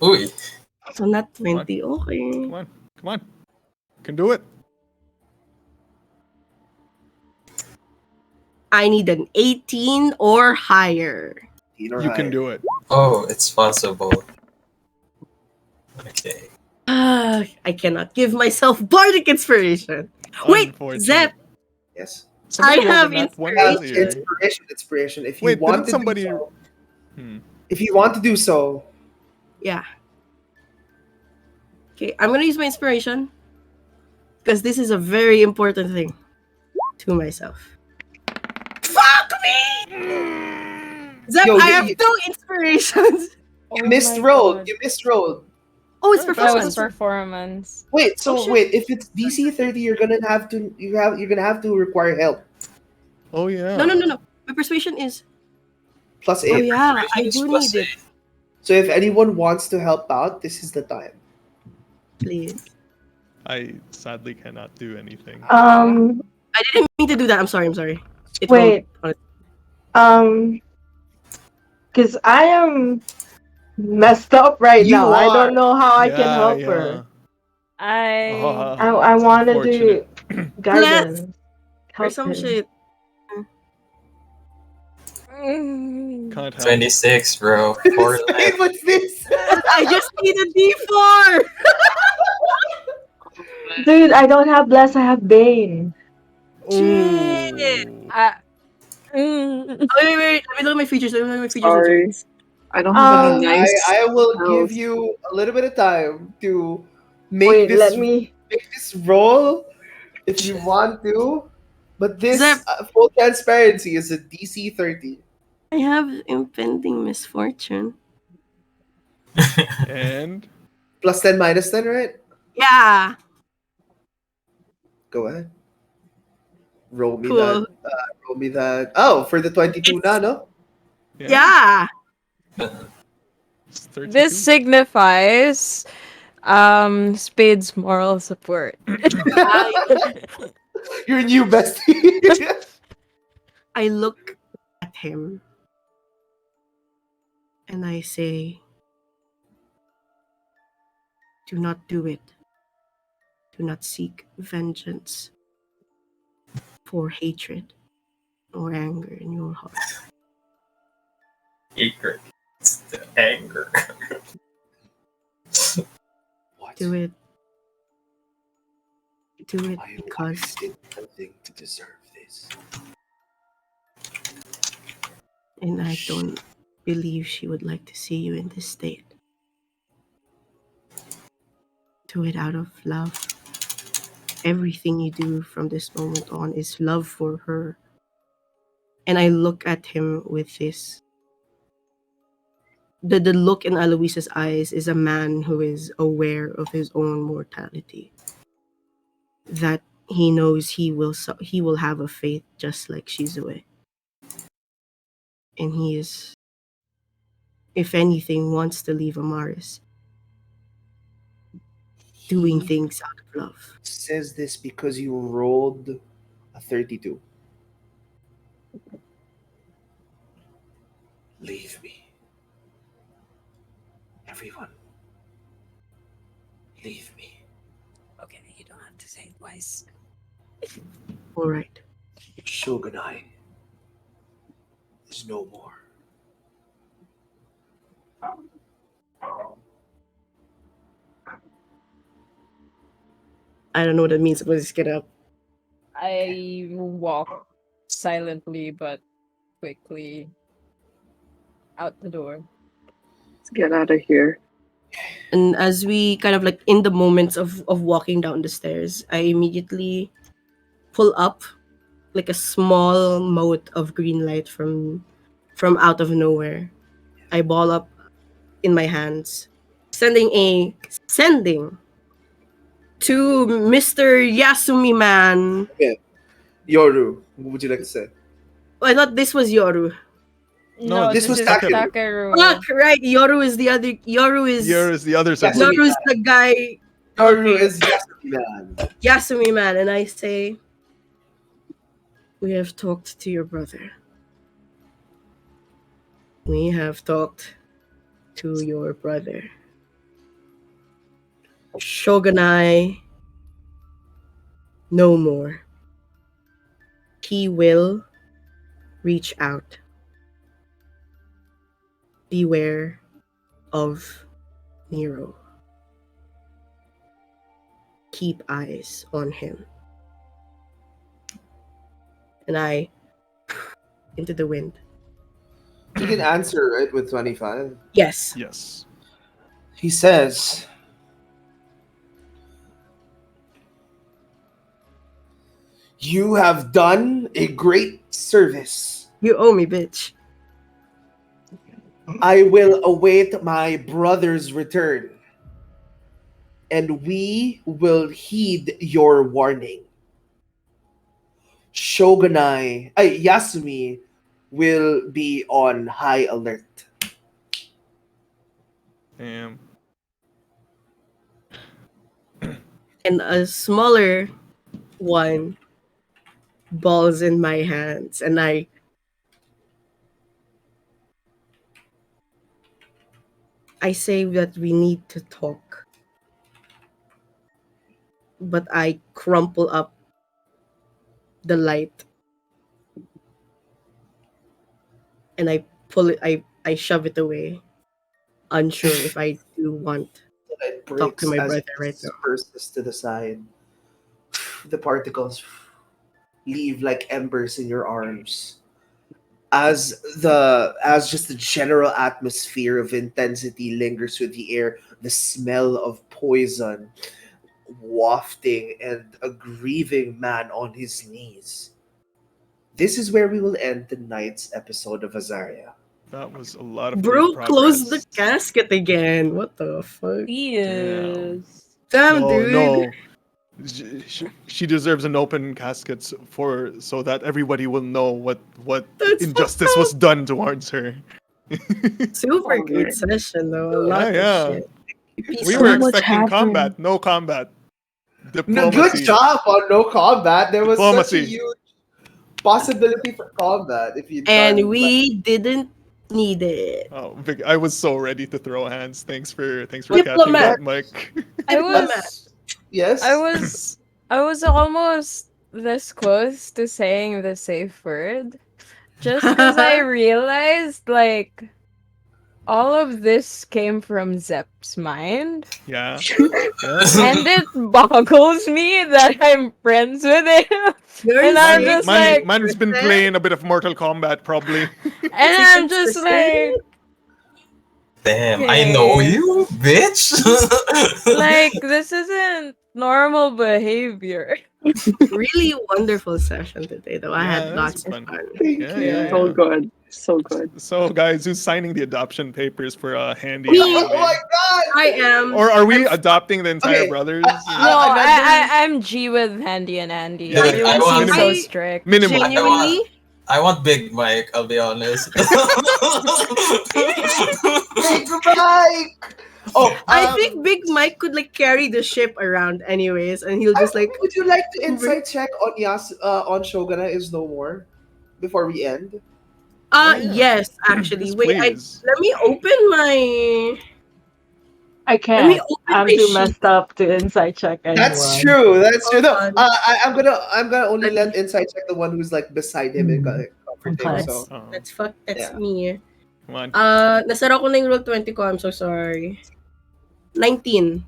Uy. So not 20, okay. Come on. Can do it. I need an 18 or higher. You can do it. Oh, it's possible. Okay. I cannot give myself bardic inspiration. Wait, Zep, Yes. Somebody I rolled have a nat 1 inspiration. earlier. Inspiration. If you Wait, want didn't to somebody... do so, if you want to do so, Yeah. Okay, I'm gonna use my inspiration because this is a very important thing to myself. Fuck me! Zep, Yo, I you- have you- 2 inspirations. you misrolled. You misrolled. Oh, it's Alright, That performance. was performance. Wait, so Oh, shit. wait, if it's DC 30, you're gonna have to require help. Oh, yeah. No. My persuasion is. Plus Oh 8. yeah, I It's do plus need it. 8. So if anyone wants to help out, this is the time. Please. I sadly cannot do anything. I didn't mean to do that. I'm sorry. It Wait. rolled. Because I am messed up right You now. I are. don't know how I can Yeah, help yeah. her. I I wanted to Unfortunate. guidance. Or Help some her. shit. Mm. Can't help. 26, bro. 4 left. What's this? I just need a D4. Dude, I don't have bless, I have bane. Shit. Ooh. Mm. Oh, wait. Let me look at my features. Sorry. I don't have any Um, nice. I will spells. give you a little bit of time to make Wait, this let me. roll if you want to. But this Zep. full transparency is a DC 30. I have impending misfortune. And Plus 10 minus 10, right? Yeah. Go ahead. Roll me Cool. that. Roll me that. Oh, for the 22 na, no? Yeah. It's 32. This signifies Spade's moral support. Your new bestie. I look at him and I say, do not do it. Do not seek vengeance for hatred or anger in your heart. Hatred. It's the anger. What? Do it. Do it My because wife did nothing to deserve this. and I don't believe she would like to see you in this state. Do it out of love. Everything you do from this moment on is love for her. And I look at him with this. The look in Aloise's eyes is a man who is aware of his own mortality. That he knows he will have a fate just like Shizue. And he is, if anything, wants to leave Amaris doing He things out of love. says this because you rolled a 32. Leave me. Everyone. Leave me. Okay, you don't have to say it twice. All right. Shogunai is no more. I don't know what that means, but just get up. I walk silently but quickly out the door. Let's get out of here. And as we kind of like in the moments of walking down the stairs, I immediately pull up like a small mote of green light from out of nowhere. I ball up in my hands, sending to Mr. Yasumi man. Yoru, what would you like to say? I thought this was Yoru. No, this was is Takeru. Takeru. Fuck, right. Yoru is the other. Yoru is the other side. Yasumi. Yoru's the guy. Yoru Okay. is Yasumi man. Yasumi man, and I say, we have talked to your brother. We have talked to your brother. Shogunai, no more. He will reach out. Beware of Nero. Keep eyes on him. And I into the wind. You can answer it with 25. Yes. Yes. He says, you have done a great service. You owe me, bitch. I will await my brother's return, and we will heed your warning. Yasumi will be on high alert. Damn. And a smaller one balls in my hands, and I say that we need to talk, but I crumple up the light and I pull it. I shove it away, unsure if I do want It to talk to breaks my as brother it right now. disperses to the side. The particles leave like embers in your arms. As just the general atmosphere of intensity lingers through the air, the smell of poison wafting, and a grieving man on his knees. This is where we will end the night's episode of Azaria. That was a lot of Bro, great close the progress. casket again. What the fuck? Yes. Damn, No, dude. no. She deserves an open casket so that everybody will know what That's injustice was done towards her. super Oh, great man. session though. A lot Yeah. of shit. We So were much expecting happened. combat, no combat. Good Diplomacy. job on no combat. There was such a Diplomacy. huge possibility for combat if you'd And done we didn't need it. Oh, Vic, I was so ready to throw hands. Thanks for catching Diplomat. that, Mike. I Diplomat. was yes. I was almost this close to saying the safe word. Just because I realized, like, all of this came from Zep's mind. Yeah. And it boggles me that I'm friends with him. You're And I'm sick. just like, Man's been playing a bit of Mortal Kombat, probably. and I'm just 6%? like, Damn, I know Okay. you, bitch. like, this isn't normal behavior. Really wonderful session today though. I Yeah, had that was lots of fun. fun. Thank Yeah, you. yeah, So yeah. good. So good. So, guys, who's signing the adoption papers for Handy? Me. and Oh my Handy? god! I am. Or are we I'm- adopting the entire Okay, brothers? No, Another- I'm G with Handy and Andy. Yeah, Everyone I seems want- so I- strict. Minimum. Genuinely, I want Big Mike, I'll be honest. Big Mike! Oh, I think Big Mike could like carry the ship around anyways, and he'll just like would you like to insight check on on Shogunai is no more before we end? Oh, yeah. yes, actually. Yes, Wait, please. let me open my I let me can't. open I'm my too sheet. messed up to inside check anyone. That's true. That's true. No, Hold on. I'm gonna only let inside check the one who's like beside him and comforting. Okay. So Oh, That's Yeah. me. come on. Nasara ko na yung roll 20 ko. I'm so sorry. 19.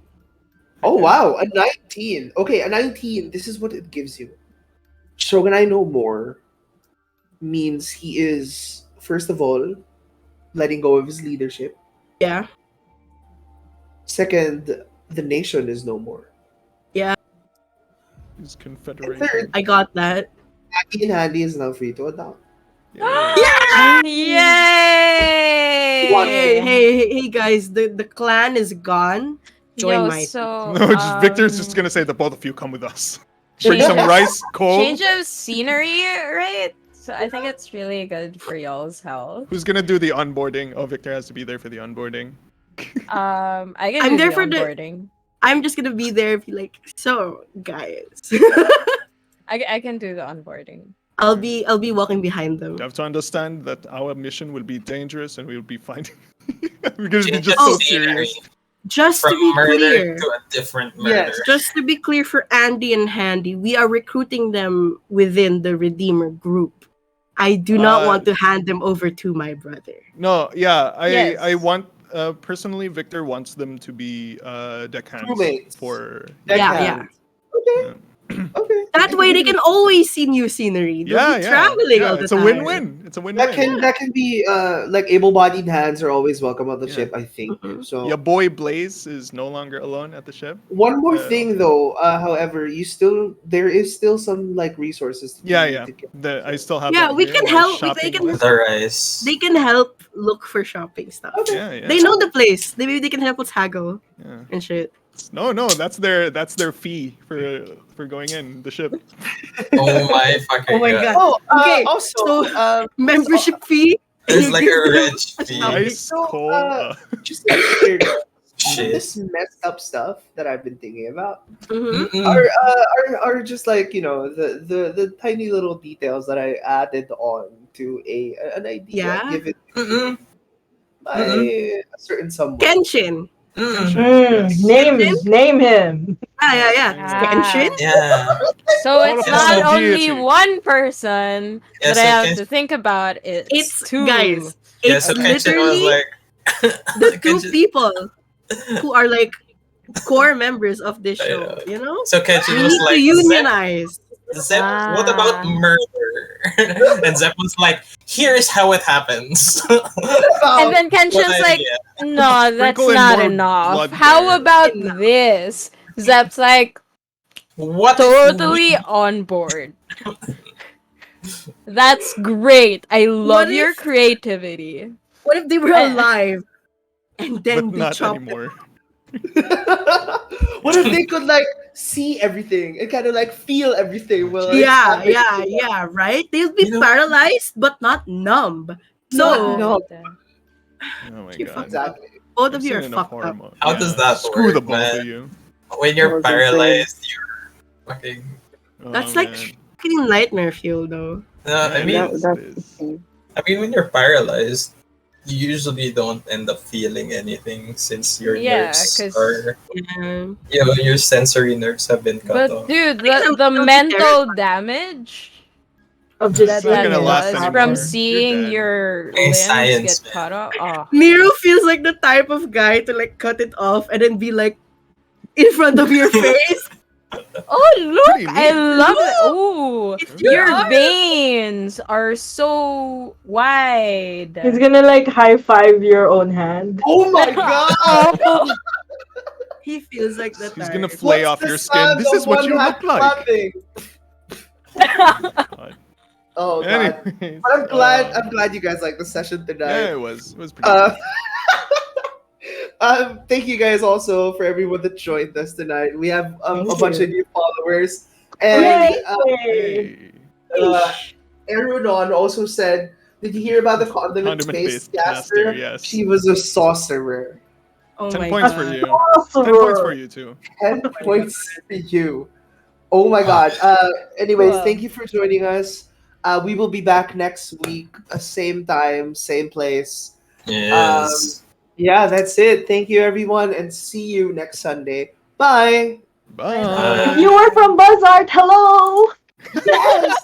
oh wow, a 19. Okay, a 19. This is what it gives you. Shogunai no more means he is first of all letting go of his leadership. Yeah. Second, the nation is no more. His And confederation. third, I got that. Happy and Handy is now free to adopt. Yeah. Yay! Hey guys, the clan is gone. Join Yo, my so No, Victor's just gonna say the both of you come with us. Bring change some of- rice, coal. change of scenery, right? So I think it's really good for y'all's health. Who's gonna do the onboarding? Oh, Victor has to be there for the onboarding. I can I'm do there the for the- onboarding. I'm just gonna be there, be like, so guys. I can do the onboarding. I'll be walking behind them. You have to understand that our mission will be dangerous and we'll be finding. We're gonna be Change just of so scenery serious. Just From to be murder clear. to a different murder. Yes. Just to be clear for Andy and Handy, we are recruiting them within the Redeemer group. I do not want to hand them over to my brother. No, yeah, I Yes. want personally Victor wants them to be deckhands Crewmates. for Yeah. Okay. Okay. That way they can always see new scenery. They'll yeah, be yeah, traveling yeah. all the It's time. a win-win. It's a win-win. That can be like able-bodied hands are always welcome on the Yeah. ship. I think Mhm. so. Your boy Blaze is no longer alone at the ship. One more Uh, thing though, however, there is still some like resources. To Yeah, be- yeah. to get. I still have. Yeah, that we here, can the help. shopping They can- list. The rice. They can help look for shopping stuff. Okay. Yeah, yeah. They know the place. Maybe they can help us haggle yeah. and shit. No, that's their fee for going in the ship. Oh my fucking Oh my god. god. Oh, Okay, Also, so- Membership fee. There's You like give a them rich fee. shopping. Rice, So, coal. just like clear all of Shit. this messed up stuff that I've been thinking about Mhm. Mm-mm. are just like the tiny little details that I added on to an idea Yeah. given Mm-mm. by a certain someone. Kenshin. Mm-mm. Yes. Name him. Yeah. Ah. Kenshin. Yeah. So All it's of not us. only Deity. one person Yeah, that I so have Ken- to think about. It's two. guys. Yeah, It's so Kenshin was literally like the two Kenshin- people who are like core members of this I show. know. You know, So Kenshin we was need to like unionize. Zep, what about Ah. murder? And Zep was like, here's how it happens. And then Kenshin's What like, idea? no, that's Sprinkle in not more enough. blood How there." about Enough. this? Zep's like, What? totally on board. That's great. I love What your if- creativity. What if they were I- alive and then But they not chopped anymore. What if they could like see everything and kind of like feel everything while it's Yeah, happening? yeah, right? They'll be You know- paralyzed but not numb. Not So, numb. Oh my you god. fucked up. Exactly. Both I've of you seen are enough fucked horror up. mo- How does that Screw work, the both man? of you. When I you're was insane. paralyzed, you're fucking. Oh, That's like man. fucking nightmare fuel, though. Yeah, I it mean, is, That's it is. insane. when you're paralyzed, you usually don't end up feeling anything since your Yeah, nerves 'cause- are, Yeah. your sensory nerves have been cut But off. dude, Because the I'm so mental damage Of It's just that not seeing gonna that what's last does anymore. from You're seeing dead. your Hey, limbs science, get cut off. Oh. Nero feels like the type of guy to like cut it off and then be like in front of your face. Oh look, Pretty I neat. love it. Ooh, It's your your arm. veins are so wide. He's gonna like high five your own hand. Oh my god! Oh. He feels like the He's type. gonna flay What's off the your skin. sound This of is what one you hand look like. clapping? God. Oh god! Anyways, But I'm glad you guys liked the session Yeah, tonight. it was pretty. Uh, thank you guys also for everyone that joined us tonight. We have a Thank bunch you. of new followers, and Yay! Hey. Arunon also said, "Did you hear about the condiment-based Condiment-based caster? caster, yes. She was a sorcerer. Oh 10 my points god. for you. 10 points for you too. 10 points for you. Oh my god. Anyways, Wow. thank you for joining us. We will be back next week, same time, same place. Yes. Yeah, that's it. Thank you, everyone, and see you next Sunday. Bye. Bye. You were from Buzzart. Hello. Yes.